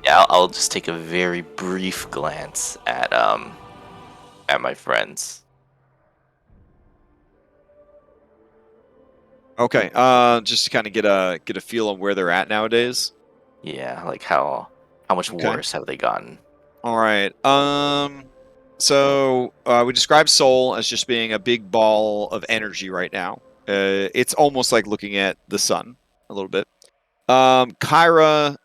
Speaker 4: Yeah, I'll just take a very brief glance at my friends.
Speaker 1: Okay. Just to kind of get a feel on where they're at nowadays.
Speaker 4: Yeah, like how much
Speaker 1: Okay.
Speaker 4: worse have they gotten?
Speaker 1: All right. So we describe Soul as just being a big ball of energy right now. It's almost like looking at the sun a little bit. Kyra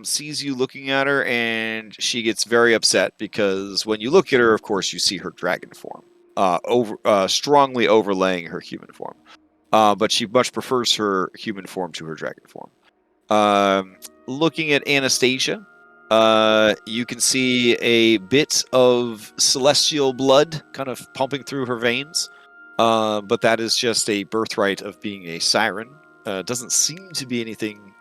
Speaker 1: sees you looking at her, and she gets very upset because when you look at her, of course, you see her dragon form, strongly overlaying her human form. But she much prefers her human form to her dragon form. Looking at Anastasia, you can see a bit of celestial blood kind of pumping through her veins, but that is just a birthright of being a siren. Doesn't seem to be anything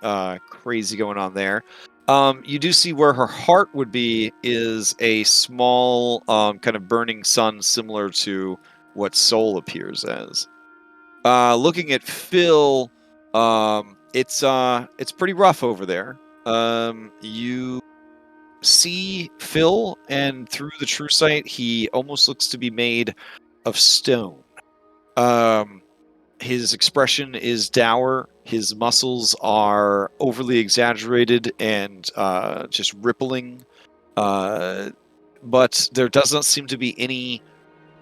Speaker 1: crazy going on there. You do see where her heart would be is a small kind of burning sun, similar to what Soul appears as. Looking at Phil, it's pretty rough over there. You see Phil, and through the True Sight, he almost looks to be made of stone. His expression is dour. His muscles are overly exaggerated and just rippling. But there doesn't seem to be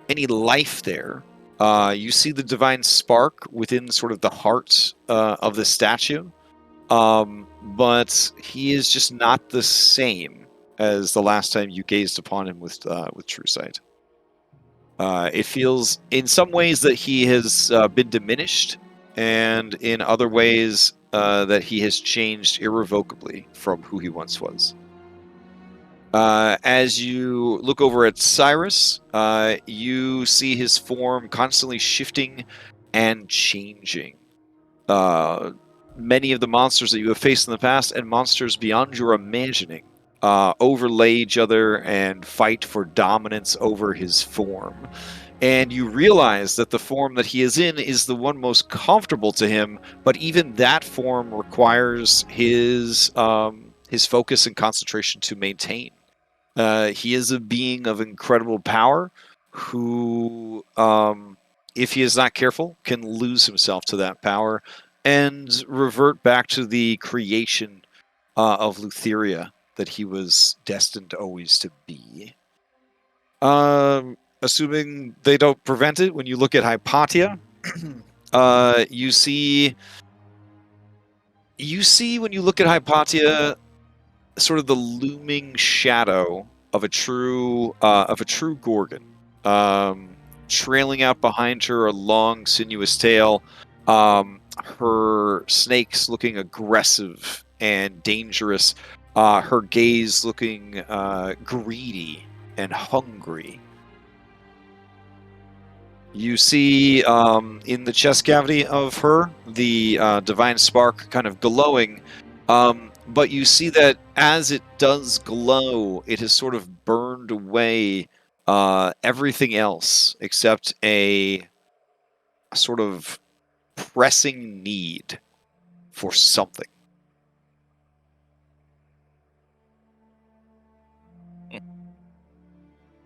Speaker 1: any life there. You see the divine spark within sort of the heart of the statue, but he is just not the same as the last time you gazed upon him with True Sight. It feels, in some ways, that he has been diminished, and in other ways that he has changed irrevocably from who he once was. As you look over at Cyrus, you see his form constantly shifting and changing. Many of the monsters that you have faced in the past, and monsters beyond your imagining, overlay each other and fight for dominance over his form. And you realize that the form that he is in is the one most comfortable to him, but even that form requires his focus and concentration to maintain. He is a being of incredible power who, if he is not careful, can lose himself to that power and revert back to the creation of Lutheria that he was destined always to be. Assuming they don't prevent it, when you look at Hypatia, you see You see, when you look at Hypatia, sort of the looming shadow of a true gorgon, trailing out behind her a long, sinuous tail. Her snakes looking aggressive and dangerous. Her gaze looking greedy and hungry. You see in the chest cavity of her the divine spark kind of glowing, but you see that as it does glow, it has sort of burned away everything else except a sort of pressing need for something.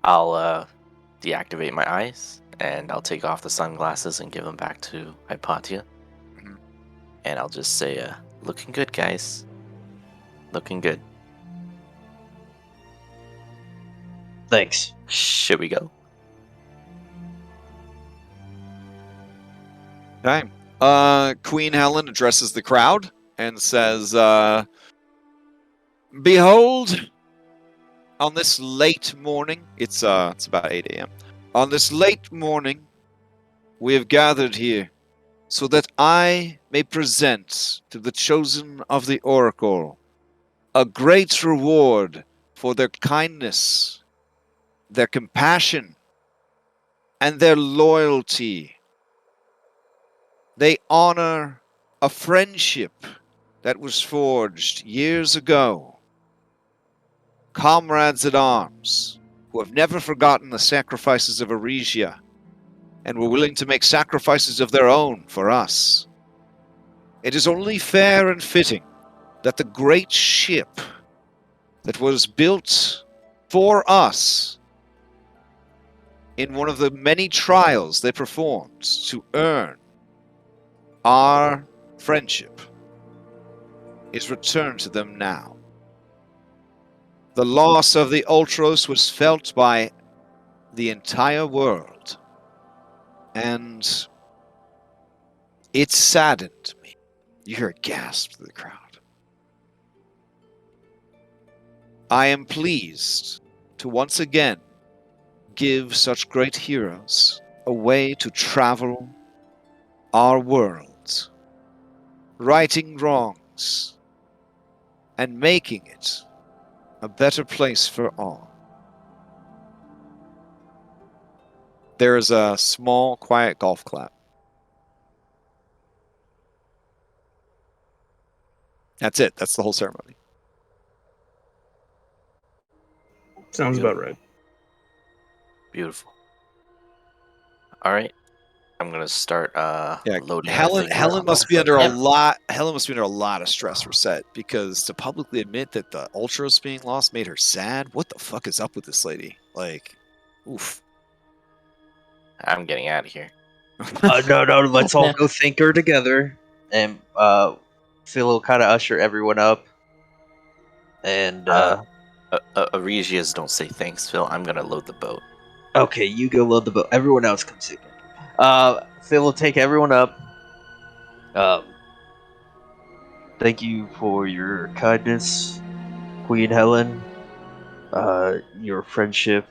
Speaker 4: I'll deactivate my eyes, and I'll take off the sunglasses and give them back to Hypatia.
Speaker 1: Mhm.
Speaker 4: And I'll just say, looking good, guys. Looking good.
Speaker 2: Thanks.
Speaker 4: Should we go?
Speaker 1: Okay. Queen Helen addresses the crowd and says, "Behold, on this late morning, it's about 8 a.m. On this late morning, we have gathered here so that I may present to the chosen of the Oracle a great reward for their kindness, their compassion, and their loyalty. They honor a friendship that was forged years ago. Comrades at arms who have never forgotten the sacrifices of Arisia and were willing to make sacrifices of their own for us. It is only fair and fitting that the great ship that was built for us in one of the many trials they performed to earn our friendship is returned to them now. The loss of the Ultros was felt by the entire world, and it saddened me." You hear a gasp to the crowd. "I am pleased to once again give such great heroes a way to travel our world, righting wrongs and making it a better place for all." There is a small, quiet golf clap. That's it. That's the whole ceremony.
Speaker 6: Sounds about right.
Speaker 4: Beautiful. All right. I'm gonna start loading everything
Speaker 1: Helen
Speaker 4: on
Speaker 1: must
Speaker 4: the
Speaker 1: be under a
Speaker 4: front end.
Speaker 1: lot. Helen must be under a lot of stress for set, because to publicly admit that the Ultras being lost made her sad. What the fuck is up with this lady? Like, oof.
Speaker 4: I'm getting out of here.
Speaker 2: No, let's all
Speaker 5: Yeah.
Speaker 2: go thank her together. And Phil will kind of usher everyone up. And
Speaker 4: Arisias don't say thanks, Phil. I'm gonna load the boat.
Speaker 2: okay, you go load the boat. Everyone else comes second. Phil will take everyone up. Thank you for your kindness, Queen Helen. Your friendship.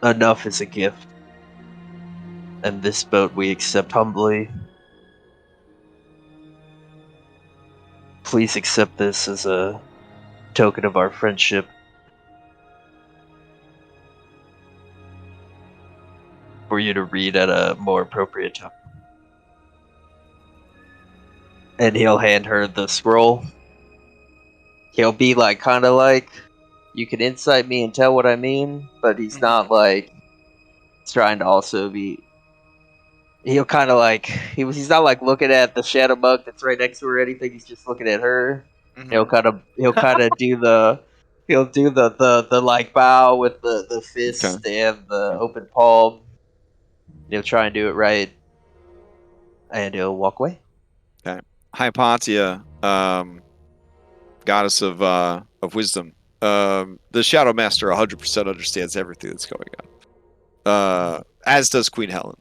Speaker 2: Enough is a gift. And this boat we accept humbly. Please accept this as a token of our friendship. For you to read at a more appropriate time. And he'll hand her the scroll. He'll be like, kind of like, you can insight me and tell what I mean, but he's not like trying to also be. He'll kind of like he's not like looking at the shadow monk that's right next to her or anything. He's just looking at her. He'll kind of do the like bow with the fist and the open palm. He'll try and do it right, and he'll walk away.
Speaker 1: Okay. Hypatia, goddess of wisdom. The Shadow Master 100% understands everything that's going on. As does Queen Helen.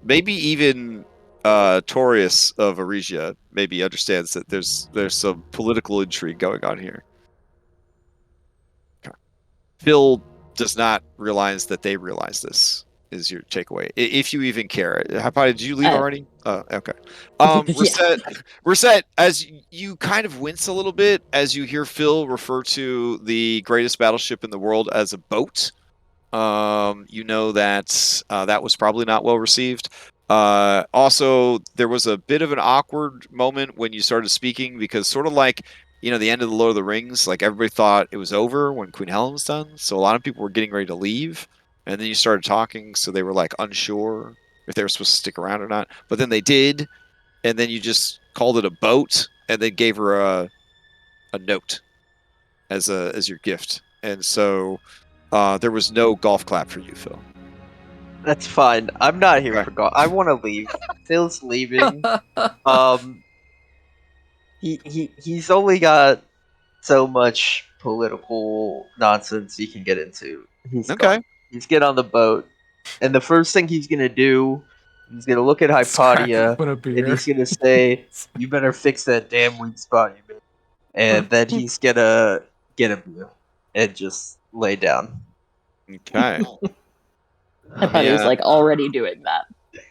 Speaker 1: Maybe even Torius of Arisia maybe understands that there's some political intrigue going on here. Okay. Phil does not realize that they realize this. Is your takeaway? If you even care. Hypatia, did you leave already? Okay. We're set. As you kind of wince a little bit as you hear Phil refer to the greatest battleship in the world as a boat. You know that that was probably not well received. Also, there was a bit of an awkward moment when you started speaking because sort of like, the end of the Lord of the Rings, like everybody thought it was over when Queen Helen was done. So a lot of people were getting ready to leave. And then you started talking, so they were like unsure if they were supposed to stick around or not. But then they did, and then you just called it a boat, and then gave her a note as your gift. And so there was no golf clap for you, Phil.
Speaker 2: That's fine. I'm not here
Speaker 1: Okay.
Speaker 2: for golf. I want to leave. Phil's leaving. He's only got so much political nonsense he can get into. He's
Speaker 1: Okay.
Speaker 2: gone. He's get on the boat, and the first thing he's gonna do, he's gonna look at Hypatia,
Speaker 3: Put a
Speaker 2: and
Speaker 3: beer.
Speaker 2: he's gonna say, "You better fix that damn weak spot you made." And then he's gonna get a beer and just lay down.
Speaker 1: Okay.
Speaker 5: Hypatia's like already doing that.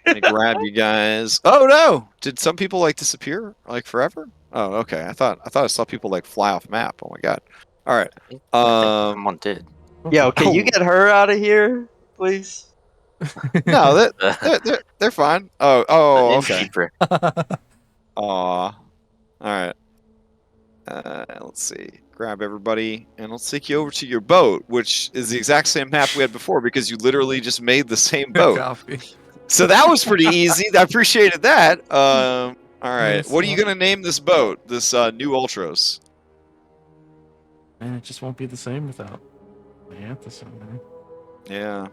Speaker 1: Let me grab you guys. Oh no! Did some people like disappear like forever? Oh, okay. I thought I saw people like fly off map. Oh my god. All right.
Speaker 4: I think someone did.
Speaker 2: Yo, can you get her out of here, please?
Speaker 1: No, they're fine. Oh, okay.
Speaker 4: Innkeeper.
Speaker 1: Aw. All right. Let's see. Grab everybody, and let's take you over to your boat, which is the exact same map we had before because you literally just made the same boat.
Speaker 3: Coffee.
Speaker 1: So that was pretty easy. I appreciated that. All right.
Speaker 3: Nice.
Speaker 1: What are you gonna name this boat? This new Ultros?
Speaker 3: Man, it just won't be the same without Leanthus in there.
Speaker 1: Yeah.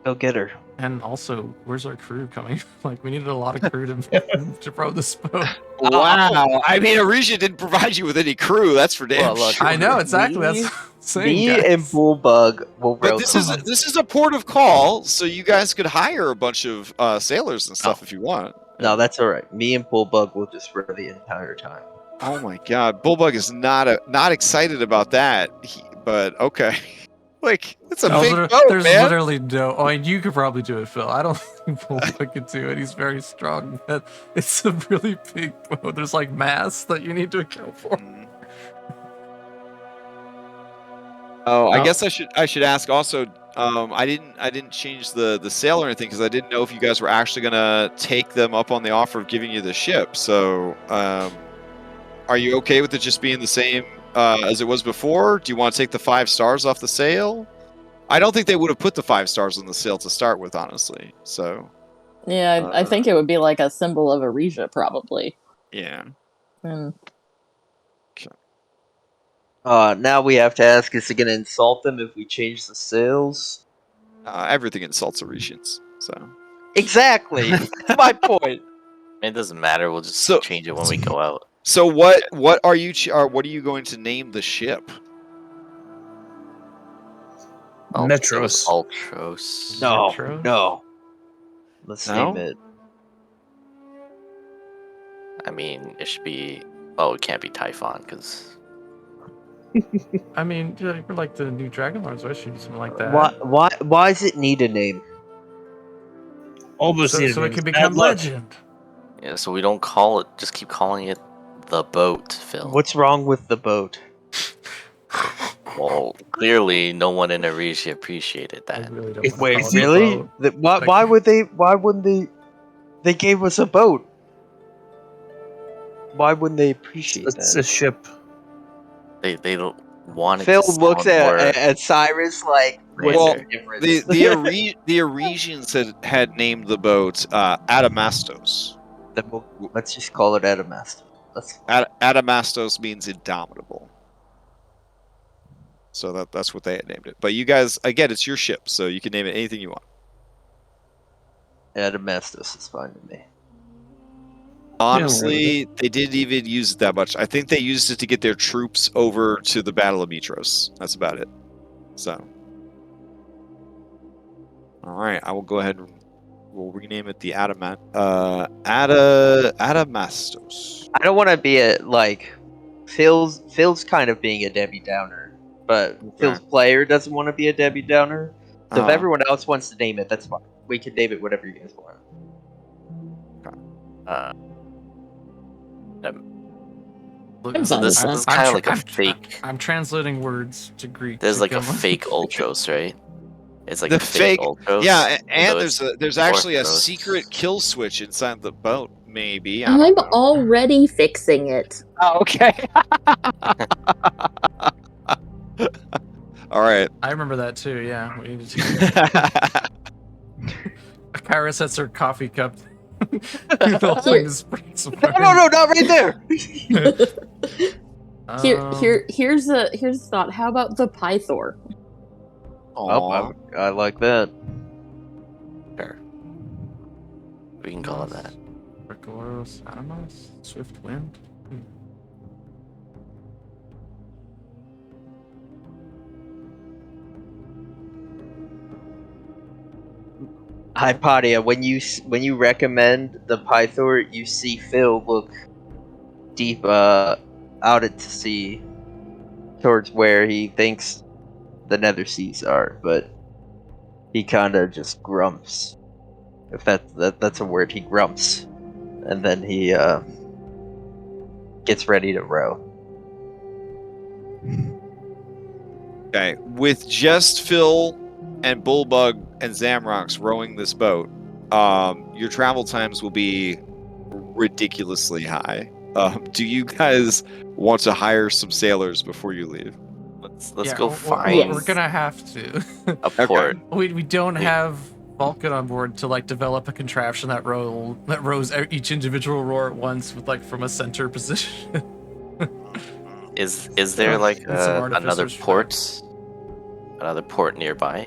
Speaker 2: Go get her.
Speaker 3: And also, where's our crew coming? Like, we needed a lot of crew to row this boat.
Speaker 1: Wow. I mean, Arisia didn't provide you with any crew. That's for damn
Speaker 2: Well, look,
Speaker 1: sure.
Speaker 3: I know, exactly.
Speaker 2: Me-
Speaker 3: That's saying,
Speaker 2: Me
Speaker 3: guys.
Speaker 2: and Bullbug will row
Speaker 1: But this is a port of call, so you guys could hire a bunch of sailors and stuff if you want.
Speaker 2: No, that's all right. Me and Bullbug will just row the entire time.
Speaker 1: Oh my god, Bullbug is not excited about that. But okay, like it's a big boat,
Speaker 3: There's
Speaker 1: man.
Speaker 3: literally no. Oh, and you could probably do it, Phil. I don't think Bullbug could do it. He's very strong. But it's a really big boat. There's like mass that you need to account for.
Speaker 1: Oh, I guess I should ask also. I didn't change the sail or anything because I didn't know if you guys were actually gonna take them up on the offer of giving you the ship. So, are you okay with it just being the same as it was before? Do you want to take the 5 stars off the sail? I don't think they would have put the 5 stars on the sail to start with, honestly. So,
Speaker 5: Yeah, I think it would be like a symbol of Arisia, probably.
Speaker 1: yeah.
Speaker 5: Mm.
Speaker 2: Now we have to ask, is it going to insult them if we change the sails?
Speaker 1: Everything insults Arisians. So.
Speaker 2: Exactly. That's my point.
Speaker 4: It doesn't matter. We'll just change it when we go out.
Speaker 1: So what are you what are you going to name the ship?
Speaker 6: Metros.
Speaker 4: Ultros.
Speaker 2: No. Let's name it.
Speaker 4: I mean, it should be. Oh, it can't be Typhon because.
Speaker 3: I mean, we're like the new Dragonlords, right? Should be something like that.
Speaker 2: Why does it need a name?
Speaker 6: Almost
Speaker 3: So it can become legend.
Speaker 4: Yeah, so we don't call it. Just keep calling it the boat, Phil.
Speaker 2: What's wrong with the boat?
Speaker 4: Well, clearly, no one in Arisia appreciated
Speaker 3: I
Speaker 4: that.
Speaker 3: really don't
Speaker 6: Wait,
Speaker 3: wanna call it a
Speaker 2: Really?
Speaker 3: boat.
Speaker 2: Why would they? Why wouldn't they? They gave us a boat. Why wouldn't they appreciate
Speaker 6: It's
Speaker 2: that?
Speaker 6: a ship.
Speaker 4: They don't want it.
Speaker 2: Phil
Speaker 4: to
Speaker 2: looks
Speaker 4: sound more
Speaker 2: at Cyrus like, what's
Speaker 1: Well,
Speaker 2: the difference?
Speaker 1: the Arisians had named the boat Adamastos.
Speaker 2: Let's just call it Adamastos.
Speaker 1: Adamastos means indomitable. So that's what they had named it. But you guys, again, it's your ship, so you can name it anything you want.
Speaker 2: Adamastos is fine with me.
Speaker 1: Honestly, they didn't even use it that much. I think they used it to get their troops over to the Battle of Mitros. That's about it. So, all right, I will go ahead and we'll rename it the Adamastos.
Speaker 2: I don't want to be Phil's kind of being a Debbie Downer, but Phil's player doesn't want to be a Debbie Downer. So if everyone else wants to name it, that's fine. We can name it whatever you guys want.
Speaker 4: So this is kind of like a fake.
Speaker 3: I'm translating words to Greek.
Speaker 4: There's like a fake Ultros, right? It's like
Speaker 1: the
Speaker 4: a fake Ultros.
Speaker 1: Yeah, and there's actually a secret kill switch inside the boat. Maybe
Speaker 5: I'm already fixing it.
Speaker 1: Oh, okay. All right.
Speaker 3: I remember that too. Yeah. Kyra sets her coffee cup. The whole thing spreads apart.
Speaker 2: No, not right there.
Speaker 5: Here's a thought. How about the Pythor?
Speaker 2: Oh, I like that.
Speaker 4: Sure. We can call it that.
Speaker 3: Regoros, Animos, Swift Wind.
Speaker 2: Hypatia, when you recommend the Pythor, you see Phil look deep out at sea towards where he thinks the Nether Seas are, but he kind of just grumps. If that's a word, he grumps, and then he gets ready to row.
Speaker 1: Okay, with just Phil and Bullbug and Zamrox rowing this boat, your travel times will be ridiculously high. Do you guys want to hire some sailors before you leave?
Speaker 4: Let's go find.
Speaker 3: We're gonna have to.
Speaker 4: A port.
Speaker 3: We don't have Vulcan on board to develop a contraption that rows each individual rower at once with from a center position.
Speaker 4: Is there another port? Another port nearby?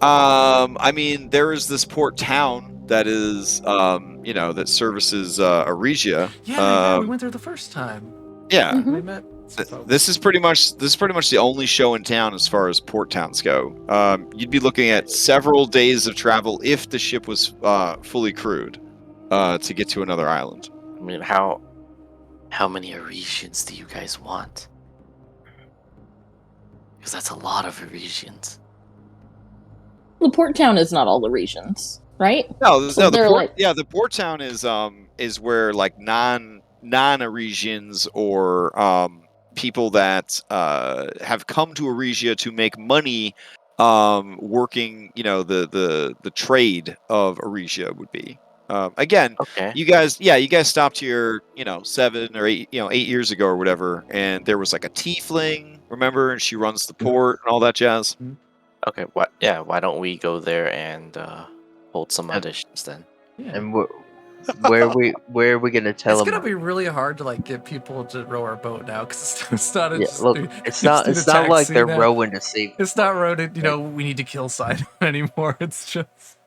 Speaker 1: I mean, there is this port town that is, that services Arisia.
Speaker 3: Yeah, we went there the first time.
Speaker 1: Yeah,
Speaker 5: Mm-hmm.
Speaker 3: We met.
Speaker 1: this is pretty much the only show in town as far as port towns go. You'd be looking at several days of travel if the ship was fully crewed to get to another island.
Speaker 4: I mean, how many Arisians do you guys want? Because that's a lot of Arisians.
Speaker 5: The port town is not all the regions, right?
Speaker 1: No,
Speaker 5: So
Speaker 1: the
Speaker 5: they're
Speaker 1: port. Yeah, the port town is where non-Arisians or people that have come to Arisia to make money working, the trade of Arisia would be. Again,
Speaker 4: Okay.
Speaker 1: you guys stopped here, 7 or 8, 8 years ago or whatever, and there was a tiefling, remember, and she runs the port and all that jazz.
Speaker 4: Okay. Why don't we go there and hold some auditions then?
Speaker 3: Yeah.
Speaker 2: And where are we gonna tell
Speaker 3: It's
Speaker 2: them?
Speaker 3: gonna be really hard to get people to row our boat now because it's not.
Speaker 2: It's not like they're rowing to save.
Speaker 3: It's not rowed. We need to kill Sydon anymore. It's just.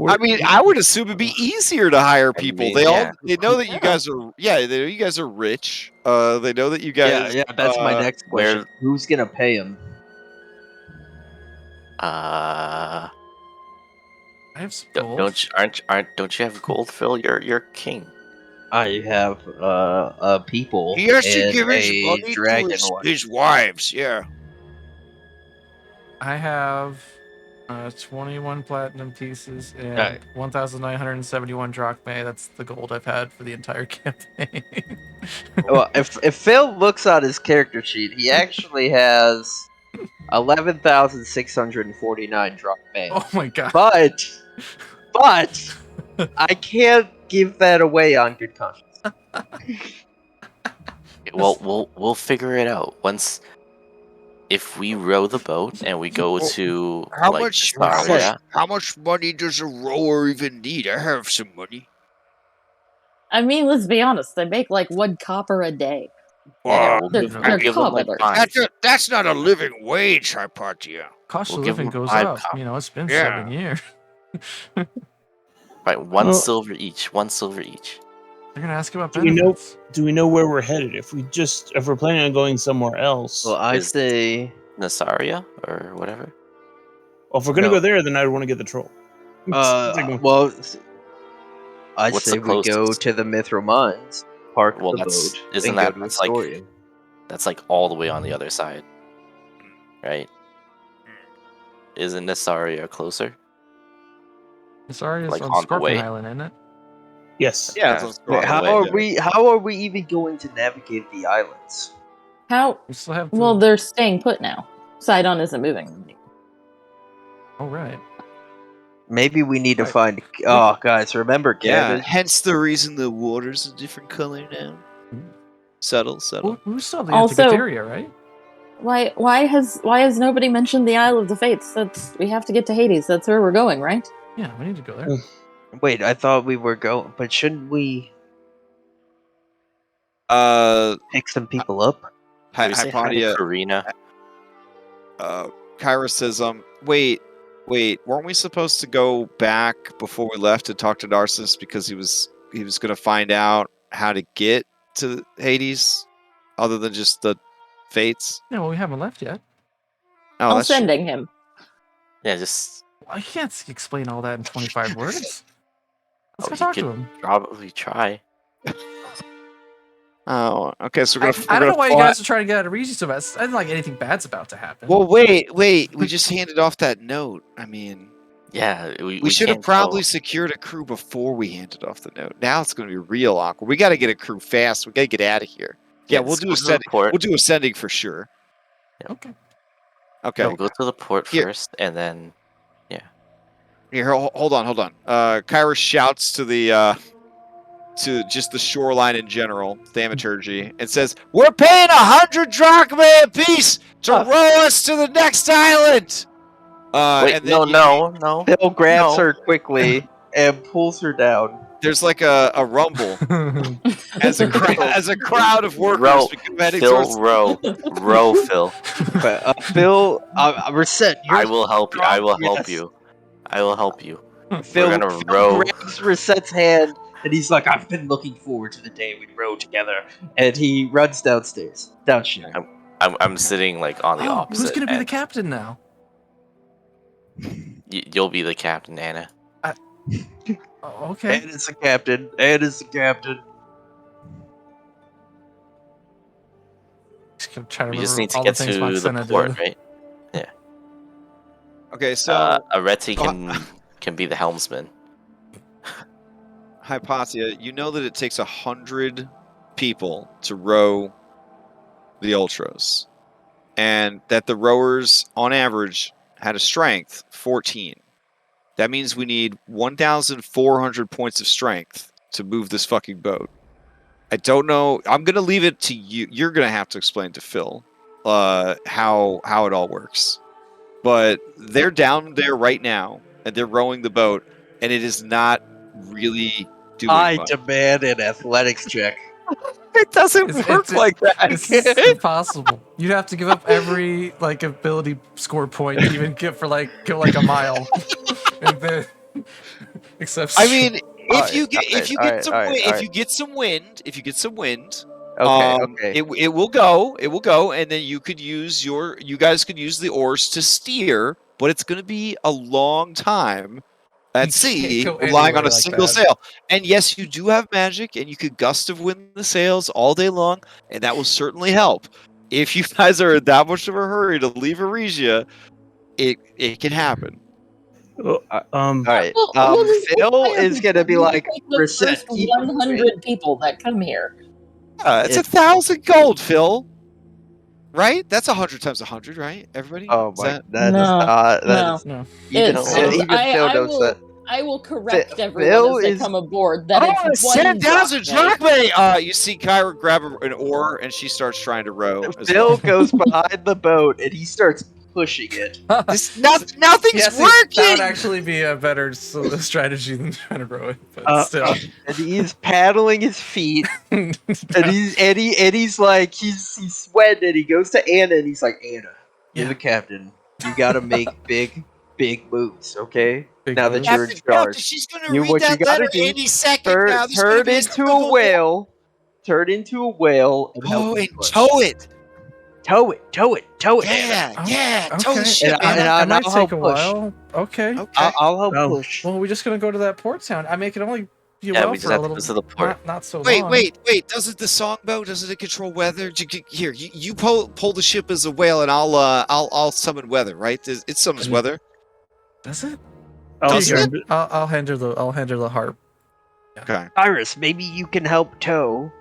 Speaker 1: I mean, I would assume it'd be easier to hire people. They know that you guys are they know you guys are rich. They know that you guys.
Speaker 2: Yeah, that's my next question. Who's gonna pay him?
Speaker 3: I have some gold.
Speaker 4: Don't you have gold, Phil? You're king.
Speaker 2: I have people.
Speaker 7: He has to
Speaker 2: and
Speaker 7: give his
Speaker 2: a
Speaker 7: money to
Speaker 2: Dragonlord.
Speaker 7: his wives, yeah.
Speaker 3: I have 21 platinum pieces and 1,971 drachmae. That's the gold I've had for the entire campaign.
Speaker 2: Well, if Phil looks at his character sheet, he actually has 11,649 drachmae.
Speaker 3: Oh my god!
Speaker 2: But I can't give that away on good conscience.
Speaker 4: Well, we'll figure it out once. If we row the boat and we go to
Speaker 7: How much money does a rower even need? I have some money.
Speaker 5: I mean, let's be honest. They make 1 copper a day.
Speaker 7: Wow.
Speaker 5: They're commoners.
Speaker 7: That's not a living wage, Hypatia.
Speaker 3: Cost
Speaker 4: We'll
Speaker 3: of
Speaker 4: give
Speaker 3: living
Speaker 4: them
Speaker 3: goes
Speaker 4: 5
Speaker 3: up.
Speaker 4: copper.
Speaker 3: It's been
Speaker 7: Yeah.
Speaker 3: 7 years.
Speaker 4: Right, one silver each. 1 silver each.
Speaker 3: They're gonna ask about
Speaker 6: Do we know-
Speaker 3: benefits.
Speaker 6: Do we know where we're headed? If we're planning on going somewhere else,
Speaker 2: Well, I
Speaker 4: Is-
Speaker 2: say
Speaker 4: Nasaria or whatever.
Speaker 6: well, if we're gonna
Speaker 2: no.
Speaker 6: go there, then I would want to get the troll.
Speaker 2: Well, I
Speaker 4: What's
Speaker 2: say
Speaker 4: the
Speaker 2: we go
Speaker 4: closest?
Speaker 2: to the Mithril Mines, park
Speaker 4: Well,
Speaker 2: the
Speaker 4: that's
Speaker 2: boat,
Speaker 4: isn't
Speaker 2: and go
Speaker 4: that
Speaker 2: to
Speaker 4: that's like
Speaker 2: Astorium.
Speaker 4: that's like all the way on the other side, right? Isn't Nessaria closer?
Speaker 3: Sorry, it's
Speaker 4: Like
Speaker 3: on
Speaker 4: on the
Speaker 3: Scorpion
Speaker 4: way?
Speaker 3: Island, isn't it?
Speaker 6: Yes.
Speaker 1: Yeah, it's
Speaker 4: Okay.
Speaker 1: on
Speaker 2: Wait,
Speaker 1: the
Speaker 2: how
Speaker 1: way,
Speaker 2: are
Speaker 1: yeah.
Speaker 2: How are we even going to navigate the islands?
Speaker 5: How?
Speaker 3: We still have.
Speaker 5: Well, they're staying put now. Sidon isn't moving.
Speaker 3: Oh right.
Speaker 2: Maybe we need to
Speaker 3: Right.
Speaker 2: find. Oh, guys, remember
Speaker 1: Yeah,
Speaker 2: cabbage?
Speaker 1: hence the reason the water's a different color now. Subtle.
Speaker 3: We still have the
Speaker 5: Also-
Speaker 3: Antikytheria, right?
Speaker 5: Why has nobody mentioned the Isle of the Fates? We have to get to Hades. That's where we're going, right?
Speaker 3: Yeah, we need to go there.
Speaker 2: Wait, I thought we were going, but shouldn't we pick some people up?
Speaker 4: Can we say hi to
Speaker 1: Hypatia,
Speaker 4: Karina?
Speaker 1: Kyra says, wait, weren't we supposed to go back before we left to talk to Narcissus because he was going to find out how to get to Hades, other than just the fates?
Speaker 3: Yeah, well, we haven't left yet.
Speaker 1: Oh,
Speaker 5: I'm
Speaker 1: that's true.
Speaker 5: sending him.
Speaker 4: Yeah, just
Speaker 3: I can't explain all that in 25 words. Let's go
Speaker 4: he
Speaker 3: talk
Speaker 4: could
Speaker 3: to him.
Speaker 4: probably try.
Speaker 1: Oh, okay. So we're
Speaker 3: I
Speaker 1: gonna.
Speaker 3: don't know why you
Speaker 1: fly-
Speaker 3: guys are trying to get out of Arisia so bad. I didn't like anything bad's about to happen.
Speaker 1: Well, wait. We just handed off that note. I mean,
Speaker 4: Yeah,
Speaker 1: we should have
Speaker 4: can't
Speaker 1: probably
Speaker 4: go.
Speaker 1: secured a crew before we handed off the note. Now it's going to be real awkward. We got to get a crew fast. We got to get out of here. Yeah, we'll
Speaker 4: just
Speaker 1: do
Speaker 4: go
Speaker 1: a
Speaker 4: to the
Speaker 1: sending.
Speaker 4: port.
Speaker 1: We'll do a sending for sure.
Speaker 3: Okay.
Speaker 1: Okay.
Speaker 4: No, go to the port
Speaker 1: Here.
Speaker 4: first, and then
Speaker 1: Here, hold on. Kyra shouts to the to just the shoreline in general, thaumaturgy, and says, "We're paying 100 drachmae apiece to row us to the next island."
Speaker 4: wait,
Speaker 1: and then
Speaker 4: no.
Speaker 2: Phil grabs
Speaker 4: No.
Speaker 2: her quickly and pulls her down.
Speaker 1: there's like a rumble as a crowd of workers
Speaker 4: Row,
Speaker 1: become heading
Speaker 4: Phil,
Speaker 1: towards.
Speaker 4: row, Phil.
Speaker 2: But Phil, Reset,
Speaker 4: I will help you. I will help
Speaker 2: Yes.
Speaker 4: you. I will help you.
Speaker 2: Phil,
Speaker 4: We're gonna
Speaker 2: Phil
Speaker 4: row.
Speaker 2: grabs Reset's hand and he's like, "I've been looking forward to the day we row together." And he runs downstairs.
Speaker 4: I'm sitting like on the
Speaker 3: Oh,
Speaker 4: opposite.
Speaker 3: who's gonna be the
Speaker 4: end.
Speaker 3: captain now?
Speaker 4: You'll be the captain, Anna.
Speaker 3: Oh, okay.
Speaker 2: Anna's the captain. Anna's the captain.
Speaker 3: Just gonna try to
Speaker 4: We just
Speaker 3: remember
Speaker 4: need to
Speaker 3: all
Speaker 4: get
Speaker 3: the things
Speaker 4: to the
Speaker 3: Moxena
Speaker 4: port,
Speaker 3: did.
Speaker 4: right?
Speaker 1: Okay, so
Speaker 4: Areti can be the helmsman.
Speaker 1: Hypatia, you know that it takes 100 people to row the Ultros, and that the rowers, on average, had a strength 14. That means we need 1,400 points of strength to move this fucking boat. I don't know. I'm gonna leave it to you. You're gonna have to explain to Phil how it all works. But they're down there right now, and they're rowing the boat, and it is not really doing
Speaker 2: I
Speaker 1: much.
Speaker 2: demand an athletics check.
Speaker 1: It doesn't
Speaker 3: It's-
Speaker 1: work
Speaker 3: it's-
Speaker 1: like that.
Speaker 3: It's impossible. You'd have to give up every like ability score point to even go like a mile. And then, except
Speaker 1: I mean, if you
Speaker 2: alright.
Speaker 1: get some wind,
Speaker 2: Okay.
Speaker 1: it will go, and then you guys could use the oars to steer, but it's going to be a long time at
Speaker 3: You
Speaker 1: sea,
Speaker 3: can't go
Speaker 1: relying on
Speaker 3: anywhere
Speaker 1: a
Speaker 3: like
Speaker 1: single
Speaker 3: that.
Speaker 1: sail. And yes, you do have magic, and you could gust of wind the sails all day long, and that will certainly help. If you guys are in that much of a hurry to leave Arisia, it can happen.
Speaker 2: Alright.
Speaker 5: then
Speaker 2: Phil
Speaker 5: why are
Speaker 2: is gonna be
Speaker 5: we
Speaker 2: like,
Speaker 5: take the
Speaker 2: Reset,
Speaker 5: first
Speaker 2: keep
Speaker 5: 100 people that come here.
Speaker 1: It's 1,000 gold, Phil. Right? That's 100 times 100, right? Everybody?
Speaker 2: Oh
Speaker 1: Is
Speaker 2: my,
Speaker 1: that-
Speaker 2: that is
Speaker 5: No,
Speaker 2: not. That
Speaker 5: no.
Speaker 2: is
Speaker 3: no.
Speaker 2: even
Speaker 5: It's-
Speaker 2: even Phil knows that.
Speaker 5: I will correct
Speaker 2: Phil
Speaker 5: everyone as they
Speaker 2: is-
Speaker 5: come aboard that it's one
Speaker 1: 10,000
Speaker 5: drachmae.
Speaker 1: drachmae! You see Kyra grab an oar, and she starts trying to row. As
Speaker 2: Phil
Speaker 1: well.
Speaker 2: goes behind the boat and he starts pushing it.
Speaker 1: Nothing's
Speaker 3: Yeah, see,
Speaker 1: working!
Speaker 3: that would actually be a better strategy than trying to row it, but still.
Speaker 2: And he's paddling his feet, and he's like he's sweating. And he goes to Anna and he's like, "Anna, you're
Speaker 3: Yeah.
Speaker 2: the captain. You gotta make big moves, okay?
Speaker 3: Big
Speaker 2: now that
Speaker 3: moves.
Speaker 2: you're in
Speaker 1: Captain,
Speaker 2: charge,
Speaker 1: she's gonna
Speaker 2: You-
Speaker 1: read
Speaker 2: what you
Speaker 1: that
Speaker 2: gotta
Speaker 1: letter
Speaker 2: do,
Speaker 1: any second now. There's gonna
Speaker 2: turn
Speaker 1: be a
Speaker 2: into
Speaker 1: civil
Speaker 2: a
Speaker 1: war.
Speaker 2: whale. Turn into a whale and help
Speaker 1: Oh,
Speaker 2: me
Speaker 1: and
Speaker 2: push.
Speaker 1: tow it.
Speaker 2: Tow it.
Speaker 7: Yeah, yeah. Tow the
Speaker 3: Okay.
Speaker 7: ship.
Speaker 2: And
Speaker 3: It
Speaker 2: I'll
Speaker 3: might take
Speaker 2: help
Speaker 3: a
Speaker 2: push.
Speaker 3: while. Okay.
Speaker 7: Okay.
Speaker 2: I'll help
Speaker 6: Well,
Speaker 2: push.
Speaker 3: Well, we're just gonna go to that port town. I mean, it can only be
Speaker 4: Yeah,
Speaker 3: well
Speaker 4: we just
Speaker 3: for a
Speaker 4: have to
Speaker 3: little.
Speaker 4: go to the port.
Speaker 3: Not so
Speaker 7: Wait,
Speaker 3: long.
Speaker 7: wait. Doesn't the songboat? Doesn't it control weather? Here, you pull the ship as a whale, and I'll summon weather. Right? It summons
Speaker 3: Mhm.
Speaker 7: weather.
Speaker 3: Does it?
Speaker 6: I'll
Speaker 7: Does
Speaker 6: send it.
Speaker 3: I'll hand her the harp.
Speaker 7: Okay.
Speaker 2: Iris, maybe you can help tow.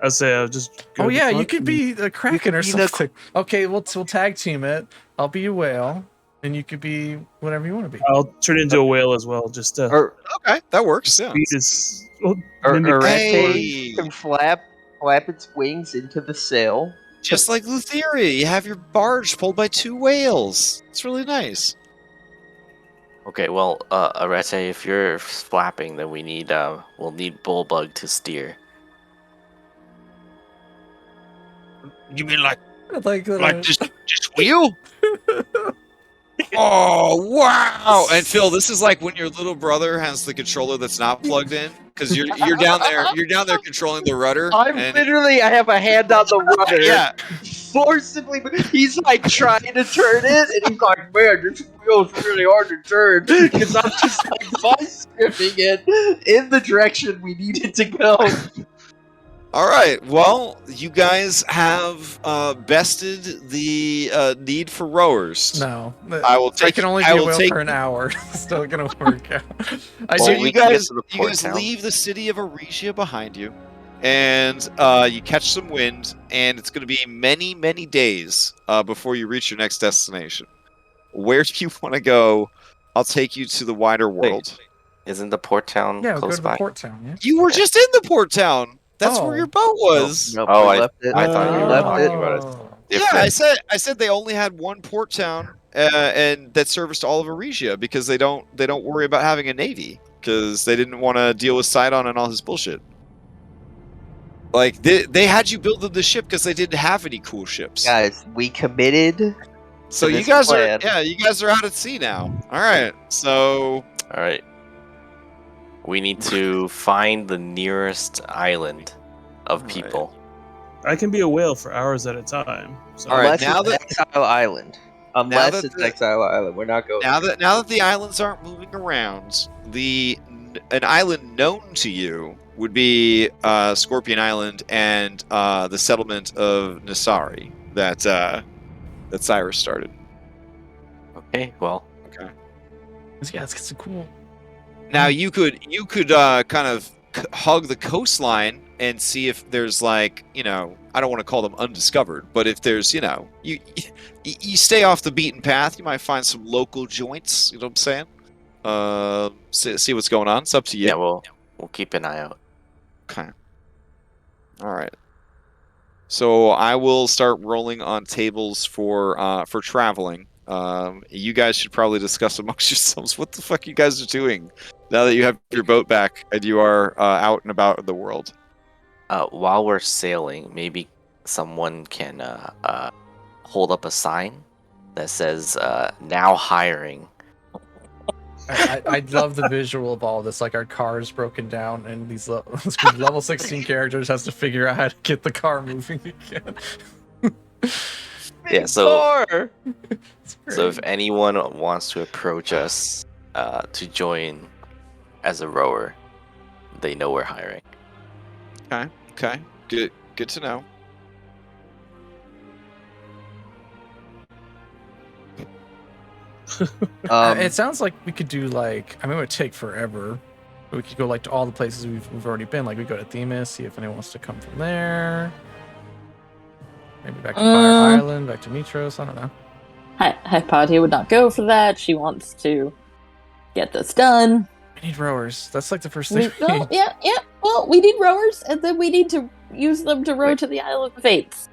Speaker 6: I'll say I'll just. Go
Speaker 3: Oh
Speaker 6: to the
Speaker 3: yeah, you
Speaker 6: front
Speaker 3: could
Speaker 6: and-
Speaker 3: be a kraken
Speaker 2: could
Speaker 3: or
Speaker 2: be the-
Speaker 3: something. Okay, we'll tag team it. I'll be a whale, and you could be whatever you want to be.
Speaker 6: I'll turn into a whale as well. Just
Speaker 2: Or
Speaker 7: Okay, that works. Yeah.
Speaker 6: speed is. Well,
Speaker 7: Hey.
Speaker 2: can flap its wings into the sail.
Speaker 7: Just like Lutheria, you have your barge pulled by 2 whales. It's really nice.
Speaker 4: Okay, well, Arete, if you're flapping, then we'll need Bullbug to steer.
Speaker 7: You mean like
Speaker 3: Like
Speaker 7: just wheel? Oh wow! And Phil, this is like when your little brother has the controller that's not plugged in, because you're down there controlling the rudder.
Speaker 2: I have a hand on the rudder.
Speaker 7: Yeah.
Speaker 2: Forcibly, he's like trying to turn it, and he's like, man, this feels really hard to turn, because I'm just like vice-gripping it in the direction we need it to go.
Speaker 7: All right. Well, you guys have bested the need for rowers.
Speaker 3: no.
Speaker 7: I will
Speaker 3: I
Speaker 7: take.
Speaker 3: can only
Speaker 7: I
Speaker 3: be a
Speaker 7: will
Speaker 3: whale
Speaker 7: take.
Speaker 3: for an hour. It's still gonna work out. I
Speaker 7: So
Speaker 4: Well,
Speaker 3: do.
Speaker 4: we
Speaker 7: you
Speaker 4: can get
Speaker 7: guys,
Speaker 4: to the
Speaker 7: you
Speaker 4: port
Speaker 7: guys
Speaker 4: town.
Speaker 7: leave the city of Arisia behind you, and you catch some wind, and it's going to be many, many days before you reach your next destination. Where do you want to go? I'll take you to the wider world.
Speaker 4: Isn't the port town
Speaker 3: Yeah, we'll go
Speaker 4: close
Speaker 3: to the
Speaker 4: by?
Speaker 3: port town. Yeah.
Speaker 7: You were
Speaker 4: Okay.
Speaker 7: just in the port town. That's where
Speaker 3: Oh.
Speaker 7: your boat was.
Speaker 2: Nope,
Speaker 4: Oh,
Speaker 2: we left it.
Speaker 4: I thought you were
Speaker 2: left
Speaker 4: talking
Speaker 2: it.
Speaker 4: about it.
Speaker 3: Oh.
Speaker 7: Yeah, I said they only had one port town, and that serviced all of Arisia because they don't worry about having a navy because they didn't want to deal with Sydon and all his bullshit. Like they had you build them the ship because they didn't have any cool ships.
Speaker 2: Guys, we committed.
Speaker 7: So
Speaker 2: to
Speaker 7: you
Speaker 2: this
Speaker 7: guys
Speaker 2: plan.
Speaker 7: you guys are out at sea now. All right, so
Speaker 4: All right. We need to find the nearest island of
Speaker 7: Alright.
Speaker 4: people.
Speaker 6: I can be a whale for hours at a time. So
Speaker 7: All right,
Speaker 2: Unless
Speaker 7: now
Speaker 2: it's
Speaker 7: that-
Speaker 2: Exile Island. Unless
Speaker 7: that
Speaker 2: it's
Speaker 7: the-
Speaker 2: Exile Island, we're not going.
Speaker 7: now that the islands aren't moving around, an island known to you would be Scorpion Island and the settlement of Nasari that Cyrus started.
Speaker 4: Okay, well,
Speaker 3: Yeah, let's get some cool.
Speaker 7: Now you could kind of hug the coastline and see if there's like, I don't want to call them undiscovered, but if there's, you stay off the beaten path, you might find some local joints. You know what I'm saying? See what's going on. It's up to you.
Speaker 4: yeah, we'll keep an eye out.
Speaker 7: Okay. All right. So I will start rolling on tables for traveling. You guys should probably discuss amongst yourselves what the fuck you guys are doing now that you have your boat back and you are out and about in the world.
Speaker 4: While we're sailing, maybe someone can hold up a sign that says "Now hiring."
Speaker 3: I love the visual of all this. Like our car is broken down, and these level 16 characters has to figure out how to get the car moving again.
Speaker 4: Yeah, so
Speaker 3: It's
Speaker 4: so if
Speaker 3: great.
Speaker 4: anyone wants to approach us to join as a rower, they know we're hiring.
Speaker 7: Okay. Good to know.
Speaker 3: It sounds like we could do like, I mean, it would take forever. But we could go like to all the places we've already been. Like we go to Themis, see if anyone wants to come from there. Maybe back to Fire Island, back to Mitros. I don't know.
Speaker 5: Hypatia would not go for that. She wants to get this done.
Speaker 3: We need rowers. That's like the first thing. we
Speaker 5: Well,
Speaker 3: need.
Speaker 5: yeah. Well, we need rowers, and then we need to use them to row to the Isle of the Fates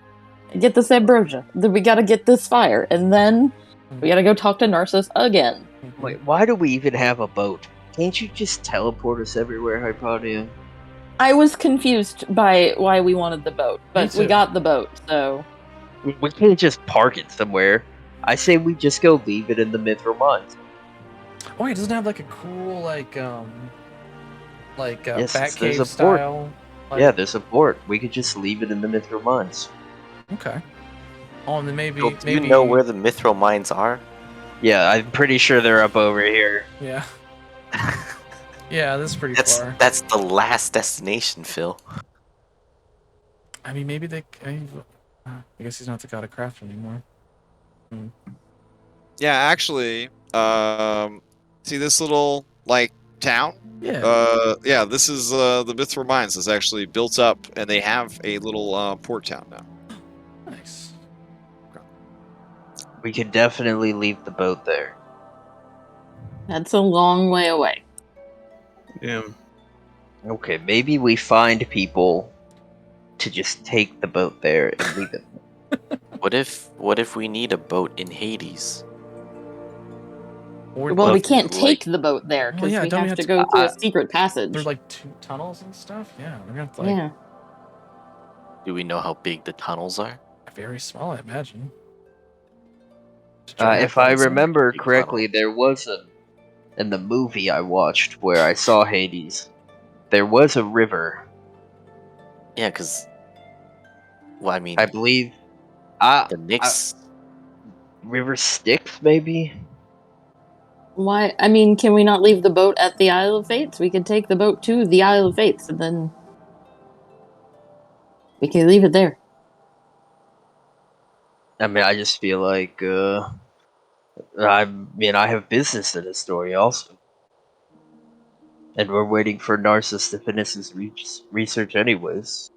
Speaker 5: and get this ambrosia. Then we gotta get this fire, and then we gotta go talk to Narcissus again.
Speaker 2: Wait, why do we even have a boat? Can't you just teleport us everywhere, Hypatia?
Speaker 5: I was confused by why we wanted the boat, but
Speaker 3: too.
Speaker 5: we got the boat, so
Speaker 2: We can't just park it somewhere. I say we just go leave it in the Mithril Mines.
Speaker 3: Oh, it doesn't have like a cool like
Speaker 2: Yes,
Speaker 3: Bat
Speaker 2: there's
Speaker 3: Cave
Speaker 2: a port.
Speaker 3: style. Like,
Speaker 2: Yeah, there's a port. We could just leave it in the Mithril Mines.
Speaker 3: Okay. Oh, and then
Speaker 4: Phil, do you know where the mithril mines are?
Speaker 2: Yeah, I'm pretty sure they're up over here.
Speaker 3: Yeah. Yeah, this is pretty far.
Speaker 4: That's the last destination, Phil.
Speaker 3: I mean, maybe they. I guess he's not the god of craft anymore.
Speaker 1: Yeah, actually, see this little like town?
Speaker 3: Yeah.
Speaker 1: Yeah, this is the Mithril Mines is actually built up, and they have a little port town now.
Speaker 3: Nice.
Speaker 2: We could definitely leave the boat there.
Speaker 5: That's a long way away.
Speaker 6: Yeah.
Speaker 2: Okay, maybe we find people to just take the boat there and leave it.
Speaker 4: What if we need a boat in Hades?
Speaker 3: Or,
Speaker 5: Well, we
Speaker 4: if
Speaker 5: can't
Speaker 4: we,
Speaker 5: take the boat there
Speaker 3: Well,
Speaker 5: because
Speaker 3: yeah,
Speaker 5: we
Speaker 3: don't we
Speaker 5: have
Speaker 3: have
Speaker 5: to
Speaker 3: to-
Speaker 5: go through a secret passage.
Speaker 3: there's like 2 tunnels and stuff. Yeah, we're gonna have to like
Speaker 5: Yeah.
Speaker 4: Do we know how big the tunnels are?
Speaker 3: very small, I imagine.
Speaker 2: If I remember
Speaker 4: Big
Speaker 2: correctly,
Speaker 4: tunnel.
Speaker 2: there was in the movie I watched where I saw Hades, there was a river.
Speaker 4: Yeah, because well, I mean,
Speaker 2: I believe.
Speaker 4: the Knicks.
Speaker 2: River Styx, maybe.
Speaker 5: Why? I mean, can we not leave the boat at the Isle of Fates? We could take the boat to the Isle of Fates, and then we can leave it there.
Speaker 2: I mean, I just feel like I have business in Astoria also, and we're waiting for Narcissus to finish his research anyways.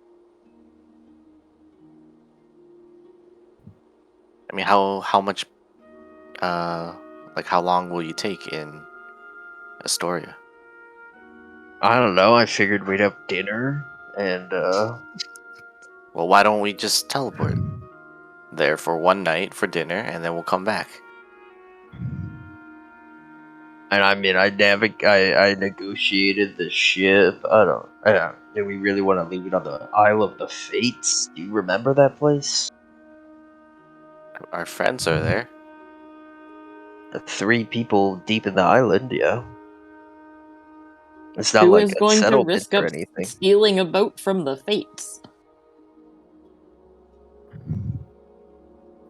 Speaker 4: I mean, how much? Like how long will you take in Astoria?
Speaker 2: I don't know. I figured we'd have dinner and
Speaker 4: Well, why don't we just teleport there for one night for dinner, and then we'll come back?
Speaker 2: And I mean, I negotiated the ship. I don't. Do we really want to leave it on the Isle of the Fates? Do you remember that place?
Speaker 4: Our friends are there.
Speaker 2: 3 people deep in the island. Yeah, it's not
Speaker 5: Who
Speaker 2: like
Speaker 5: is
Speaker 2: a
Speaker 5: going to
Speaker 2: settlement
Speaker 5: risk
Speaker 2: or
Speaker 5: up
Speaker 2: anything.
Speaker 5: stealing a boat from the Fates?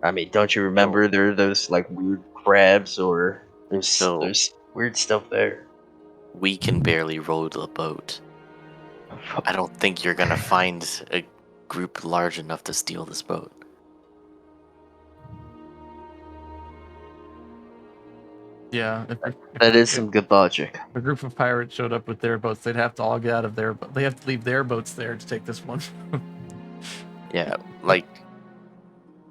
Speaker 2: I mean, don't you remember there are those like weird crabs or
Speaker 4: So-
Speaker 2: there's weird stuff there.
Speaker 4: We can barely row the boat. I don't think you're gonna find a group large enough to steal this boat.
Speaker 3: Yeah, if
Speaker 2: That is some good logic.
Speaker 3: a group of pirates showed up with their boats, they'd have to all get out of their. They have to leave their boats there to take this one.
Speaker 4: Yeah, like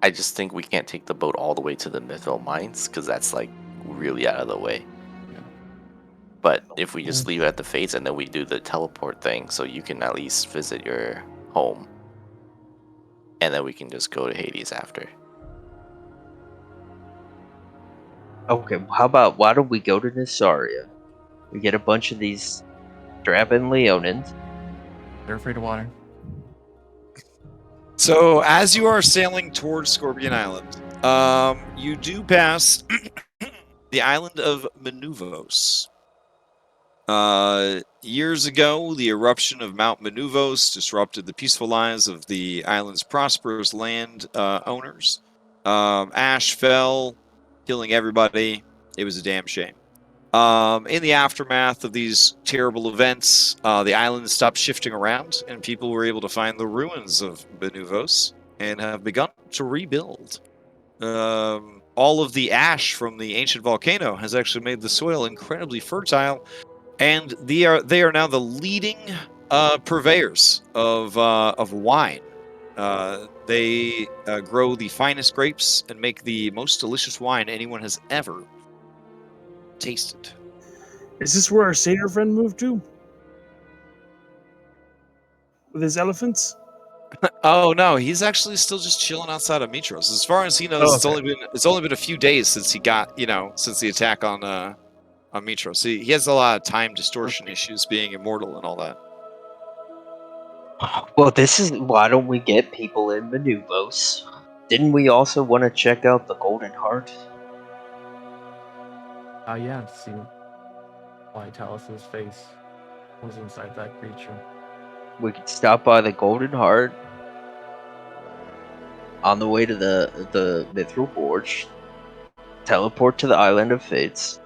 Speaker 4: I just think we can't take the boat all the way to the Mithril Mines because that's like really out of the way. But if we just leave it at the Fates and then we do the teleport thing, so you can at least visit your home, and then we can just go to Hades after.
Speaker 2: Okay, how about why don't we go to Nasaria? We get a bunch of these Dragon Leonins.
Speaker 3: They're afraid of water.
Speaker 1: So as you are sailing towards Scorpion Island, you do pass the island of Manuvos. Years ago, the eruption of Mount Manuvos disrupted the peaceful lives of the island's prosperous land owners. Ash fell, killing everybody. It was a damn shame. In the aftermath of these terrible events, the island stopped shifting around, and people were able to find the ruins of Manuvos and have begun to rebuild. All of the ash from the ancient volcano has actually made the soil incredibly fertile, and they are now the leading purveyors of wine. They grow the finest grapes and make the most delicious wine anyone has ever tasted.
Speaker 6: Is this where our satyr friend moved to? With his elephants?
Speaker 1: Oh no, he's actually still just chilling outside of Mitros. As far as he knows,
Speaker 6: Oh,
Speaker 1: it's only been a few days since he got since the attack on Mitros. He has a lot of time distortion issues, being immortal and all that.
Speaker 2: Well, this is why don't we get people in Manuvos? Didn't we also want to check out the Golden Heart?
Speaker 3: Yeah, to see why Talus's face was inside that creature.
Speaker 2: We could stop by the Golden Heart. on the way to the Mithril Forge, teleport to the Island of Fates.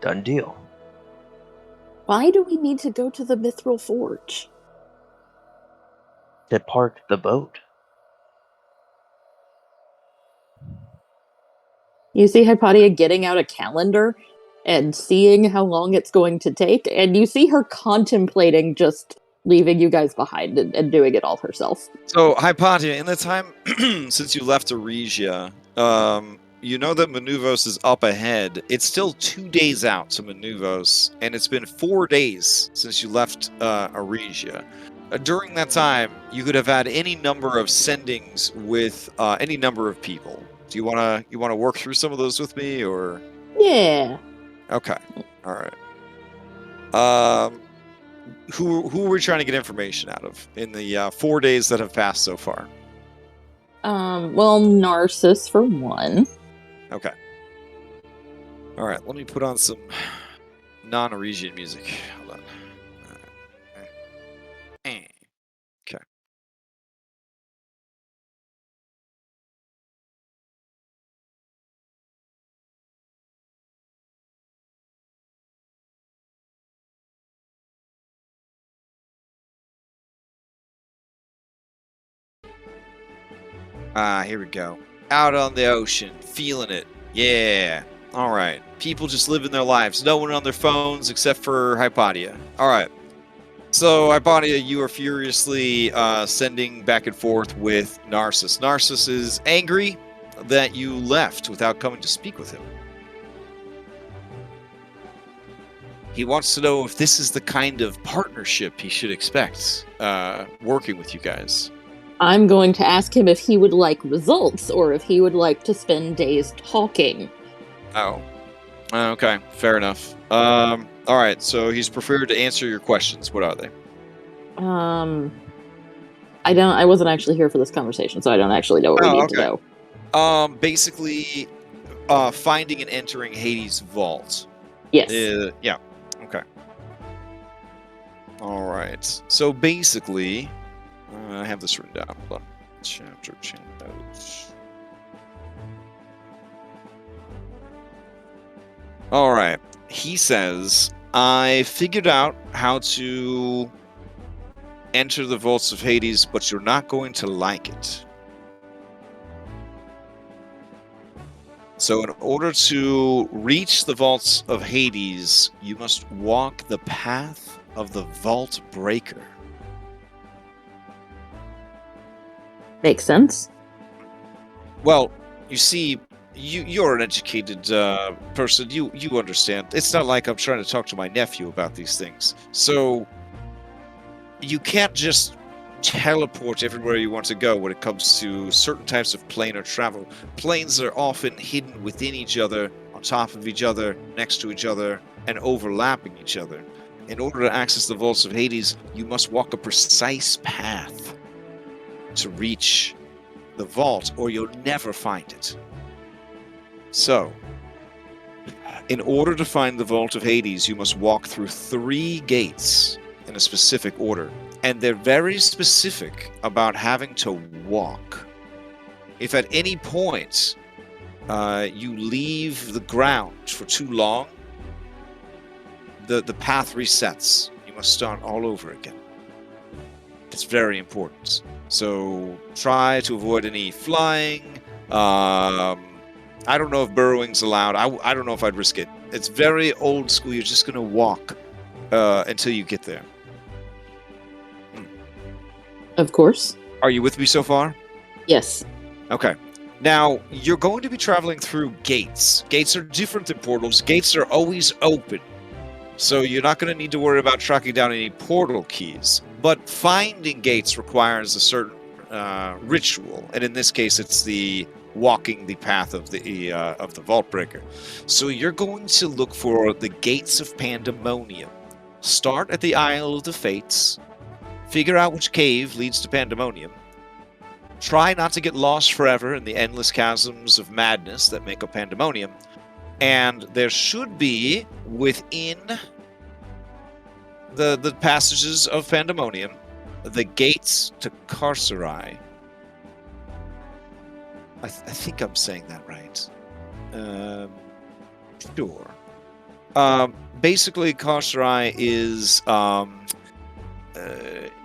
Speaker 2: Done deal.
Speaker 5: Why do we need to go to the Mithril Forge?
Speaker 2: To park the boat.
Speaker 5: You see Hypatia getting out a calendar and seeing how long it's going to take, and you see her contemplating just leaving you guys behind and doing it all herself.
Speaker 1: So, Hypatia, in the time since you left Arisia, you know that Manuvos is up ahead. It's still 2 days out to Manuvos, and it's been 4 days since you left Arisia. During that time, you could have had any number of sendings with any number of people. Do you wanna work through some of those with me, or?
Speaker 5: Yeah.
Speaker 1: Okay, all right. Who are we trying to get information out of in the 4 days that have passed so far?
Speaker 5: Well, Narcissus for one.
Speaker 1: Okay. All right, let me put on some non-Arisian music. Hold on. Okay. Here we go. Out on the ocean, feeling it. Yeah. All right. People just living their lives. No one on their phones except for Hypatia. All right. So, Hypatia, you are furiously sending back and forth with Narcissus. Narcissus is angry that you left without coming to speak with him. He wants to know if this is the kind of partnership he should expect working with you guys.
Speaker 5: I'm going to ask him if he would like results or if he would like to spend days talking.
Speaker 1: Oh. Okay, fair enough. All right, so he's prepared to answer your questions. What are they?
Speaker 5: I wasn't actually here for this conversation, so I don't actually know what we need to know.
Speaker 1: Basically, finding and entering Hades' vault.
Speaker 5: Yes.
Speaker 1: Yeah. Okay. All right. So basically, I have this written down. Hold on. Chapter notes. All right. He says, I figured out how to enter the vaults of Hades, but you're not going to like it. So in order to reach the vaults of Hades, you must walk the path of the Vault Breaker.
Speaker 5: Makes sense.
Speaker 1: Well, you see, you're an educated person. You understand. It's not like I'm trying to talk to my nephew about these things. So you can't just teleport everywhere you want to go when it comes to certain types of planar travel. Planes are often hidden within each other, on top of each other, next to each other, and overlapping each other. In order to access the vaults of Hades, you must walk a precise path to reach the vault, or you'll never find it. So, in order to find the vault of Hades, you must walk through 3 gates in a specific order. And they're very specific about having to walk. If at any point you leave the ground for too long, the path resets. You must start all over again. It's very important. So try to avoid any flying. I don't know if burrowing's allowed. I don't know if I'd risk it. It's very old school. You're just going to walk until you get there.
Speaker 5: Of course.
Speaker 1: Are you with me so far?
Speaker 5: Yes.
Speaker 1: Okay. Now, you're going to be traveling through gates. Gates are different than portals. Gates are always open. So you're not going to need to worry about tracking down any portal keys. But finding gates requires a certain ritual. And in this case, it's the walking the path of the Vault Breaker. So you're going to look for the Gates of Pandemonium. Start at the Isle of the Fates. Figure out which cave leads to Pandemonium. Try not to get lost forever in the endless chasms of madness that make up Pandemonium. And there should be, within the passages of Pandemonium, the gates to Carcerai. I think I'm saying that right. Sure. Basically, Carcerai is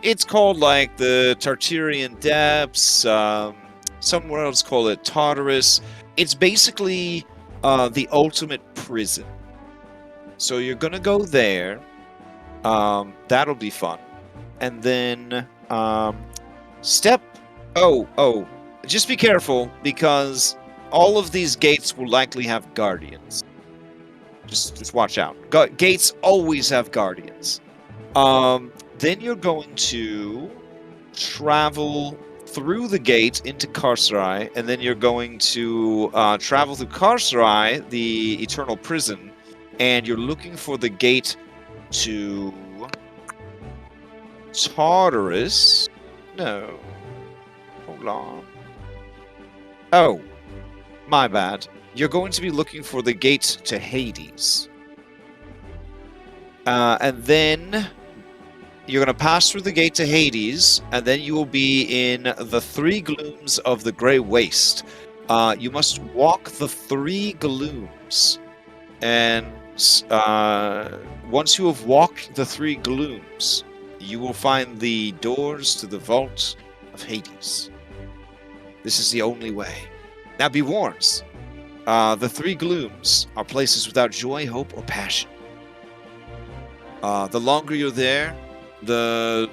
Speaker 1: it's called like the Tartarian Depths. Somewhere else call it Tartarus. It's basically the ultimate prison. So you're gonna go there. That'll be fun. And then just be careful because all of these gates will likely have guardians. Just watch out. Gates always have guardians. Then you're going to travel through the gate into Carcerai, and then you're going to travel through Carcerai, the eternal prison, and you're looking for the gate to Tartarus. No. Hold on. Oh, my bad. You're going to be looking for the gate to Hades. And then you're going to pass through the gate to Hades, and then you will be in the 3 glooms of the Grey Waste. You must walk the 3 glooms. And once you have walked the 3 glooms, you will find the doors to the vault of Hades. This is the only way. Now be warned. The 3 glooms are places without joy, hope, or passion. The longer you're there, the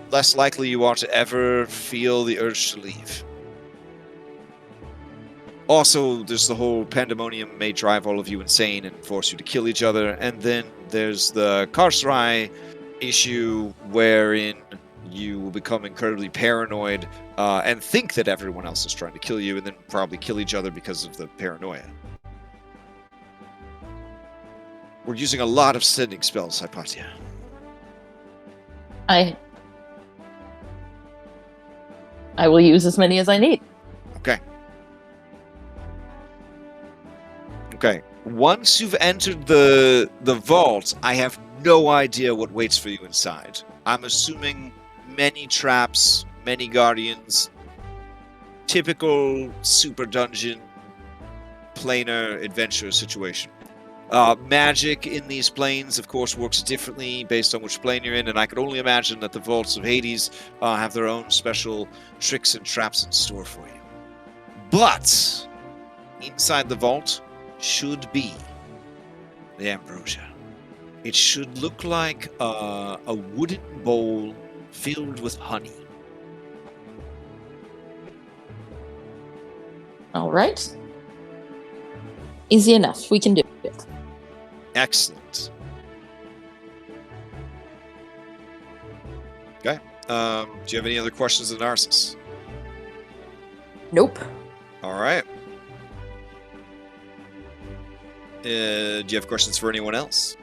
Speaker 1: less likely you are to ever feel the urge to leave. Also, there's the whole pandemonium may drive all of you insane and force you to kill each other. And then there's the Carcerai issue wherein you will become incredibly paranoid and think that everyone else is trying to kill you and then probably kill each other because of the paranoia. We're using a lot of sending spells, Hypatia.
Speaker 5: I will use as many as I need.
Speaker 1: Okay. Once you've entered the vault, I have no idea what waits for you inside. I'm assuming many traps, many guardians, typical super dungeon, planar adventure situation. Magic in these planes, of course, works differently based on which plane you're in, and I could only imagine that the vaults of Hades have their own special tricks and traps in store for you. But inside the vault should be the ambrosia. It should look like a wooden bowl filled with honey.
Speaker 5: All right. Easy enough. We can do it.
Speaker 1: Excellent. Okay. Do you have any other questions of Narcissus?
Speaker 5: Nope.
Speaker 1: All right. Do you have questions for anyone else?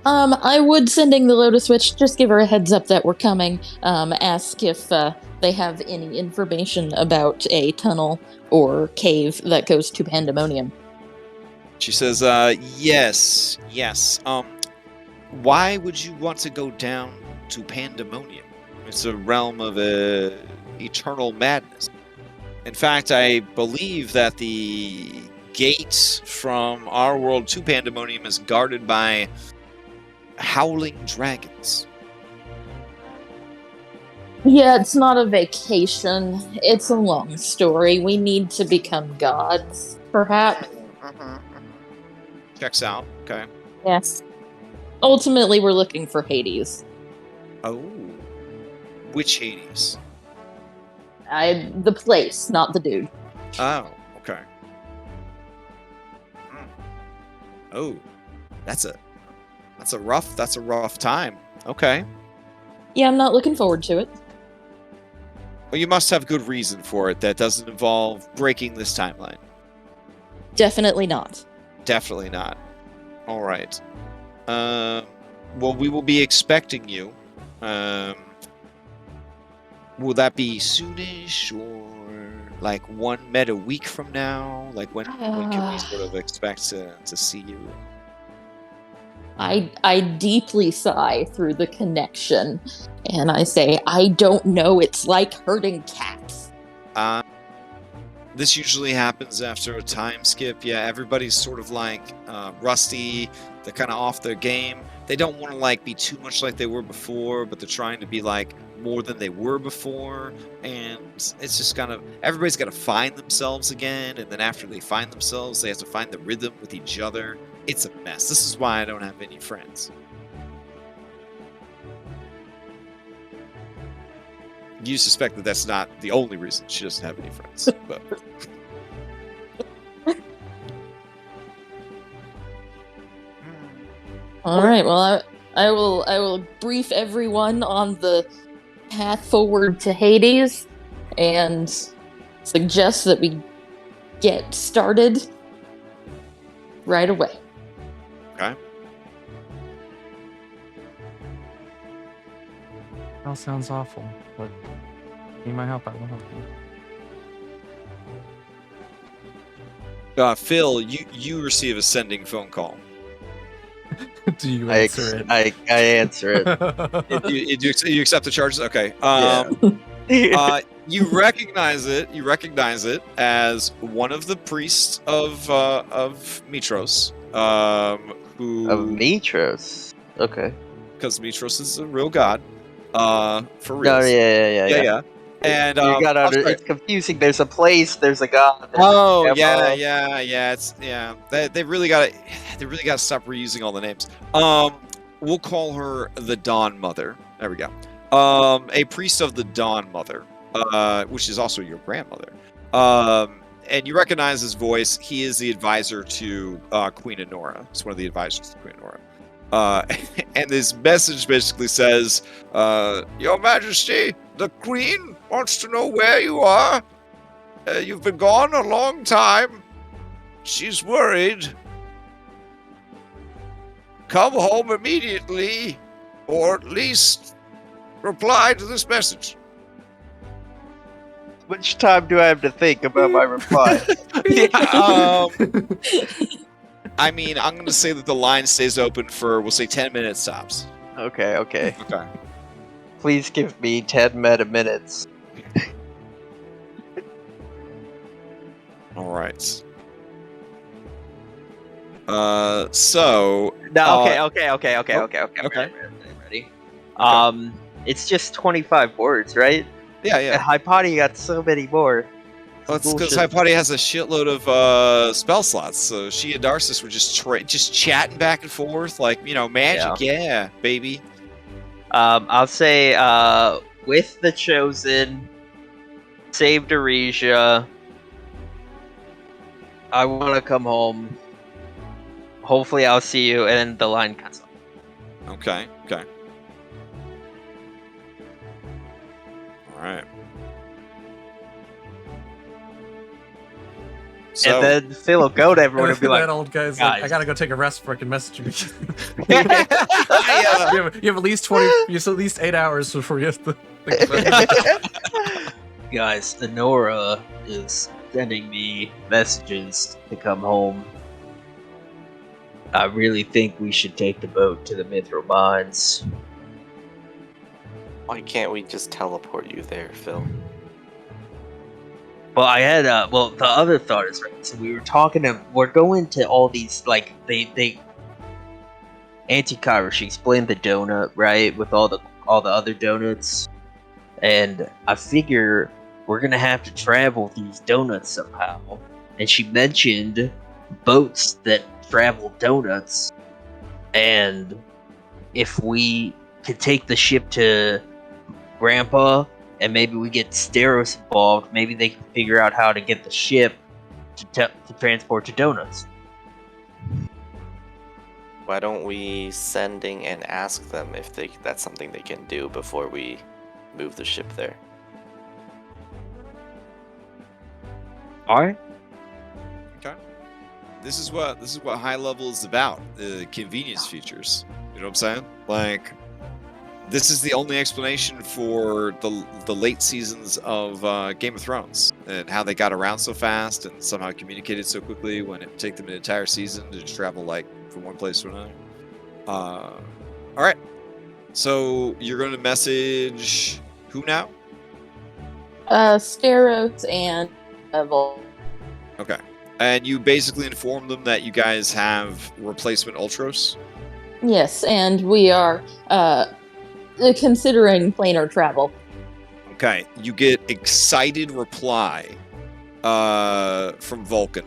Speaker 5: I would, sending the Lotus Witch, just give her a heads up that we're coming. Ask if they have any information about a tunnel or cave that goes to Pandemonium.
Speaker 1: She says, yes. Why would you want to go down to Pandemonium? It's a realm of eternal madness. In fact, I believe that the gate from our world to Pandemonium is guarded by howling dragons.
Speaker 5: Yeah, it's not a vacation. It's a long story. We need to become gods, perhaps.
Speaker 1: Checks out. Okay.
Speaker 5: Yes. Ultimately, we're looking for Hades.
Speaker 1: Oh. Which Hades?
Speaker 5: The place, not the dude.
Speaker 1: Oh, okay. Oh. That's a rough time. Okay.
Speaker 5: Yeah, I'm not looking forward to it.
Speaker 1: Well, you must have good reason for it that doesn't involve breaking this timeline.
Speaker 5: Definitely not.
Speaker 1: Definitely not. All right. Well, we will be expecting you. Will that be soonish or like 1 med a week from now? Like when can we sort of expect to see you?
Speaker 5: I deeply sigh through the connection, and I say, I don't know, it's like herding cats.
Speaker 1: This usually happens after a time skip. Yeah, everybody's sort of like rusty. They're kind of off their game. They don't want to like be too much like they were before, but they're trying to be like more than they were before. And it's just kind of everybody's got to find themselves again. And then after they find themselves, they have to find the rhythm with each other. It's a mess. This is why I don't have any friends. You suspect that that's not the only reason she doesn't have any friends, but
Speaker 5: All right. Well, I will brief everyone on the path forward to Hades, and suggest that we get started right away.
Speaker 1: okay.
Speaker 3: That sounds awful, but need my help, I will help you.
Speaker 1: Phil, you receive a sending phone call.
Speaker 3: Do you answer it?
Speaker 2: I answer it.
Speaker 1: You accept the charges? Okay. You recognize it. You recognize it as one of the priests of Mitros. Who
Speaker 2: Of Mitros. Okay.
Speaker 1: because Mitros is a real god. For real.
Speaker 2: No, yeah.
Speaker 1: And
Speaker 2: You got
Speaker 1: I'm sorry.
Speaker 2: it's confusing. There's a place. There's a god. There's
Speaker 1: Oh
Speaker 2: a
Speaker 1: yeah.
Speaker 2: demo.
Speaker 1: They really got to stop reusing all the names. We'll call her the Dawn Mother. There we go. A priest of the Dawn Mother, which is also your grandmother. And you recognize his voice. He is the advisor to Queen Honora. He's one of the advisors to Queen Honora. And this message basically says, Your Majesty, the Queen wants to know where you are. You've been gone a long time. She's worried. Come home immediately, or at least reply to this message.
Speaker 2: Which time do I have to think about my reply?
Speaker 1: I mean, I'm going to say that the line stays open for, we'll say 10 minutes tops.
Speaker 2: Okay.
Speaker 1: Okay.
Speaker 2: Please give me 10 meta minutes.
Speaker 1: All right. So.
Speaker 2: No. Okay. Ready. It's just 25 words, right?
Speaker 1: Yeah.
Speaker 2: And Hypatia got so many more.
Speaker 1: Well, it's because
Speaker 2: Bullshit.
Speaker 1: Hypatia has a shitload of spell slots, so she and Darcis were just chatting back and forth, like, magic, yeah baby.
Speaker 2: I'll say, with the Chosen, saved Arisia. I want to come home. Hopefully, I'll see you, and the line cuts off.
Speaker 1: Okay. All right. So,
Speaker 2: And then Phil will go to everyone and be like,
Speaker 3: that old guy's like,
Speaker 2: guys.
Speaker 3: I gotta go take a rest before I can message you.
Speaker 1: I,
Speaker 3: you have at least 20. You have at least 8 hours before you have to think about it.
Speaker 2: guys, Honora is sending me messages to come home. I really think we should take the boat to the Mithril Mines.
Speaker 4: Why can't we just teleport you there, Phil?
Speaker 2: Well, I had the other thought is right. So we're going to all these they Anti-Kyra, she explained the donut, right, with all the other donuts, and I figure we're gonna have to travel these donuts somehow. And she mentioned boats that travel donuts, and if we could take the ship to Grandpa, and maybe we get Steros involved, maybe they can figure out how to get the ship to transport to donuts.
Speaker 4: Why don't we sending and ask them if that's something they can do before we move the ship there?
Speaker 2: Alright.
Speaker 1: okay. This is what high level is about. The convenience features. You know what I'm saying? Like, this is the only explanation for the late seasons of Game of Thrones and how they got around so fast and somehow communicated so quickly when it would take them an entire season to just travel like from one place to another. All right. So you're going to message who now?
Speaker 5: Steros and
Speaker 1: Okay. And you basically inform them that you guys have replacement Ultros?
Speaker 5: Yes, and we are considering planar travel.
Speaker 1: Okay. You get excited reply from Vulcan.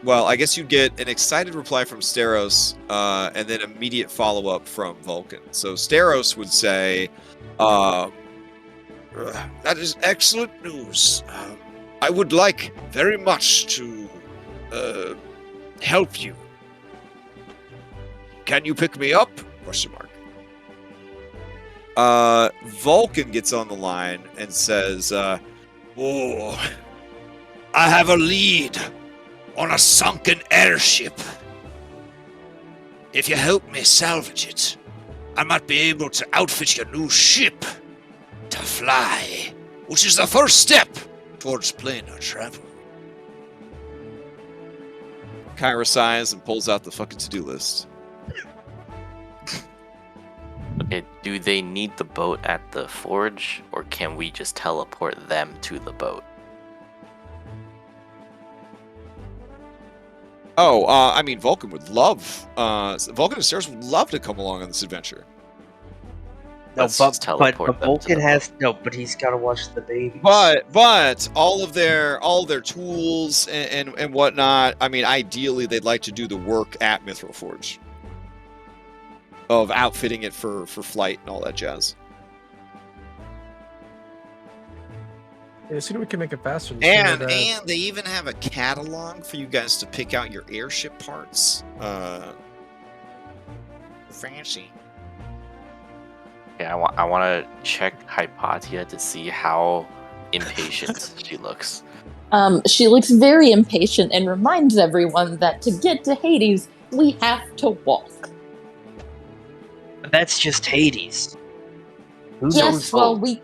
Speaker 1: Well, I guess you get an excited reply from Steros, and then immediate follow-up from Vulcan. So Steros would say, that is excellent news. I would like very much to help you. Can you pick me up? Question mark. Vulcan gets on the line and says, oh, I have a lead on a sunken airship. If you help me salvage it, I might be able to outfit your new ship to fly, which is the first step towards planar travel. Kyra sighs and pulls out the fucking to-do list.
Speaker 4: Okay, do they need the boat at the forge, or can we just teleport them to the boat?
Speaker 1: Oh, I mean, Vulcan would love, Vulcan and Steros would love to come along on this adventure.
Speaker 2: No,
Speaker 4: Let's just teleport them to
Speaker 2: Vulcan
Speaker 4: the
Speaker 2: has no, but he's got to watch the baby.
Speaker 1: But all of their tools and whatnot, I mean, ideally they'd like to do the work at Mithril Forge. Of outfitting it for flight and all that jazz.
Speaker 3: Yeah, the sooner we can make it faster. The
Speaker 1: And
Speaker 3: sooner that-
Speaker 1: they even have a catalog for you guys to pick out your airship parts. Fancy.
Speaker 4: Yeah, I want to check Hypatia to see how impatient she looks.
Speaker 5: She looks very impatient and reminds everyone that to get to Hades, we have to walk.
Speaker 2: That's just Hades. Who knows
Speaker 5: Yes, well,
Speaker 2: both?
Speaker 5: we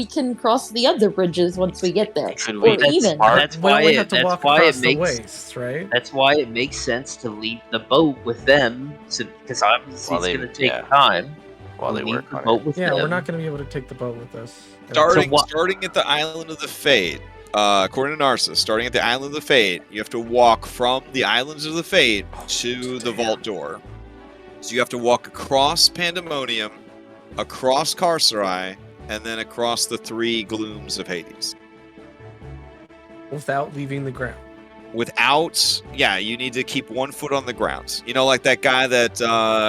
Speaker 5: can cross the other bridges once we get there.
Speaker 4: Could
Speaker 5: Or
Speaker 4: we-
Speaker 5: even,
Speaker 2: That's
Speaker 3: we
Speaker 2: why
Speaker 3: only
Speaker 2: it-
Speaker 3: have to
Speaker 2: that's
Speaker 3: walk
Speaker 2: why
Speaker 3: across
Speaker 2: it
Speaker 3: the
Speaker 2: makes-
Speaker 3: waste, right?
Speaker 2: That's why it makes sense to leave the boat with them, because obviously
Speaker 4: While
Speaker 2: it's
Speaker 4: they-
Speaker 2: going to take
Speaker 4: yeah.
Speaker 2: time.
Speaker 4: While they
Speaker 2: Leave
Speaker 4: work
Speaker 2: the
Speaker 4: on
Speaker 2: boat
Speaker 4: it.
Speaker 2: with
Speaker 3: Yeah,
Speaker 2: them.
Speaker 3: we're not going to be able to take the boat with us.
Speaker 1: Starting at the Island of the Fate, according to Narcissus, starting at the Island of the Fate, you have to walk from the Islands of the Fate to the vault door. So you have to walk across Pandemonium, across Carcerai, and then across the three glooms of Hades.
Speaker 3: Without leaving the ground.
Speaker 1: You need to keep 1 foot on the ground. You know, like that guy that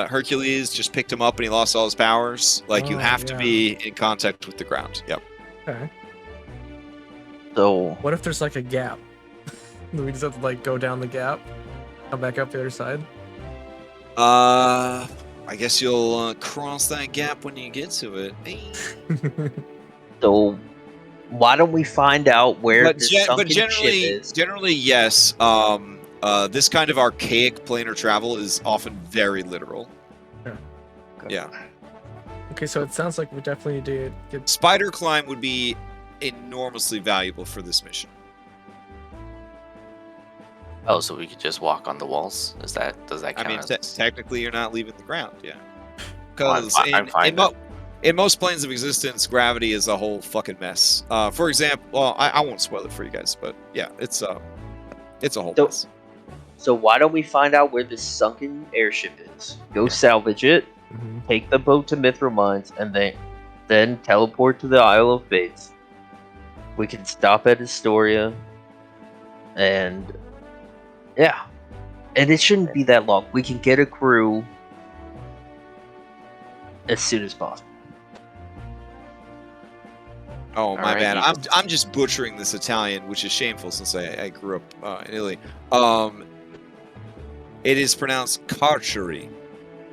Speaker 1: Hercules just picked him up and he lost all his powers? Like, you
Speaker 3: Oh,
Speaker 1: have to
Speaker 3: yeah.
Speaker 1: be in contact with the ground. Yep.
Speaker 3: Okay.
Speaker 2: So,
Speaker 3: What if there's like a gap? Do we just have to like go down the gap, come back up the other side?
Speaker 1: I guess you'll cross that gap when you get to it.
Speaker 2: so why don't we find out where
Speaker 1: But,
Speaker 2: this sunken ship is?
Speaker 1: generally, yes. This kind of archaic planar travel is often very literal. Yeah.
Speaker 3: Okay, so it sounds like we definitely need to get.
Speaker 1: Spider climb would be enormously valuable for this mission.
Speaker 4: Oh, so we could just walk on the walls? Does that
Speaker 1: I
Speaker 4: count
Speaker 1: mean,
Speaker 4: as...
Speaker 1: technically, you're not leaving the ground. Yeah.
Speaker 4: Well, I'm
Speaker 1: Because
Speaker 4: fi- I'm fine then.
Speaker 1: in most planes of existence, gravity is a whole fucking mess. For example, well, I won't spoil it for you guys, but yeah, it's a whole
Speaker 2: So-
Speaker 1: mess.
Speaker 2: So why don't we find out where this sunken airship is? Go salvage it,
Speaker 3: Mhm.
Speaker 2: take the boat to Mithril Mines, and then teleport to the Isle of Fates. We can stop at Astoria, and yeah, and it shouldn't be that long. We can get a crew as soon as possible.
Speaker 1: Oh, my
Speaker 4: Alright,
Speaker 1: bad.
Speaker 4: you
Speaker 1: I'm just butchering this Italian, which is shameful since I grew up in Italy. It is pronounced carceri,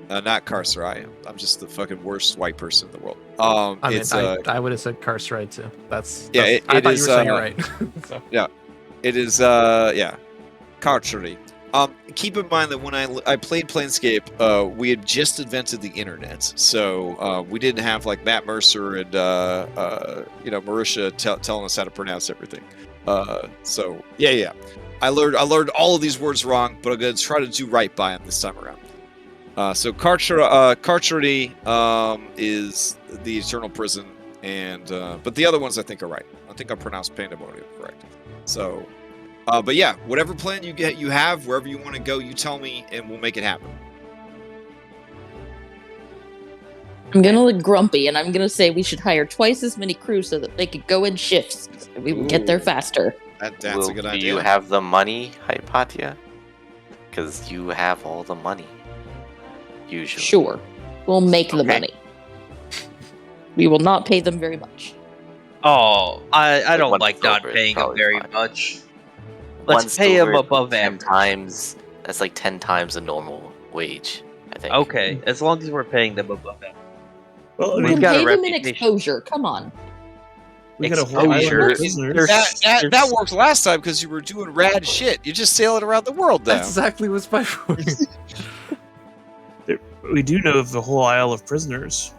Speaker 1: not carcerai. I'm just the fucking worst white person in the world.
Speaker 3: I mean,
Speaker 1: It's
Speaker 3: I would have said Carcerite too. That's
Speaker 1: Yeah,
Speaker 3: I
Speaker 1: it
Speaker 3: thought
Speaker 1: is,
Speaker 3: you were saying it right. So,
Speaker 1: it is carceri. Keep in mind that when I played Planescape, we had just invented the internet, so we didn't have like Matt Mercer and Marisha telling us how to pronounce everything. So yeah. I learned all of these words wrong, but I'm gonna try to do right by them this time around. So Carcery is the eternal prison, and but the other ones I think are right. think I pronounced pandemonium correct. So, but yeah, whatever plan you have, wherever you want to go, you tell me, and we'll make it happen.
Speaker 5: I'm gonna look grumpy, and I'm gonna say we should hire twice as many crews so that they could go in shifts. So we would get there
Speaker 1: Ooh.
Speaker 5: faster.
Speaker 1: That's a good idea.
Speaker 4: Do you have the money, Hypatia? Because you have all the money. Usually.
Speaker 5: Sure, we'll make the
Speaker 4: Okay.
Speaker 5: money. We will not pay them very much.
Speaker 2: Oh, I don't
Speaker 4: One
Speaker 2: like not
Speaker 4: silver is
Speaker 2: paying him
Speaker 4: probably
Speaker 2: very
Speaker 4: fine.
Speaker 2: much.
Speaker 4: One
Speaker 2: Let's pay him
Speaker 4: silver is
Speaker 2: above
Speaker 4: 10
Speaker 2: average.
Speaker 4: times. That's like 10 times the normal wage, I think.
Speaker 2: Okay, as long as we're paying them above average.
Speaker 6: Well, I
Speaker 5: We
Speaker 2: We've
Speaker 5: can
Speaker 6: mean,
Speaker 2: got a
Speaker 5: pay them in
Speaker 2: reputation.
Speaker 5: exposure. Come on.
Speaker 6: we got a whole island
Speaker 2: exposure.
Speaker 6: of prisoners.
Speaker 2: There's-
Speaker 1: That worked last time because you were doing rad shit. You're just sailing around the world now.
Speaker 3: That's exactly what's my point.
Speaker 6: We do know of the whole Isle of Prisoners.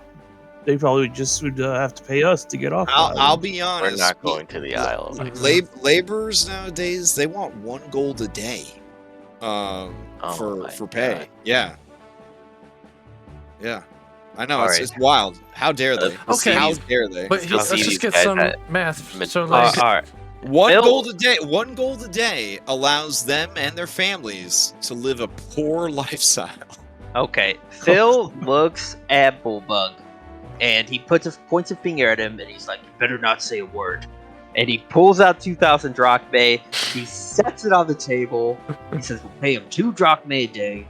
Speaker 6: They probably just would have to pay us to get off. the
Speaker 1: I'll
Speaker 6: island.
Speaker 1: be
Speaker 4: We're
Speaker 1: honest.
Speaker 4: not going to the Isle of
Speaker 1: Laborers nowadays, they want 1 gold a day.
Speaker 4: my
Speaker 1: For pay.
Speaker 4: God.
Speaker 1: Yeah. Yeah. I know,
Speaker 2: All
Speaker 1: it's,
Speaker 2: right.
Speaker 1: it's wild. How dare they?
Speaker 3: Okay.
Speaker 1: How dare they?
Speaker 3: But
Speaker 4: You'll
Speaker 3: let's
Speaker 4: see
Speaker 3: just
Speaker 4: these
Speaker 3: get
Speaker 4: guys
Speaker 3: some
Speaker 4: at
Speaker 3: math.
Speaker 4: mid-
Speaker 3: So like,
Speaker 2: all right.
Speaker 1: 1
Speaker 2: Phil-
Speaker 1: gold a day. 1 gold a day allows them and their families to live a poor lifestyle.
Speaker 2: Okay, Phil looks at Bullbug, and he points a finger at him, and he's like, "You better not say a word." And he pulls out 2,000 drachmae. He sets it on the table. He says, "We'll pay him 2 drachmae a day,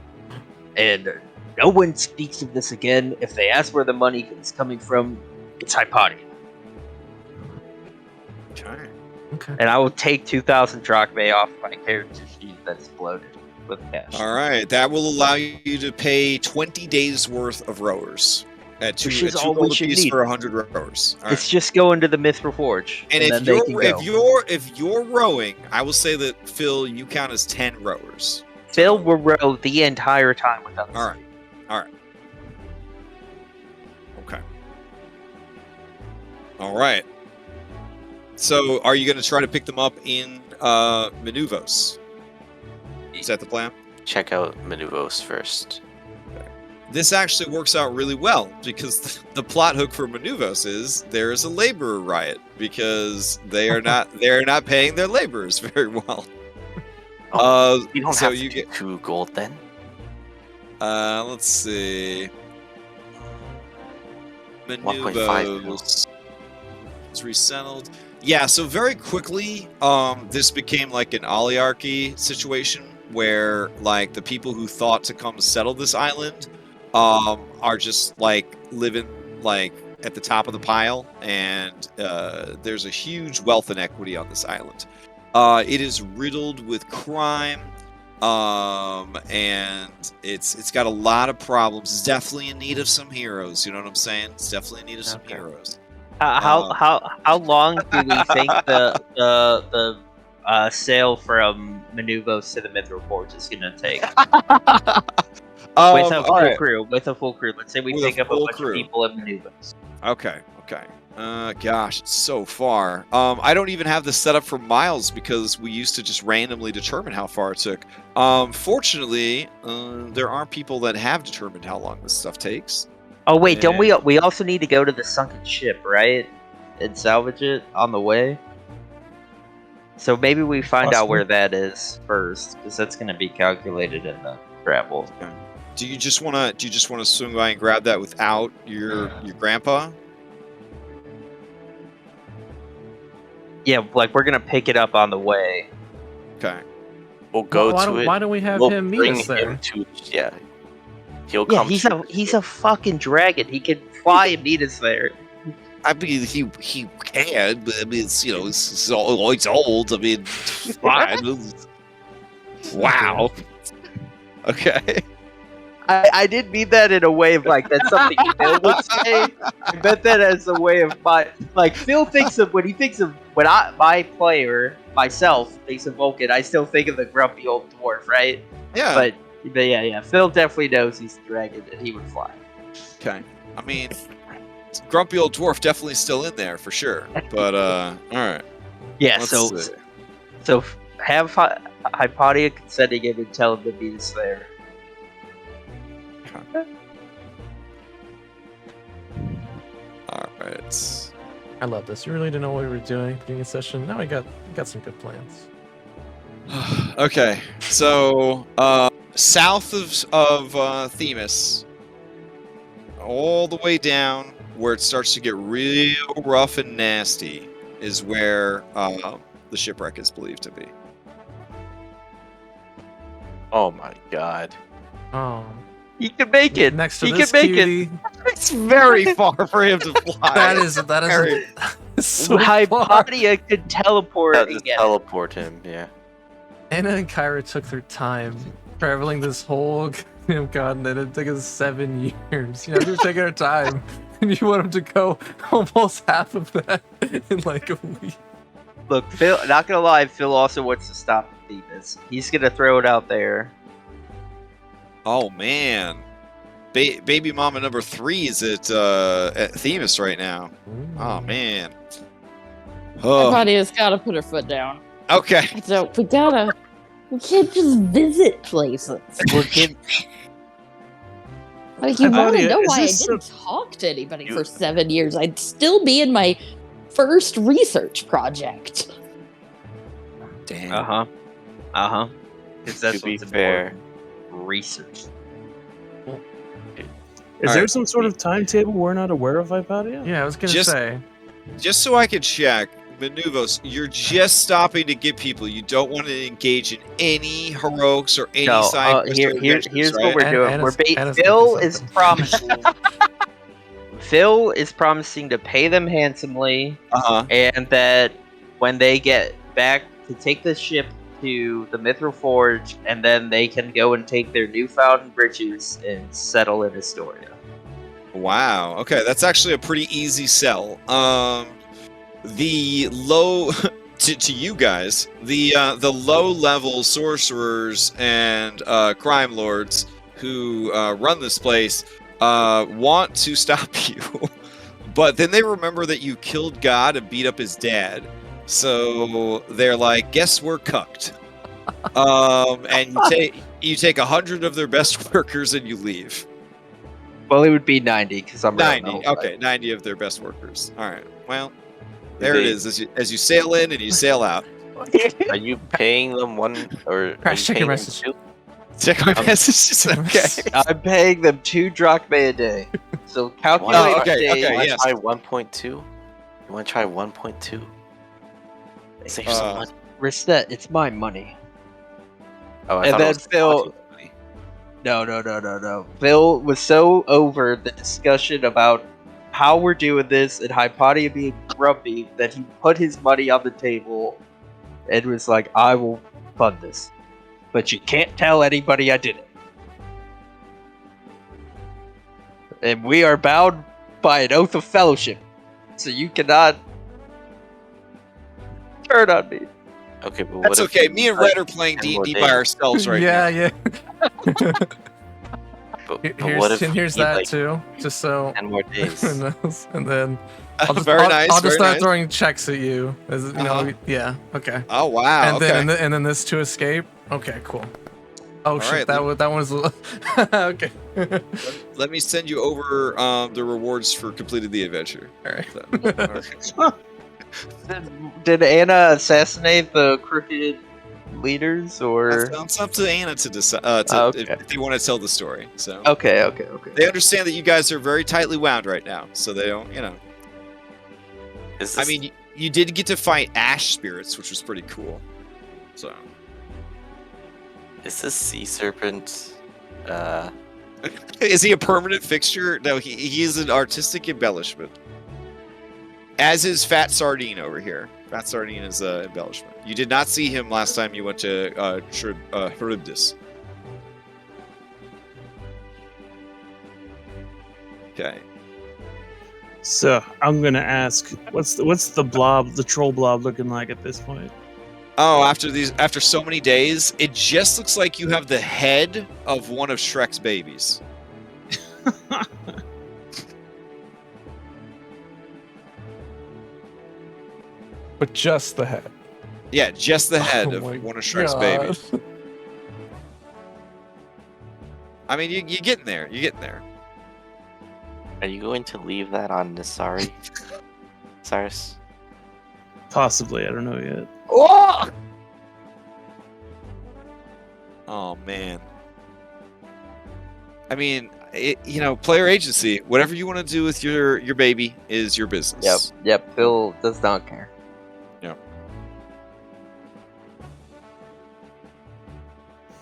Speaker 2: and no one speaks of this again. If they ask where the money is coming from, it's Hypatia."
Speaker 3: okay.
Speaker 2: And I will take 2,000 drachmae off my character sheet that's bloated with cash.
Speaker 1: All right, that will allow you to pay 20 days worth of rowers at two,
Speaker 2: Which is
Speaker 1: at two
Speaker 2: all we
Speaker 1: gold
Speaker 2: should
Speaker 1: apiece
Speaker 2: need.
Speaker 1: for 100 rowers. All right.
Speaker 2: It's just going to the Mithril Forge,
Speaker 1: And
Speaker 2: then
Speaker 1: if
Speaker 2: they can go.
Speaker 1: if you're rowing, I will say that Phil, you count as 10 rowers.
Speaker 2: Phil will row the entire time with us.
Speaker 1: All right. Okay. All right. So, are you going to try to pick them up in Manuvos? Is that the plan?
Speaker 4: Check out Manuvos first.
Speaker 1: This actually works out really well because the plot hook for Manuvos is there is a laborer riot because they are not paying their laborers very well.
Speaker 4: You don't
Speaker 1: so
Speaker 4: have
Speaker 1: you
Speaker 4: to
Speaker 1: get
Speaker 4: do 2 gold then.
Speaker 1: let's see.
Speaker 4: 1.5
Speaker 1: Manuvos. It's resettled. Yeah, so very quickly, this became like an oligarchy situation where like the people who thought to come settle this island are just like living like at the top of the pile, and there's a huge wealth inequity on this island. It is riddled with crime, and it's got a lot of problems. It's definitely in need of some heroes. You know what I'm saying? It's definitely in need of some
Speaker 2: Okay.
Speaker 1: heroes.
Speaker 2: How long do we think the sail from Manuvos to the Mithril Forge is gonna take? With a full
Speaker 1: all right.
Speaker 2: crew. With a full crew. Let's say we
Speaker 1: With a
Speaker 2: pick up a
Speaker 1: full
Speaker 2: bunch
Speaker 1: crew.
Speaker 2: of people at Manuvos.
Speaker 1: Okay. Gosh, it's so far. I don't even have this set up for miles because we used to just randomly determine how far it took. Fortunately, there are people that have determined how long this stuff takes.
Speaker 2: Oh wait, don't we? We also need to go to the sunken ship, right? And salvage it on the way. So maybe we find out where that is first, because that's going to be calculated in the travel.
Speaker 1: Do you just wanna swing by and grab that without your grandpa?
Speaker 2: Yeah, like we're gonna pick it up on the way.
Speaker 1: Okay.
Speaker 4: We'll go
Speaker 3: why
Speaker 4: to
Speaker 3: don't,
Speaker 4: it.
Speaker 3: Why don't we have
Speaker 4: We'll
Speaker 3: him meet
Speaker 4: bring
Speaker 3: us there?
Speaker 4: him to he'll
Speaker 2: Yeah,
Speaker 4: come.
Speaker 2: he's a fucking dragon. He can fly and meet us there.
Speaker 1: I mean, he can, but I mean, it's old. I mean, fine. Wow. Okay.
Speaker 2: I didn't mean that in a way of like that's something Phil would say. I meant that as a way of Phil thinks of my player myself thinks of Vulcan. I still think of the grumpy old dwarf, right?
Speaker 1: Yeah.
Speaker 2: But yeah. Phil definitely knows he's a dragon and he would fly.
Speaker 1: Okay. I mean, grumpy old dwarf definitely still in there for sure. But all right.
Speaker 2: Yeah.
Speaker 1: Let's
Speaker 2: So
Speaker 1: see.
Speaker 2: have Hypatia consenting him and tell him to meet us there.
Speaker 1: All right.
Speaker 3: I love this. We really didn't know what we were doing beginning of session. Now we got some good plans.
Speaker 1: Okay, so south of Themis, all the way down where it starts to get real rough and nasty, is where the shipwreck is believed to be.
Speaker 4: Oh my god.
Speaker 3: Oh,
Speaker 2: He can make it.
Speaker 3: next to
Speaker 2: He
Speaker 3: this
Speaker 2: can make
Speaker 3: cutie.
Speaker 1: It's very far for him to fly.
Speaker 3: That is
Speaker 1: Very-
Speaker 3: so far.
Speaker 2: Hypatia could teleport
Speaker 4: Just
Speaker 2: again.
Speaker 4: teleport him, yeah.
Speaker 3: Anna and Kyra took their time traveling this whole goddamn continent. It took us 7 years. You know, they're taking their time. And you want them to go almost half of that in like a week.
Speaker 2: Look, Phil, not gonna lie, Phil also wants to stop Themis. He's gonna throw it out there.
Speaker 1: Oh man, baby mama number 3 is at Themis right now. Oh man. Oh,
Speaker 5: Everybody's got to put her foot down.
Speaker 1: okay.
Speaker 5: So we can't just visit places.
Speaker 2: We'll give.
Speaker 5: Like, you
Speaker 6: Hypatia,
Speaker 5: want to know
Speaker 6: is
Speaker 5: why I
Speaker 6: this
Speaker 5: didn't talk to anybody for 7 years? I'd still be in my first research project.
Speaker 1: Damn.
Speaker 2: Because that's
Speaker 4: To be
Speaker 2: what's
Speaker 4: fair.
Speaker 2: important. Research.
Speaker 6: Is
Speaker 1: All
Speaker 6: there
Speaker 1: right.
Speaker 6: some sort of timetable we're not aware of, Hypatia?
Speaker 3: Yeah, I was gonna
Speaker 1: Just-
Speaker 3: say.
Speaker 1: Just so I can check, Manuvos, you're just stopping to get people. You don't want to engage in any heroics or any
Speaker 2: No,
Speaker 1: side quests or
Speaker 2: here's
Speaker 1: adventures,
Speaker 2: what
Speaker 1: right?
Speaker 2: we're
Speaker 3: An-
Speaker 2: doing.
Speaker 3: Anna's- Anna's
Speaker 2: Phil
Speaker 3: thinking
Speaker 2: is
Speaker 3: something.
Speaker 2: promising. Phil is promising to pay them handsomely,
Speaker 1: Uh-huh.
Speaker 2: and that when they get back to take the ship to the Mithril Forge, and then they can go and take their newfound riches and settle in Astoria.
Speaker 1: Wow. Okay, that's actually a pretty easy sell. The low to you guys, the low level sorcerers and crime lords who run this place want to stop you, but then they remember that you killed God and beat up his dad, so they're like, "Guess we're cucked." And you take 100 of their best workers and you leave.
Speaker 2: Well, it would be 90 because I'm around the
Speaker 1: 90.
Speaker 2: whole
Speaker 1: Okay,
Speaker 2: time.
Speaker 1: 90 of their best workers. All right. Well, there it
Speaker 4: They-
Speaker 1: is. As you sail in and you sail out.
Speaker 4: Are you paying them one or?
Speaker 3: Crash,
Speaker 4: are
Speaker 3: check
Speaker 4: you
Speaker 3: your
Speaker 4: paying them
Speaker 3: message.
Speaker 4: two?
Speaker 1: Check my messages. Okay.
Speaker 2: I'm paying them 2 drachmae a day. So calculate
Speaker 1: Oh, okay,
Speaker 2: days.
Speaker 1: okay.
Speaker 4: You want
Speaker 1: yes.
Speaker 4: to try 1.2? You want to try 1.2? Save some money.
Speaker 2: Reset, it's my money.
Speaker 4: Oh, I
Speaker 2: and
Speaker 4: thought
Speaker 2: then
Speaker 4: it was
Speaker 2: Phil- No. Phil was so over the discussion about how we're doing this and Hypatia being grumpy that he put his money on the table and was like, I will fund this. But you can't tell anybody I did it. And we are bound by an oath of fellowship. So you cannot turn on me.
Speaker 4: Okay, but
Speaker 1: That's
Speaker 4: what if
Speaker 1: okay.
Speaker 4: you
Speaker 1: Me and
Speaker 4: try
Speaker 1: Red are playing
Speaker 4: 10 more
Speaker 1: D&D by
Speaker 4: days?
Speaker 1: ourselves right
Speaker 3: yeah,
Speaker 1: now.
Speaker 3: yeah.
Speaker 4: But what if
Speaker 3: Here's
Speaker 4: you need,
Speaker 3: that
Speaker 4: like,
Speaker 3: too, just so.
Speaker 4: 10 more days?
Speaker 3: And then
Speaker 1: Very nice.
Speaker 3: I'll just
Speaker 1: very
Speaker 3: start
Speaker 1: nice.
Speaker 3: throwing checks at you. As, you know,
Speaker 1: Uh-huh.
Speaker 3: yeah, okay.
Speaker 1: Oh wow.
Speaker 3: And
Speaker 1: okay.
Speaker 3: then and then this to escape. Okay, cool. Oh shit,
Speaker 1: right,
Speaker 3: that one's okay.
Speaker 1: Let me send you over the rewards for completing the adventure.
Speaker 3: All right.
Speaker 1: So,
Speaker 2: Did Anna assassinate the crooked leaders, or?
Speaker 1: that's up to Anna to decide
Speaker 2: Okay.
Speaker 1: if they want to tell the story. So
Speaker 2: Okay.
Speaker 1: they understand that you guys are very tightly wound right now, so they don't,
Speaker 4: Is this,
Speaker 1: I mean, you did get to fight ash spirits, which was pretty cool. So
Speaker 4: is this sea serpent?
Speaker 1: is he a permanent fixture? No, he is an artistic embellishment. As is Fat Sardine over here. Fat Sardine is an embellishment. You did not see him last time you went to Charybdis. Okay.
Speaker 6: So I'm gonna ask, what's the blob, the troll blob, looking like at this point?
Speaker 1: Oh, after so many days, it just looks like you have the head of one of Shrek's babies.
Speaker 3: But just the head.
Speaker 1: Yeah, just the head
Speaker 3: Oh
Speaker 1: of
Speaker 3: my
Speaker 1: one of Shrek's
Speaker 3: God.
Speaker 1: babies. I mean, you're getting there. You're getting there.
Speaker 4: are you going to leave that on Nisari? Cyrus?
Speaker 6: Possibly, I don't know yet.
Speaker 1: Oh man. I mean, player agency. Whatever you want to do with your baby is your business.
Speaker 2: Yep. Phil does not care.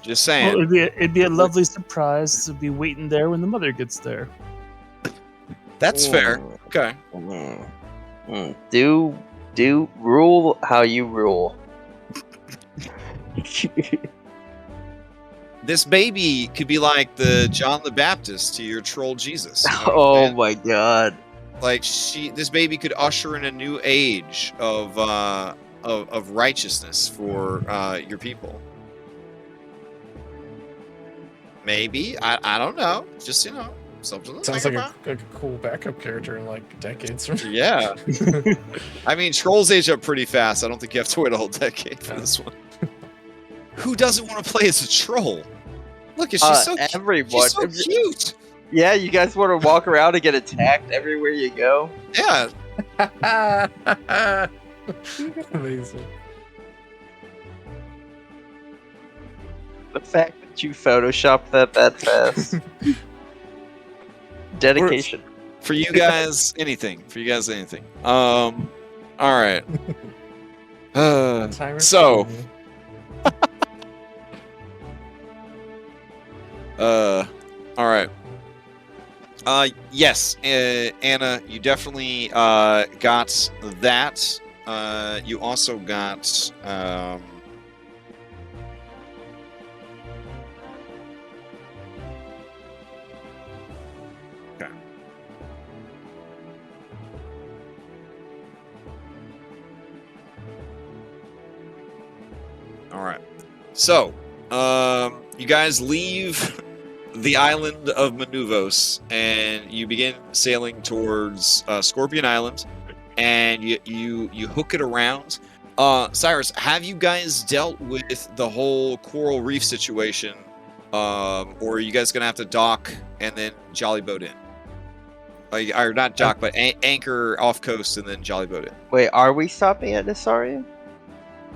Speaker 1: Just saying.
Speaker 6: Well, it'd be a lovely surprise to be waiting there when the mother gets there.
Speaker 1: That's fair. Okay.
Speaker 2: Do rule how you rule.
Speaker 1: This baby could be like the John the Baptist to your troll Jesus. You know what I'm
Speaker 2: Oh
Speaker 1: saying?
Speaker 2: my god.
Speaker 1: Like this baby could usher in a new age of righteousness for your people. Maybe I don't know. Just something. To
Speaker 3: Sounds
Speaker 1: think
Speaker 3: like
Speaker 1: about.
Speaker 3: a cool backup character in like decades from
Speaker 1: Yeah. I mean, trolls age up pretty fast. I don't think you have to wait a whole decade for this one. Who doesn't want to play as a troll? Look, she's so
Speaker 2: everyone.
Speaker 1: She's so cute.
Speaker 2: Yeah, you guys want to walk around and get attacked everywhere you go?
Speaker 1: Yeah.
Speaker 3: Amazing.
Speaker 2: The fact that you photoshopped that fast. Dedication.
Speaker 1: For you guys, anything. All right. So. All right. Yes, Anna, you definitely got that. You also got okay. All right. So, you guys leave the island of Manuvos, and you begin sailing towards Scorpion Island, and you hook it around. Cyrus, have you guys dealt with the whole coral reef situation, or are you guys gonna have to dock and then jolly boat in? Or not dock, but anchor off coast and then jolly boat in.
Speaker 2: Wait, are we stopping at Nasaria?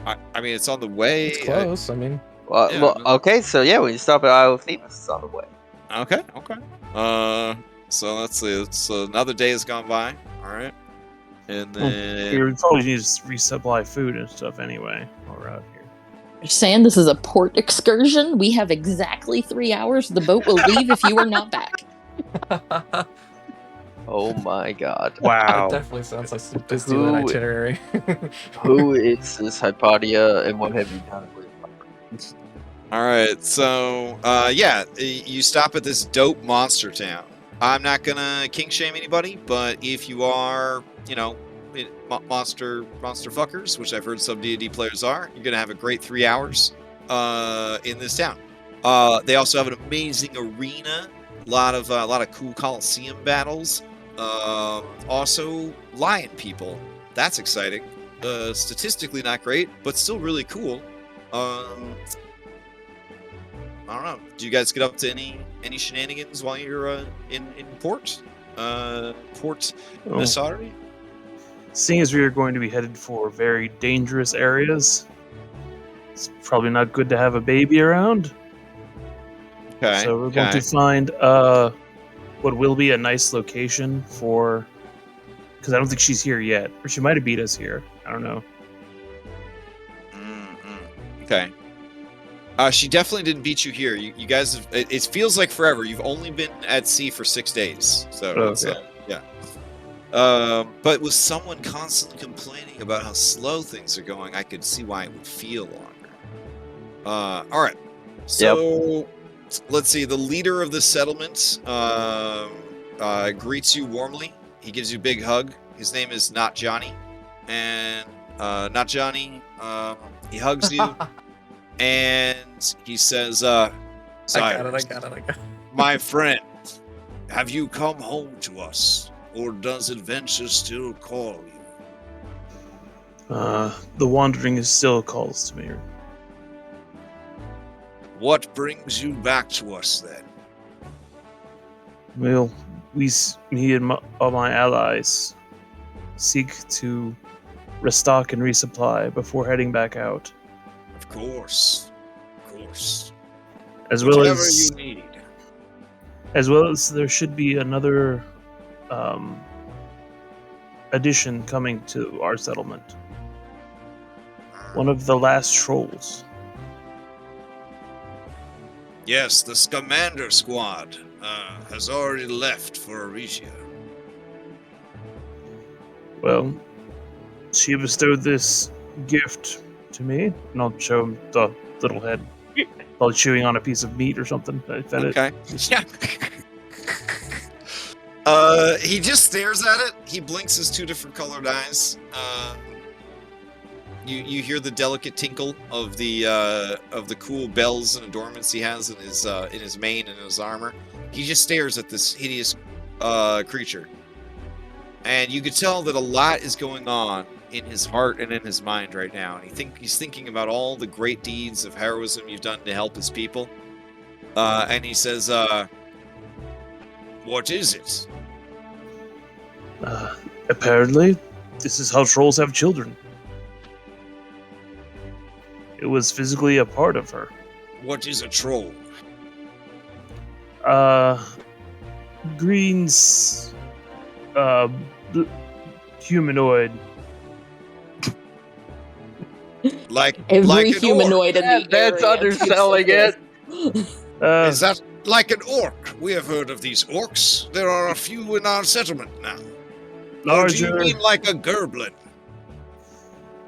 Speaker 1: I mean, it's on the way.
Speaker 3: It's close. I mean,
Speaker 2: Well, okay, so yeah, we stop at Isle of Thebes. It's on the way.
Speaker 1: Okay. So let's see. It's another day has gone by. All right, and then
Speaker 6: We probably need to resupply food and stuff anyway while we're out here.
Speaker 5: You're saying this is a port excursion? We have exactly 3 hours. The boat will leave if you are not back.
Speaker 2: Oh my god.
Speaker 3: that
Speaker 6: Wow.
Speaker 3: definitely sounds like some Disneyland itinerary.
Speaker 2: Who is this Hypatia and what have you done with it?
Speaker 1: all right. So you stop at this dope monster town. I'm not gonna kink shame anybody, but if you are, monster fuckers, which I've heard some D&D players are, you're gonna have a great 3 hours in this town. They also have an amazing arena, a lot of cool Coliseum battles. Also lion people. That's exciting. Statistically not great, but still really cool. I don't know. Do you guys get up to any shenanigans while you're in port? Port Nasari?
Speaker 6: Seeing as we are going to be headed for very dangerous areas, it's probably not good to have a baby around.
Speaker 1: Okay.
Speaker 6: So we're going to find what will be a nice location for, because I don't think she's here yet, or she might have beat us here. I don't know.
Speaker 1: Okay. She definitely didn't beat you here. You guys have, it feels like forever. You've only been at sea for 6 days. So it's, yeah. But with someone constantly complaining about how slow things are going, I could see why it would feel longer. All right. So let's see. The leader of the settlement greets you warmly. He gives you a big hug. His name is Not Johnny. And Not Johnny, he hugs you. And he says,
Speaker 3: I got it.
Speaker 1: my friend, have you come home to us? Or does adventure still call you?
Speaker 6: The wandering still calls to me.
Speaker 7: What brings you back to us then?
Speaker 6: Well, me and all my allies seek to restock and resupply before heading back out.
Speaker 7: Of course. Of course.
Speaker 6: As well
Speaker 7: Whatever
Speaker 6: as
Speaker 7: you need.
Speaker 6: there should be another addition coming to our settlement. One of the last trolls.
Speaker 7: Yes, the Scamander squad has already left for Arisia.
Speaker 6: Well, she bestowed this gift to me, and I'll show him the little head while chewing on a piece of meat or something. I fed it.
Speaker 1: Okay. Yeah. He just stares at it. He blinks his two different colored eyes. You hear the delicate tinkle of the cool bells and adornments he has in his mane and in his armor. He just stares at this hideous creature, and you could tell that a lot is going on in his heart and in his mind right now. And he's thinking about all the great deeds of heroism you've done to help his people. And he says, "What is it?"
Speaker 6: Apparently, this is how trolls have children. It was physically a part of her.
Speaker 7: What is a troll?
Speaker 6: Green's humanoid.
Speaker 7: Like
Speaker 5: Every
Speaker 7: an orc.
Speaker 5: humanoid in the
Speaker 2: That's
Speaker 5: area
Speaker 2: underselling
Speaker 5: thinks
Speaker 2: it.
Speaker 5: this.
Speaker 7: Is that like an orc? We have heard of these orcs. There are a few in our settlement now. Or do you
Speaker 6: Larger.
Speaker 7: mean like a gerblin?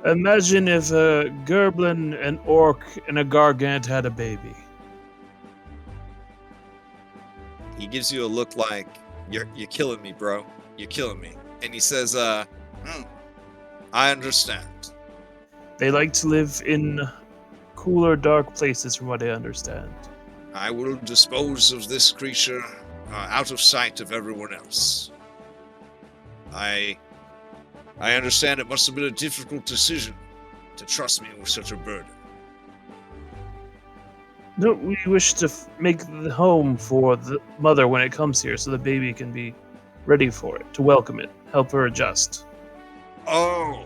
Speaker 6: Imagine if a gerblin, an orc, and a gargant had a baby.
Speaker 1: He gives you a look like, you're killing me, bro. You're killing me. And he says,
Speaker 7: I understand.
Speaker 6: They like to live in cooler, dark places, from what I understand.
Speaker 7: I will dispose of this creature out of sight of everyone else. I understand it must have been a difficult decision to trust me with such a burden.
Speaker 6: No, we wish to make the home for the mother when it comes here, so the baby can be ready for it, to welcome it, help her adjust.
Speaker 7: Oh,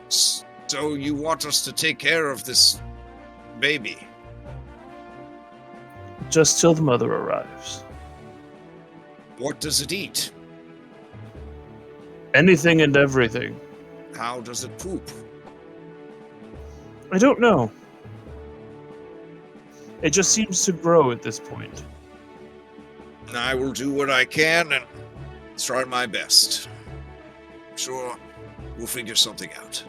Speaker 7: so you want us to take care of this baby?
Speaker 6: Just till the mother arrives.
Speaker 7: What does it eat?
Speaker 6: Anything and everything.
Speaker 7: How does it poop?
Speaker 6: I don't know. It just seems to grow at this point.
Speaker 7: I will do what I can and try my best. I'm sure we'll figure something out.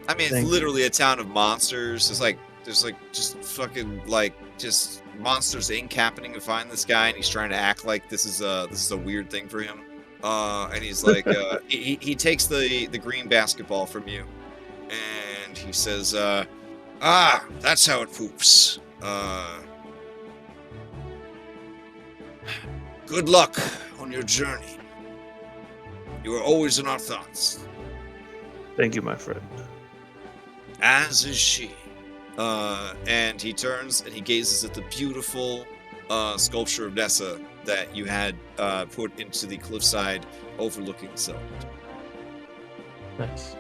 Speaker 1: I mean,
Speaker 6: Thank
Speaker 1: it's
Speaker 6: you.
Speaker 1: literally a town of monsters. There's just fucking just Monsters Inc. happening to find this guy, and he's trying to act like this is a weird thing for him. And he's like, he takes the green basketball from you, and he says,
Speaker 7: that's how it poops. Good luck on your journey. You are always in our thoughts,
Speaker 6: Thank you, my friend.
Speaker 7: as is she.
Speaker 1: and he turns and he gazes at the beautiful sculpture of Nessa that you had put into the cliffside overlooking the settlement.
Speaker 3: Nice.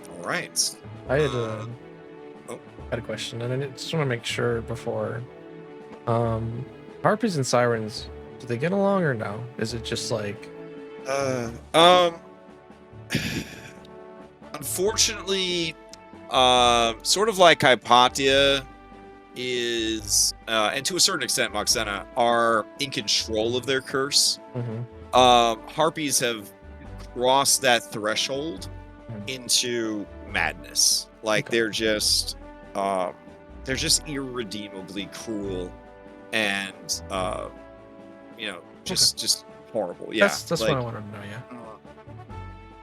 Speaker 1: All right.
Speaker 3: I had
Speaker 1: oh.
Speaker 3: had a question, and I just want to make sure before. Harpies and sirens, do they get along or no? Is it just like?
Speaker 1: Unfortunately, sort of like Hypatia is, and to a certain extent, Moxena are in control of their curse.
Speaker 3: Mm-hmm.
Speaker 1: Harpies have crossed that threshold into madness. Like
Speaker 3: Okay.
Speaker 1: they're just irredeemably cruel, and just horrible. Yeah,
Speaker 3: That's what I wanted to know. Yeah.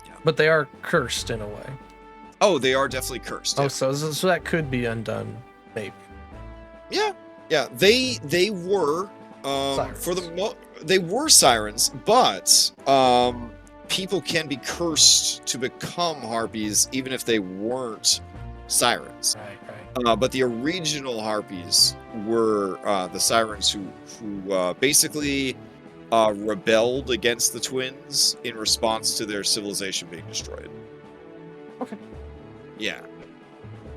Speaker 1: yeah.
Speaker 3: But they are cursed in a way.
Speaker 1: Oh, they are definitely cursed.
Speaker 3: Oh,
Speaker 1: Yeah.
Speaker 3: so that could be undone, maybe.
Speaker 1: Yeah. They were
Speaker 3: Sirens.
Speaker 1: they were sirens, but people can be cursed to become harpies even if they weren't sirens.
Speaker 3: Right.
Speaker 1: But the original harpies were the sirens who basically rebelled against the twins in response to their civilization being destroyed.
Speaker 3: Okay.
Speaker 1: Yeah.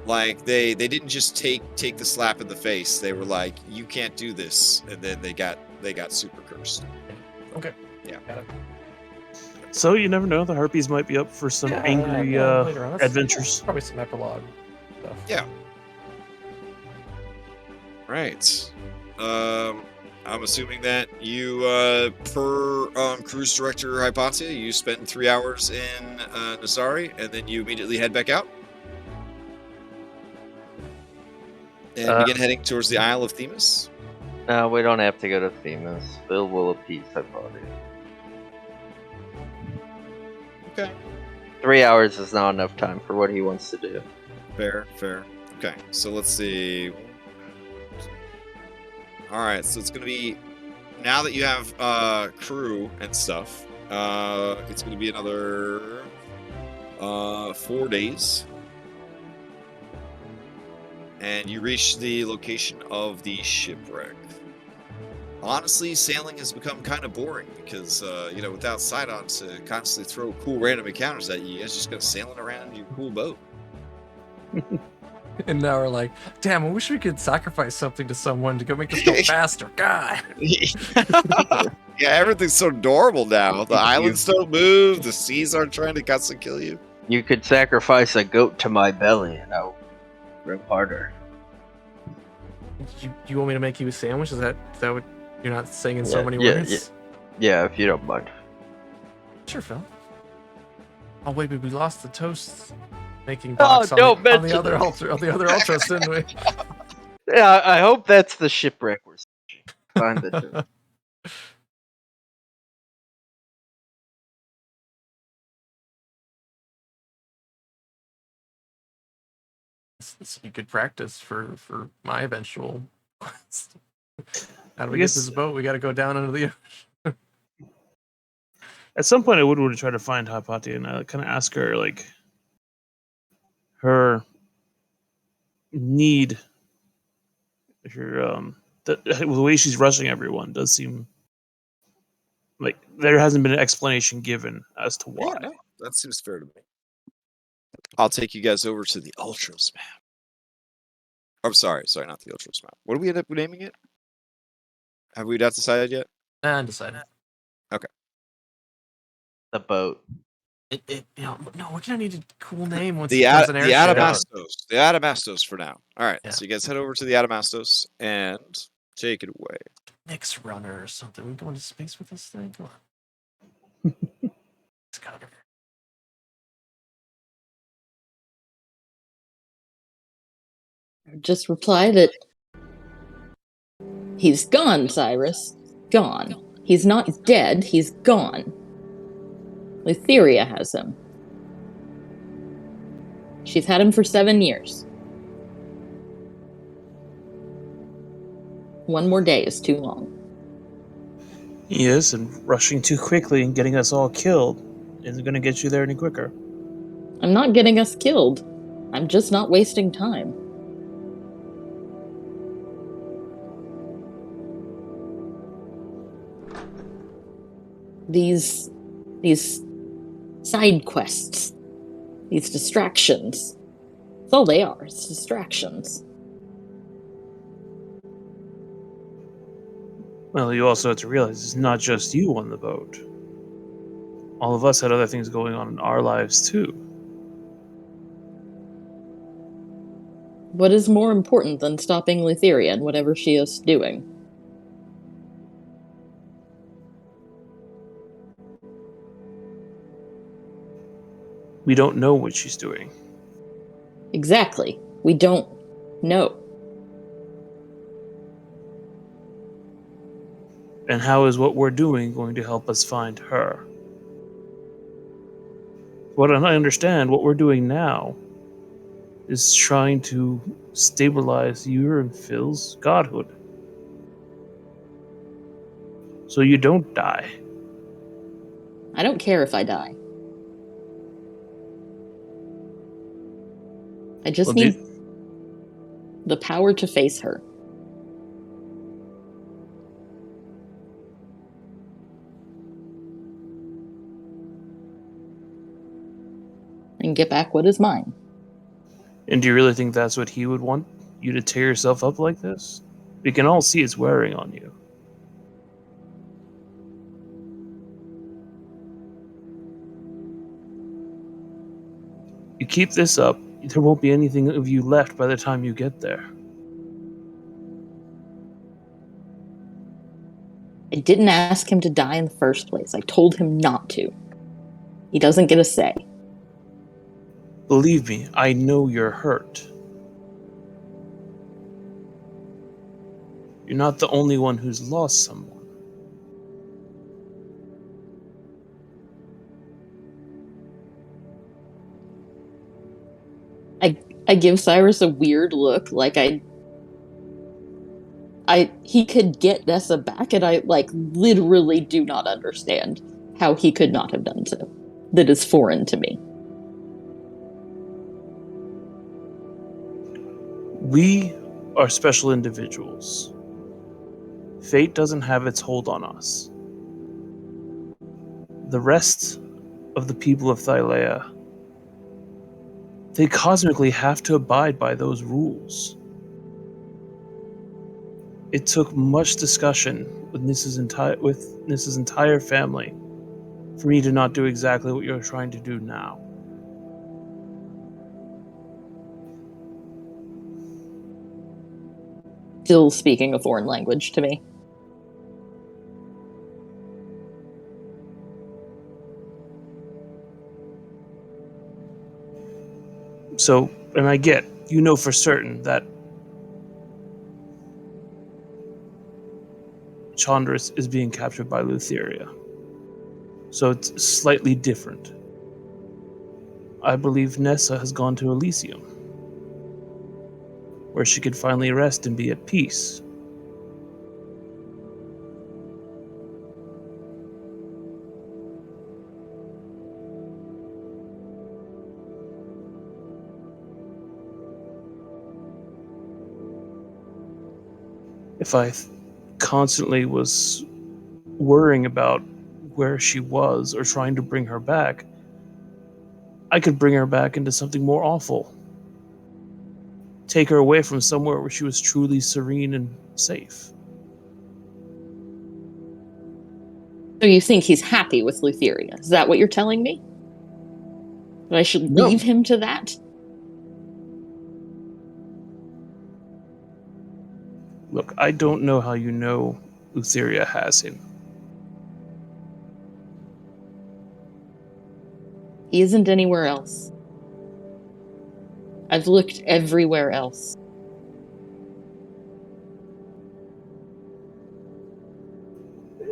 Speaker 1: Like they didn't just take the slap in the face. They were like, "You can't do this," and then they got super cursed.
Speaker 3: Okay.
Speaker 1: Yeah.
Speaker 3: Got it.
Speaker 6: So you never know. The harpies might be up for some angry
Speaker 3: later on. That's-
Speaker 6: adventures.
Speaker 3: Probably some epilogue stuff.
Speaker 1: Yeah. Right. I'm assuming that you, per cruise director Hypatia, you spend 3 hours in Nasari, and then you immediately head back out and begin heading towards the Isle of Themis.
Speaker 2: No, we don't have to go to Themis. Phil will appease Hypatia.
Speaker 1: Okay.
Speaker 2: 3 hours is not enough time for what he wants to do.
Speaker 1: Fair. Okay, so let's see. All right, so it's gonna be, now that you have crew and stuff, it's gonna be another 4 days, and you reach the location of the shipwreck. Honestly, sailing has become kind of boring because without Sydon to constantly throw cool random encounters at you, you guys just go sailing around your cool boat.
Speaker 3: And now we're like, damn, I wish we could sacrifice something to someone to go make this go faster. God.
Speaker 1: Yeah, everything's so adorable now. The islands don't move. The seas aren't trying to constantly kill you.
Speaker 2: You could sacrifice a goat to my belly and I'll rip harder.
Speaker 3: You want me to make you a sandwich? Is that what you're not saying in so
Speaker 2: Yeah,
Speaker 3: many
Speaker 2: yeah,
Speaker 3: words?
Speaker 2: Yeah, if you don't mind.
Speaker 3: Sure, Phil. Oh wait, but we lost the toast making
Speaker 2: Oh,
Speaker 3: box on the other ultras, didn't we?
Speaker 2: Yeah, I hope that's the shipwreck we're seeing. Find the
Speaker 3: You could practice for my eventual quest. How do we
Speaker 6: I
Speaker 3: get
Speaker 6: guess-
Speaker 3: this boat? We got to go down under the ocean.
Speaker 6: At some point, I would want to try to find Hypatia and kind of ask her, like, her need, the way she's rushing everyone does seem like there hasn't been an explanation given as to why.
Speaker 1: Yeah, no, that seems fair to me. I'll take you guys over to the Ultras map. I'm sorry, not the Ultras map. What do we end up naming it? Have we not decided yet?
Speaker 3: Undecided.
Speaker 2: The boat.
Speaker 3: No, we're gonna need a cool name once
Speaker 1: The
Speaker 3: it becomes an airship.
Speaker 1: Adamastos. The Adamastos for now. All right,
Speaker 3: Yeah.
Speaker 1: so you guys head over to the Adamastos and take it away.
Speaker 3: Nix Runner or something. We go into space with this thing. Come on. It's gotta be.
Speaker 5: Just reply that he's gone, Cyrus. Gone. He's not dead, he's gone. Lytheria has him. She's had him for 7 years. 1 more day is too long.
Speaker 6: Yes, and rushing too quickly and getting us all killed isn't going to get you there any quicker.
Speaker 5: I'm not getting us killed. I'm just not wasting time. These side quests, these distractions. That's all they are. It's distractions.
Speaker 6: Well, you also have to realize it's not just you on the boat. All of us had other things going on in our lives too.
Speaker 5: What is more important than stopping Lytheria and whatever she is doing?
Speaker 6: We don't know what she's doing.
Speaker 5: Exactly. We don't know.
Speaker 6: And how is what we're doing going to help us find her? What I understand, what we're doing now is trying to stabilize your and Phil's godhood. So you don't die.
Speaker 5: I don't care if I die. I just
Speaker 6: Well,
Speaker 5: need the power to face her. and get back what is mine.
Speaker 6: And do you really think that's what he would want? You to tear yourself up like this? We can all see it's wearing on you. You keep this up, there won't be anything of you left by the time you get there.
Speaker 5: I didn't ask him to die in the first place. I told him not to. He doesn't get a say.
Speaker 6: Believe me, I know you're hurt. You're not the only one who's lost someone.
Speaker 5: I give Cyrus a weird look, like he could get Nessa back, and I literally do not understand how he could not have done so. That is foreign to me.
Speaker 6: We are special individuals. Fate doesn't have its hold on us. The rest of the people of Thylea, they cosmically have to abide by those rules. It took much discussion with Nissa's entire family for me to not do exactly what you're trying to do now.
Speaker 5: Still speaking a foreign language to me.
Speaker 6: So, and I get, you know for certain that Chandris is being captured by Lutheria. So it's slightly different. I believe Nessa has gone to Elysium, where she could finally rest and be at peace. If I constantly was worrying about where she was or trying to bring her back, I could bring her back into something more awful. Take her away from somewhere where she was truly serene and safe.
Speaker 5: So you think he's happy with Lutheria? Is that what you're telling me? That I should leave him to that?
Speaker 6: Look, I don't know how you know Lutheria has him.
Speaker 5: He isn't anywhere else. I've looked everywhere else.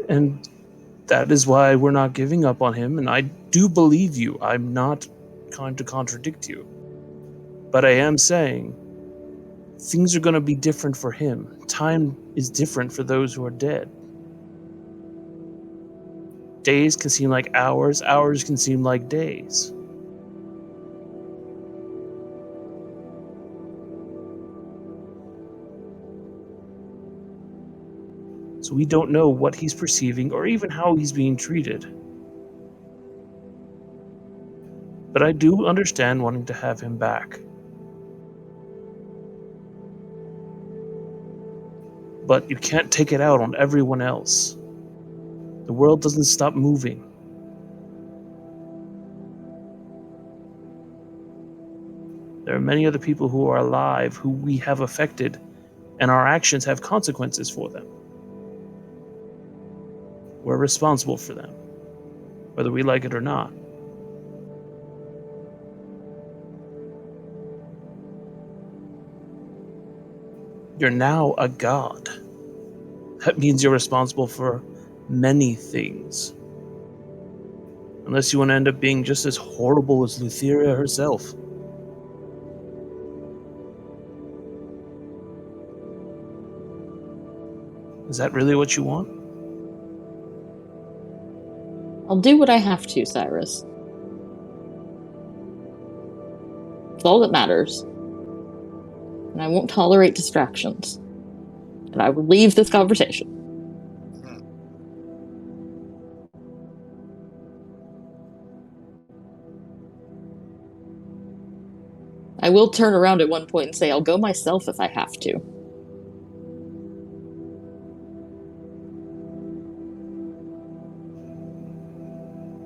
Speaker 6: And that is why we're not giving up on him, and I do believe you. I'm not trying to contradict you. But I am saying things are going to be different for him. Time is different for those who are dead. Days can seem like hours, hours can seem like days. So we don't know what he's perceiving or even how he's being treated. But I do understand wanting to have him back. But you can't take it out on everyone else. The world doesn't stop moving. There are many other people who are alive who we have affected, and our actions have consequences for them. We're responsible for them, whether we like it or not. You're now a god. That means you're responsible for many things. Unless you want to end up being just as horrible as Lutheria herself. Is that really what you want?
Speaker 5: I'll do what I have to, Cyrus. It's all that matters. And I won't tolerate distractions. And I will leave this conversation. I will turn around at one point and say, I'll go myself if I have to.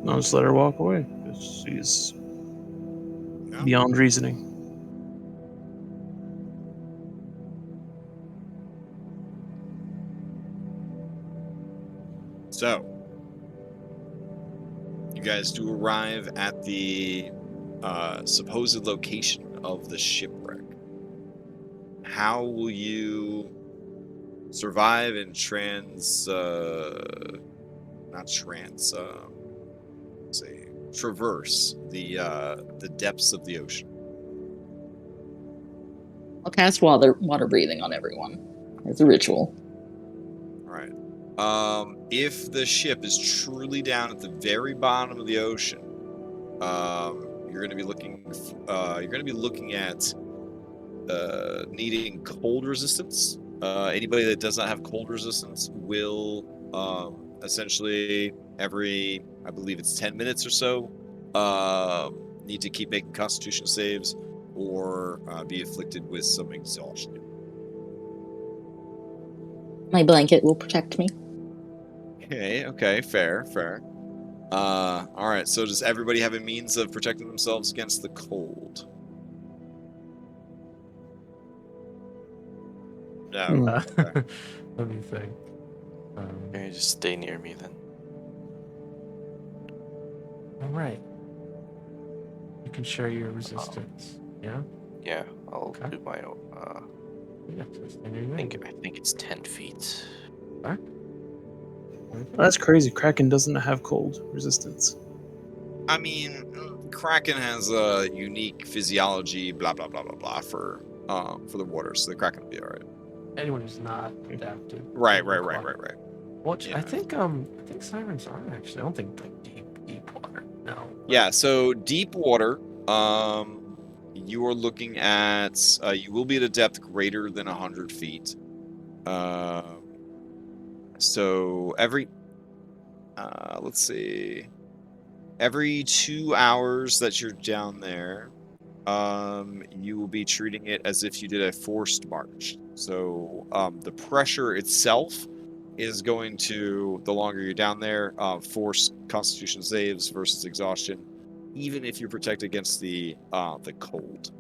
Speaker 6: I'll just let her walk away. 'Cause she's beyond reasoning.
Speaker 1: So, you guys do arrive at the supposed location of the shipwreck. How will you survive and traverse the depths of the ocean?
Speaker 5: I'll cast water breathing on everyone as a ritual.
Speaker 1: All right. If the ship is truly down at the very bottom of the ocean, you're going to be looking. You're going to be looking at needing cold resistance. Anybody that does not have cold resistance will essentially every, I believe it's 10 minutes or so, need to keep making Constitution saves or be afflicted with some exhaustion.
Speaker 5: My blanket will protect me.
Speaker 1: Okay, fair. All right, so does everybody have a means of protecting themselves against the cold? No. Okay.
Speaker 3: Let me think.
Speaker 4: Okay, just stay near me then.
Speaker 3: All right. You can share your resistance. Yeah.
Speaker 4: Yeah, I'll
Speaker 3: Okay.
Speaker 4: do my own.
Speaker 3: Yeah. So stay near
Speaker 4: I
Speaker 3: you.
Speaker 4: think it's 10 feet.
Speaker 6: That's crazy. Kraken doesn't have cold resistance.
Speaker 1: I mean, Kraken has a unique physiology, blah blah blah blah blah for the water, so the Kraken will be all right.
Speaker 3: Anyone who's not adapted.
Speaker 1: Right.
Speaker 3: Which
Speaker 1: Yeah.
Speaker 3: I think sirens are actually. I don't think like deep water. No.
Speaker 1: Yeah. So deep water, you are looking at. You will be at a depth greater than 100 feet. So every. Let's see. Every 2 hours that you're down there, you will be treating it as if you did a forced march. So the pressure itself is going to, the longer you're down there, force Constitution saves versus exhaustion, even if you're protected against the cold.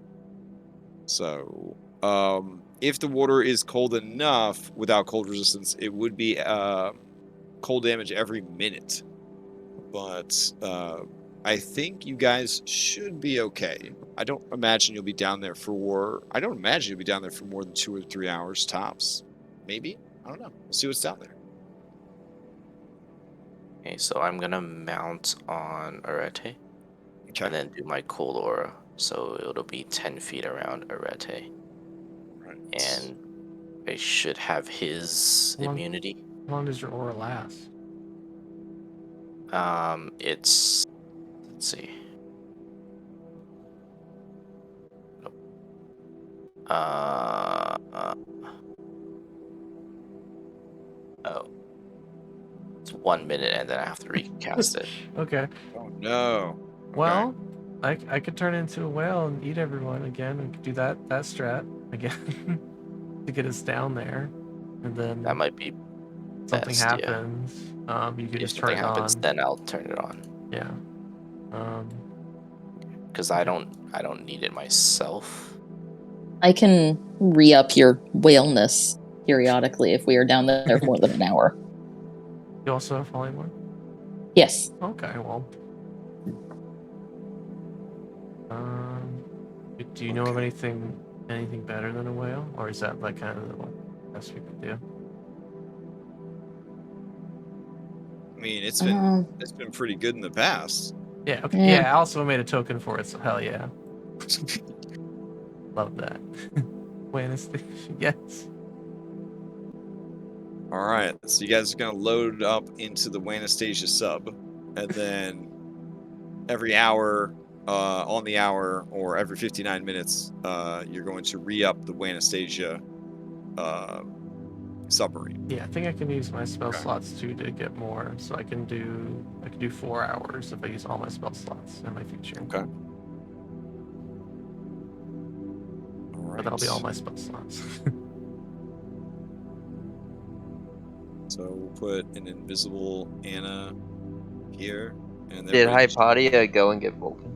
Speaker 1: So if the water is cold enough without cold resistance, it would be cold damage every minute. But I think you guys should be okay. I don't imagine you'll be down there for more than 2 or 3 hours tops. Maybe? I don't know. We'll see what's down there.
Speaker 4: Okay, so I'm gonna mount on Arete
Speaker 1: Okay.
Speaker 4: and then do my cold aura. So it'll be 10 feet around Arete.
Speaker 1: Right.
Speaker 4: And I should have his
Speaker 3: How long-
Speaker 4: immunity.
Speaker 3: How long does your aura last?
Speaker 4: It's, let's see. Oh. It's 1 minute and then I have to recast it.
Speaker 3: Okay.
Speaker 1: Oh no.
Speaker 3: Well, I could turn into a whale and eat everyone again. We could do that strat again to get us down there, and then
Speaker 4: That might be
Speaker 3: something
Speaker 4: best, yeah.
Speaker 3: happens. You could
Speaker 4: If
Speaker 3: just turn
Speaker 4: something
Speaker 3: it
Speaker 4: happens,
Speaker 3: on.
Speaker 4: then I'll turn it on.
Speaker 3: Yeah.
Speaker 4: Because I don't need it myself.
Speaker 5: I can re-up your whaleness periodically if we are down there for more than an hour.
Speaker 3: You also have Holy One?
Speaker 5: Yes.
Speaker 3: Okay, well. Do you know of anything better than a whale? Or is that like kind of the best we could do?
Speaker 1: I mean, it's been pretty good in the past.
Speaker 3: Yeah, okay.
Speaker 5: Yeah.
Speaker 3: Yeah, I also made a token for it, so hell yeah. Love that. Anesthesia, yes.
Speaker 1: All right, so you guys are gonna load up into the Anastasia sub, and then every hour, on the hour, or every 59 minutes, you're going to re-up the Anastasia submarine.
Speaker 3: Yeah, I think I can use my spell
Speaker 1: Okay.
Speaker 3: slots too to get more. So I can do 4 hours if I use all my spell slots in my future.
Speaker 1: Okay.
Speaker 3: But that'll be all my spell slots.
Speaker 1: So we'll put an invisible Anna here, and
Speaker 2: Did
Speaker 1: everybody-
Speaker 2: Hypatia go and get Vulcan?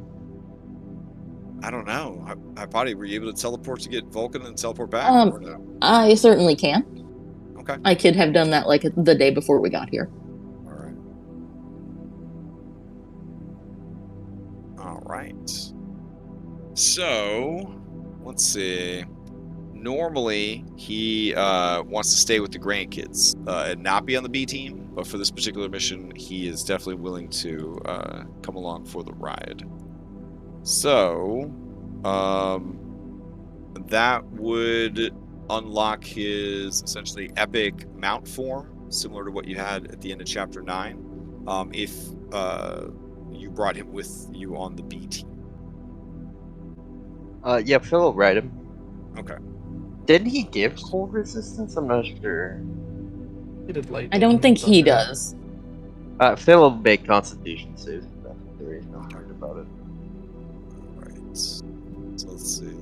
Speaker 1: I don't know. Hypatia, were you able to teleport to get Vulcan and teleport back? Or no?
Speaker 5: I certainly can.
Speaker 1: Okay.
Speaker 5: I could have done that like the day before we got here.
Speaker 1: All right. All right. So, let's see. Normally, he wants to stay with the grandkids and not be on the B team, but for this particular mission, he is definitely willing to come along for the ride. So, that would unlock his essentially epic mount form, similar to what you had at the end of Chapter 9, if you brought him with you on the B team.
Speaker 2: Yeah, Phil will ride him.
Speaker 1: Okay.
Speaker 2: Didn't he give cold resistance? I'm not sure.
Speaker 3: He did lightning.
Speaker 5: I don't think he
Speaker 3: thunder.
Speaker 5: does.
Speaker 2: Phil will make Constitution saves. There is no hard about it.
Speaker 1: Right. So let's see.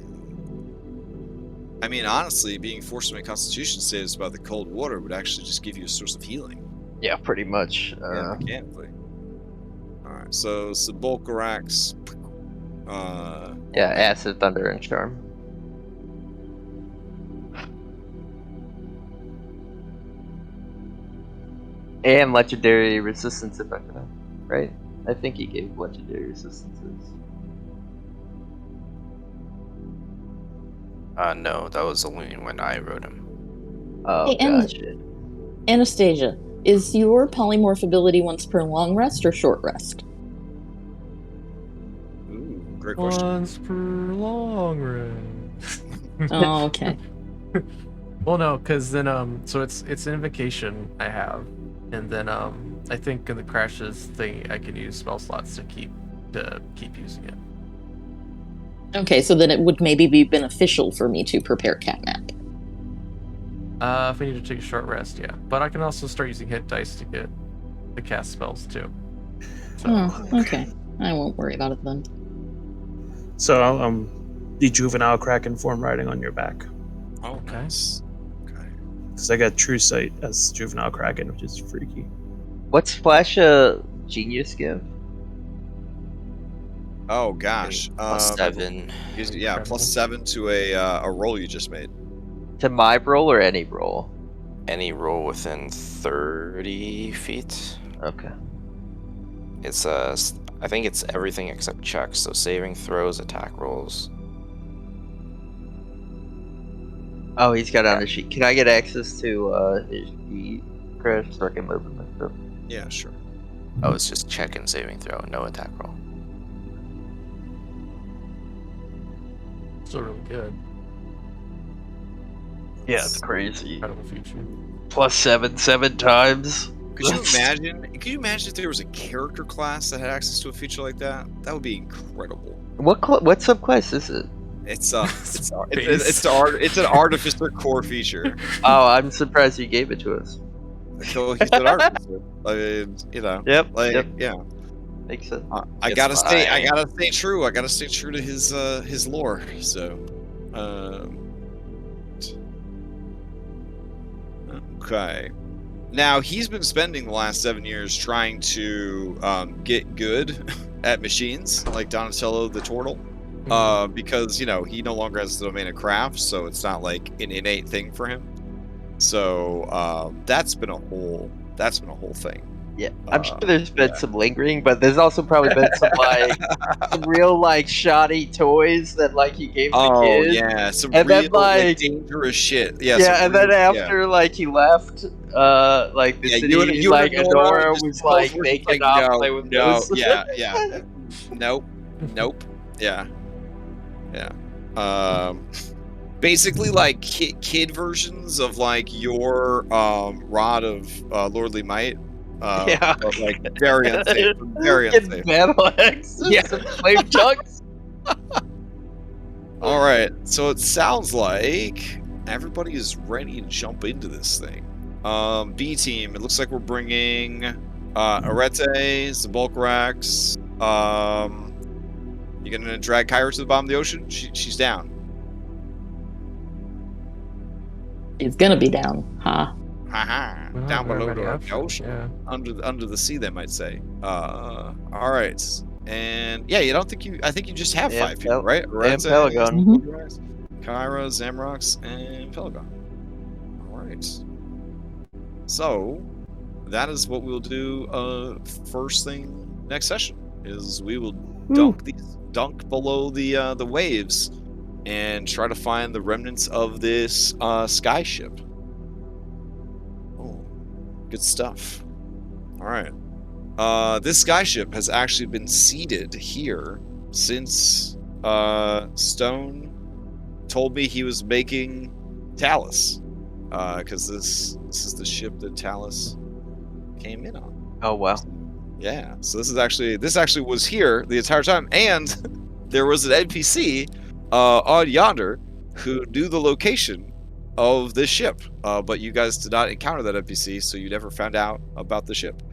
Speaker 1: I mean, honestly, being forced to make Constitution saves about the cold water would actually just give you a source of healing.
Speaker 2: Yeah, pretty much.
Speaker 1: Yeah, mechanically. Alright, so Sepulchrax.
Speaker 2: Yeah, Acid, Thunder, and Charm. And Legendary Resistance if I can, right? I think he gave Legendary Resistances.
Speaker 4: No, that was only when I wrote him.
Speaker 2: Oh,
Speaker 5: Hey, and-
Speaker 2: gotcha.
Speaker 5: Anastasia, is your polymorph ability once per long rest or short rest?
Speaker 1: Ooh, great question.
Speaker 3: Once per long rest.
Speaker 5: Oh, okay.
Speaker 3: Well, no, because then so it's Invocation I have, and then I think in the crashes thing I can use spell slots to keep using it.
Speaker 5: Okay, so then it would maybe be beneficial for me to prepare catnap.
Speaker 3: If I need to take a short rest, yeah. But I can also start using hit dice to get the cast spells too. So
Speaker 5: Oh, okay. I won't worry about it then.
Speaker 6: So the juvenile Kraken form riding on your back.
Speaker 1: Oh,
Speaker 3: Okay.
Speaker 1: nice. Okay.
Speaker 6: Because I got True Sight as juvenile Kraken, which is freaky.
Speaker 2: What's Flash Genius give?
Speaker 1: Oh gosh.
Speaker 4: +7.
Speaker 1: Yeah, +7 to a roll you just made.
Speaker 2: To my roll or any roll?
Speaker 4: Any roll within 30 feet.
Speaker 2: Okay.
Speaker 4: It's I think it's everything except checks. So saving throws, attack rolls.
Speaker 2: Oh, he's got it on the sheet. Can I get access to his sheet, Crash, so I can move my stuff?
Speaker 1: Yeah, sure.
Speaker 4: Oh, it's just check and saving throw, no attack roll.
Speaker 3: still really good.
Speaker 2: Yeah, it's crazy.
Speaker 3: Incredible feature.
Speaker 2: +7 7 times.
Speaker 1: Could you imagine? Could you imagine if there was a character class that had access to a feature like that? That would be incredible.
Speaker 2: What subclass is it?
Speaker 1: It's an artificer core feature.
Speaker 2: Oh, I'm surprised you gave it to us.
Speaker 1: So he's an artificer. I mean, you know.
Speaker 2: Yep.
Speaker 1: Like,
Speaker 2: yep.
Speaker 1: yeah.
Speaker 2: Makes sense.
Speaker 1: I
Speaker 4: It's
Speaker 1: gotta stay. I
Speaker 4: fine.
Speaker 1: gotta stay true. I gotta stay true to his lore. So, okay. Now he's been spending the last 7 years trying to get good at machines, like Donatello the Turtle, because you know he no longer has the domain of craft, so it's not like an innate thing for him. So that's been a whole thing.
Speaker 2: Yeah, I'm sure there's been some lingering, but there's also probably been some some real shoddy toys that he gave the kids.
Speaker 1: Yeah, some
Speaker 2: And
Speaker 1: real
Speaker 2: then,
Speaker 1: dangerous shit. Yeah,
Speaker 2: Yeah,
Speaker 1: some
Speaker 2: and then
Speaker 1: real-
Speaker 2: after he left, the
Speaker 1: Yeah,
Speaker 2: city,
Speaker 1: you and
Speaker 2: Adora
Speaker 1: just
Speaker 2: was
Speaker 1: both were
Speaker 2: they
Speaker 1: just like,
Speaker 2: cannot
Speaker 1: no,
Speaker 2: play with
Speaker 1: no,
Speaker 2: this.
Speaker 1: yeah, nope, yeah. Basically, kid versions of your rod of lordly might.
Speaker 2: Yeah.
Speaker 1: But very unsafe. Very
Speaker 2: Fucking
Speaker 1: unsafe.
Speaker 2: battle axes
Speaker 1: Yeah.
Speaker 2: and flame chucks.
Speaker 1: All right, so it sounds like everybody is ready to jump into this thing. B team, it looks like we're bringing Arete, Zabulkrax. You gonna drag Kyra to the bottom of the ocean? She's down.
Speaker 5: It's gonna be down, huh?
Speaker 1: Haha.
Speaker 3: Well,
Speaker 1: Down
Speaker 3: we
Speaker 1: below
Speaker 3: already
Speaker 1: the
Speaker 3: have some,
Speaker 1: ocean.
Speaker 3: yeah.
Speaker 1: Under the sea, they might say. All right. And yeah, I think you just have
Speaker 2: And
Speaker 1: 5 people, right?
Speaker 2: and
Speaker 1: Orenza,
Speaker 2: Pelagon.
Speaker 1: Kyra, Zamrox, and Pelagon. All right. So that is what we'll do first thing next session is we will dunk below the waves and try to find the remnants of this sky ship. Oh, good stuff. All right. This skyship has actually been seeded here since Stone told me he was making Talus. Because this is the ship that Talus came in on.
Speaker 2: Oh wow.
Speaker 1: Yeah. So this actually was here the entire time, and there was an NPC on yonder who knew the location of this ship. But you guys did not encounter that NPC, so you never found out about the ship.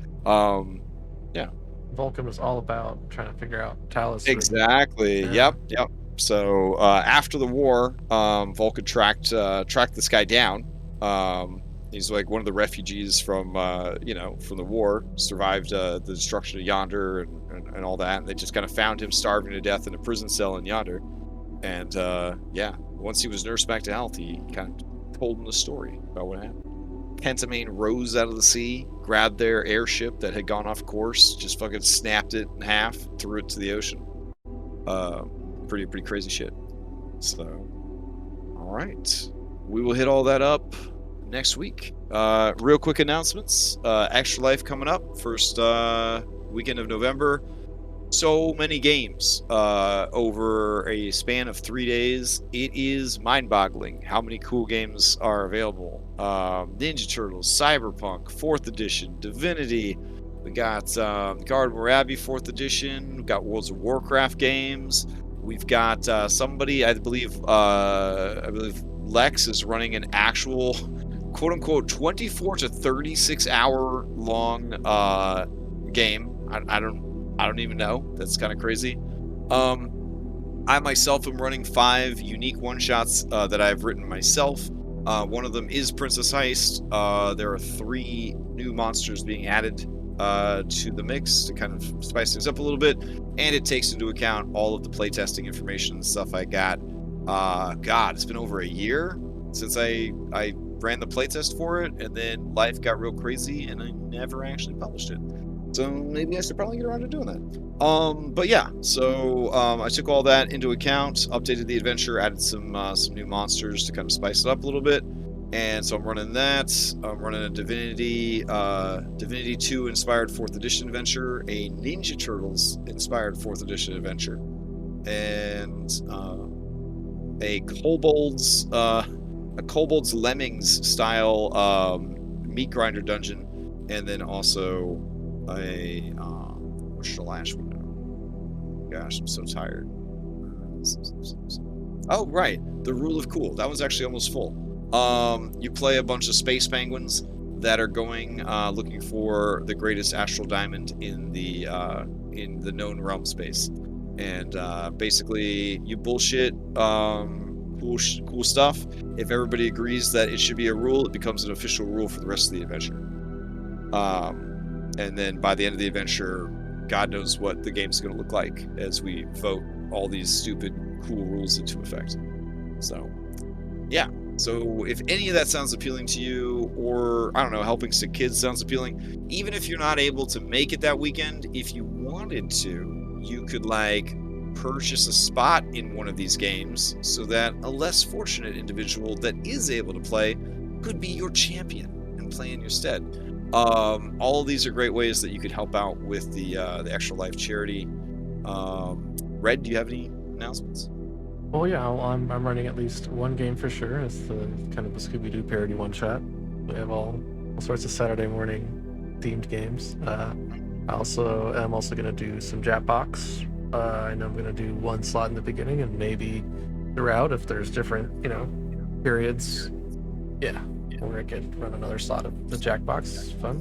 Speaker 3: Vulcan was all about trying to figure out Talus.
Speaker 1: Exactly.
Speaker 3: Yeah.
Speaker 1: Yep. So after the war, Vulcan tracked this guy down. He's like one of the refugees from from the war. Survived the destruction of Yonder and all that. And they just kind of found him starving to death in a prison cell in Yonder. And once he was nursed back to health, he kind of told him the story about what happened. Kentimane rose out of the sea, grabbed their airship that had gone off course, just fucking snapped it in half, threw it to the ocean. Pretty crazy shit. So, all right, we will hit all that up next week. Real quick announcements: Extra Life coming up first weekend of November. So many games over a span of 3 days. It is mind-boggling how many cool games are available. Ninja Turtles, Cyberpunk, 4th Edition, Divinity. We got Garden Abbey 4th Edition. We've got Worlds of Warcraft games. We've got somebody, I believe Lex is running an actual, quote-unquote, 24 to 36 hour long game. I don't even know. That's kind of crazy. I myself am running 5 unique one-shots that I've written myself. One of them is Princess Heist. There are 3 new monsters being added to the mix to kind of spice things up a little bit, and it takes into account all of the playtesting information and stuff I got. God, it's been over a year since I ran the playtest for it, and then life got real crazy, and I never actually published it. So maybe I should probably get around to doing that. But yeah, so I took all that into account, updated the adventure, added some new monsters to kind of spice it up a little bit. And so I'm running that. I'm running a Divinity 2 inspired 4th edition adventure, a Ninja Turtles inspired 4th edition adventure, and a Kobold's Lemmings style meat grinder dungeon, and then also what's the last one now? Gosh, I'm so tired. Oh, right. The Rule of Cool. That one's actually almost full. You play a bunch of space penguins that are going looking for the greatest astral diamond in the known realm space. And basically you bullshit cool stuff. If everybody agrees that it should be a rule, it becomes an official rule for the rest of the adventure. And then by the end of the adventure, God knows what the game's going to look like as we vote all these stupid, cool rules into effect. So, yeah. So if any of that sounds appealing to you, or, I don't know, helping sick kids sounds appealing, even if you're not able to make it that weekend, if you wanted to, you could, purchase a spot in one of these games so that a less fortunate individual that is able to play could be your champion and play in your stead. All of these are great ways that you could help out with the Extra Life charity. Red, do you have any announcements?
Speaker 3: Oh yeah, I'm running at least one game for sure. It's the kind of a Scooby-Doo parody one-shot. We have all sorts of Saturday morning themed games. I'm also going to do some Jackbox. I know I'm going to do one slot in the beginning and maybe throughout if there's different, periods. Yeah, where I could run another slot of the Jackbox. Fun.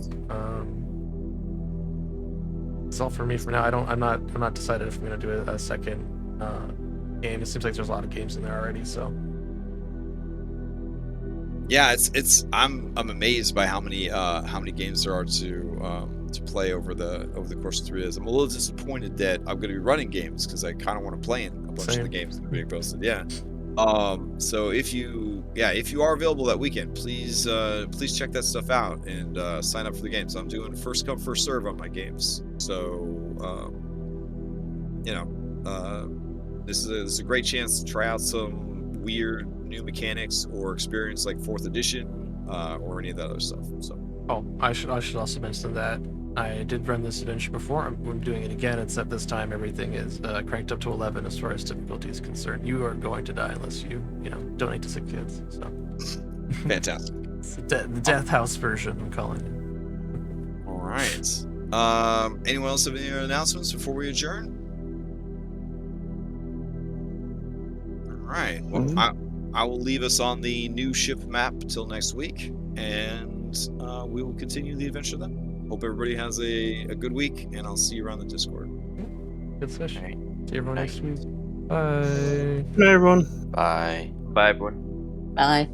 Speaker 3: That's all for me for now. I'm not decided if I'm going to do a second game. It seems like there's a lot of games in there already. So
Speaker 1: Yeah, it's I'm amazed by how many games there are to play over the course of 3 days. I'm a little disappointed that I'm going to be running games because I kind of want to play in a bunch of the
Speaker 3: Same.
Speaker 1: games that are being posted. Yeah. So if you are available that weekend, please check that stuff out and sign up for the games. I'm doing first come first serve on my games. So this is a great chance to try out some weird new mechanics or experience like 4th edition or any of that other stuff. So
Speaker 3: Oh, I should also mention that I did run this adventure before. I'm doing it again, except this time everything is cranked up to 11 as far as difficulty is concerned. You are going to die unless you donate to sick kids. So
Speaker 1: fantastic.
Speaker 3: It's the Death House version, I'm calling it.
Speaker 1: All right. Anyone else have any other announcements before we adjourn? All right. Well, I will leave us on the new ship map till next week, and we will continue the adventure then. Hope everybody has a good week, and I'll see you around the Discord.
Speaker 3: Good session.
Speaker 4: Right.
Speaker 3: See everyone next week. Bye.
Speaker 6: Good night, everyone.
Speaker 4: Bye.
Speaker 2: Bye, everyone.
Speaker 5: Bye.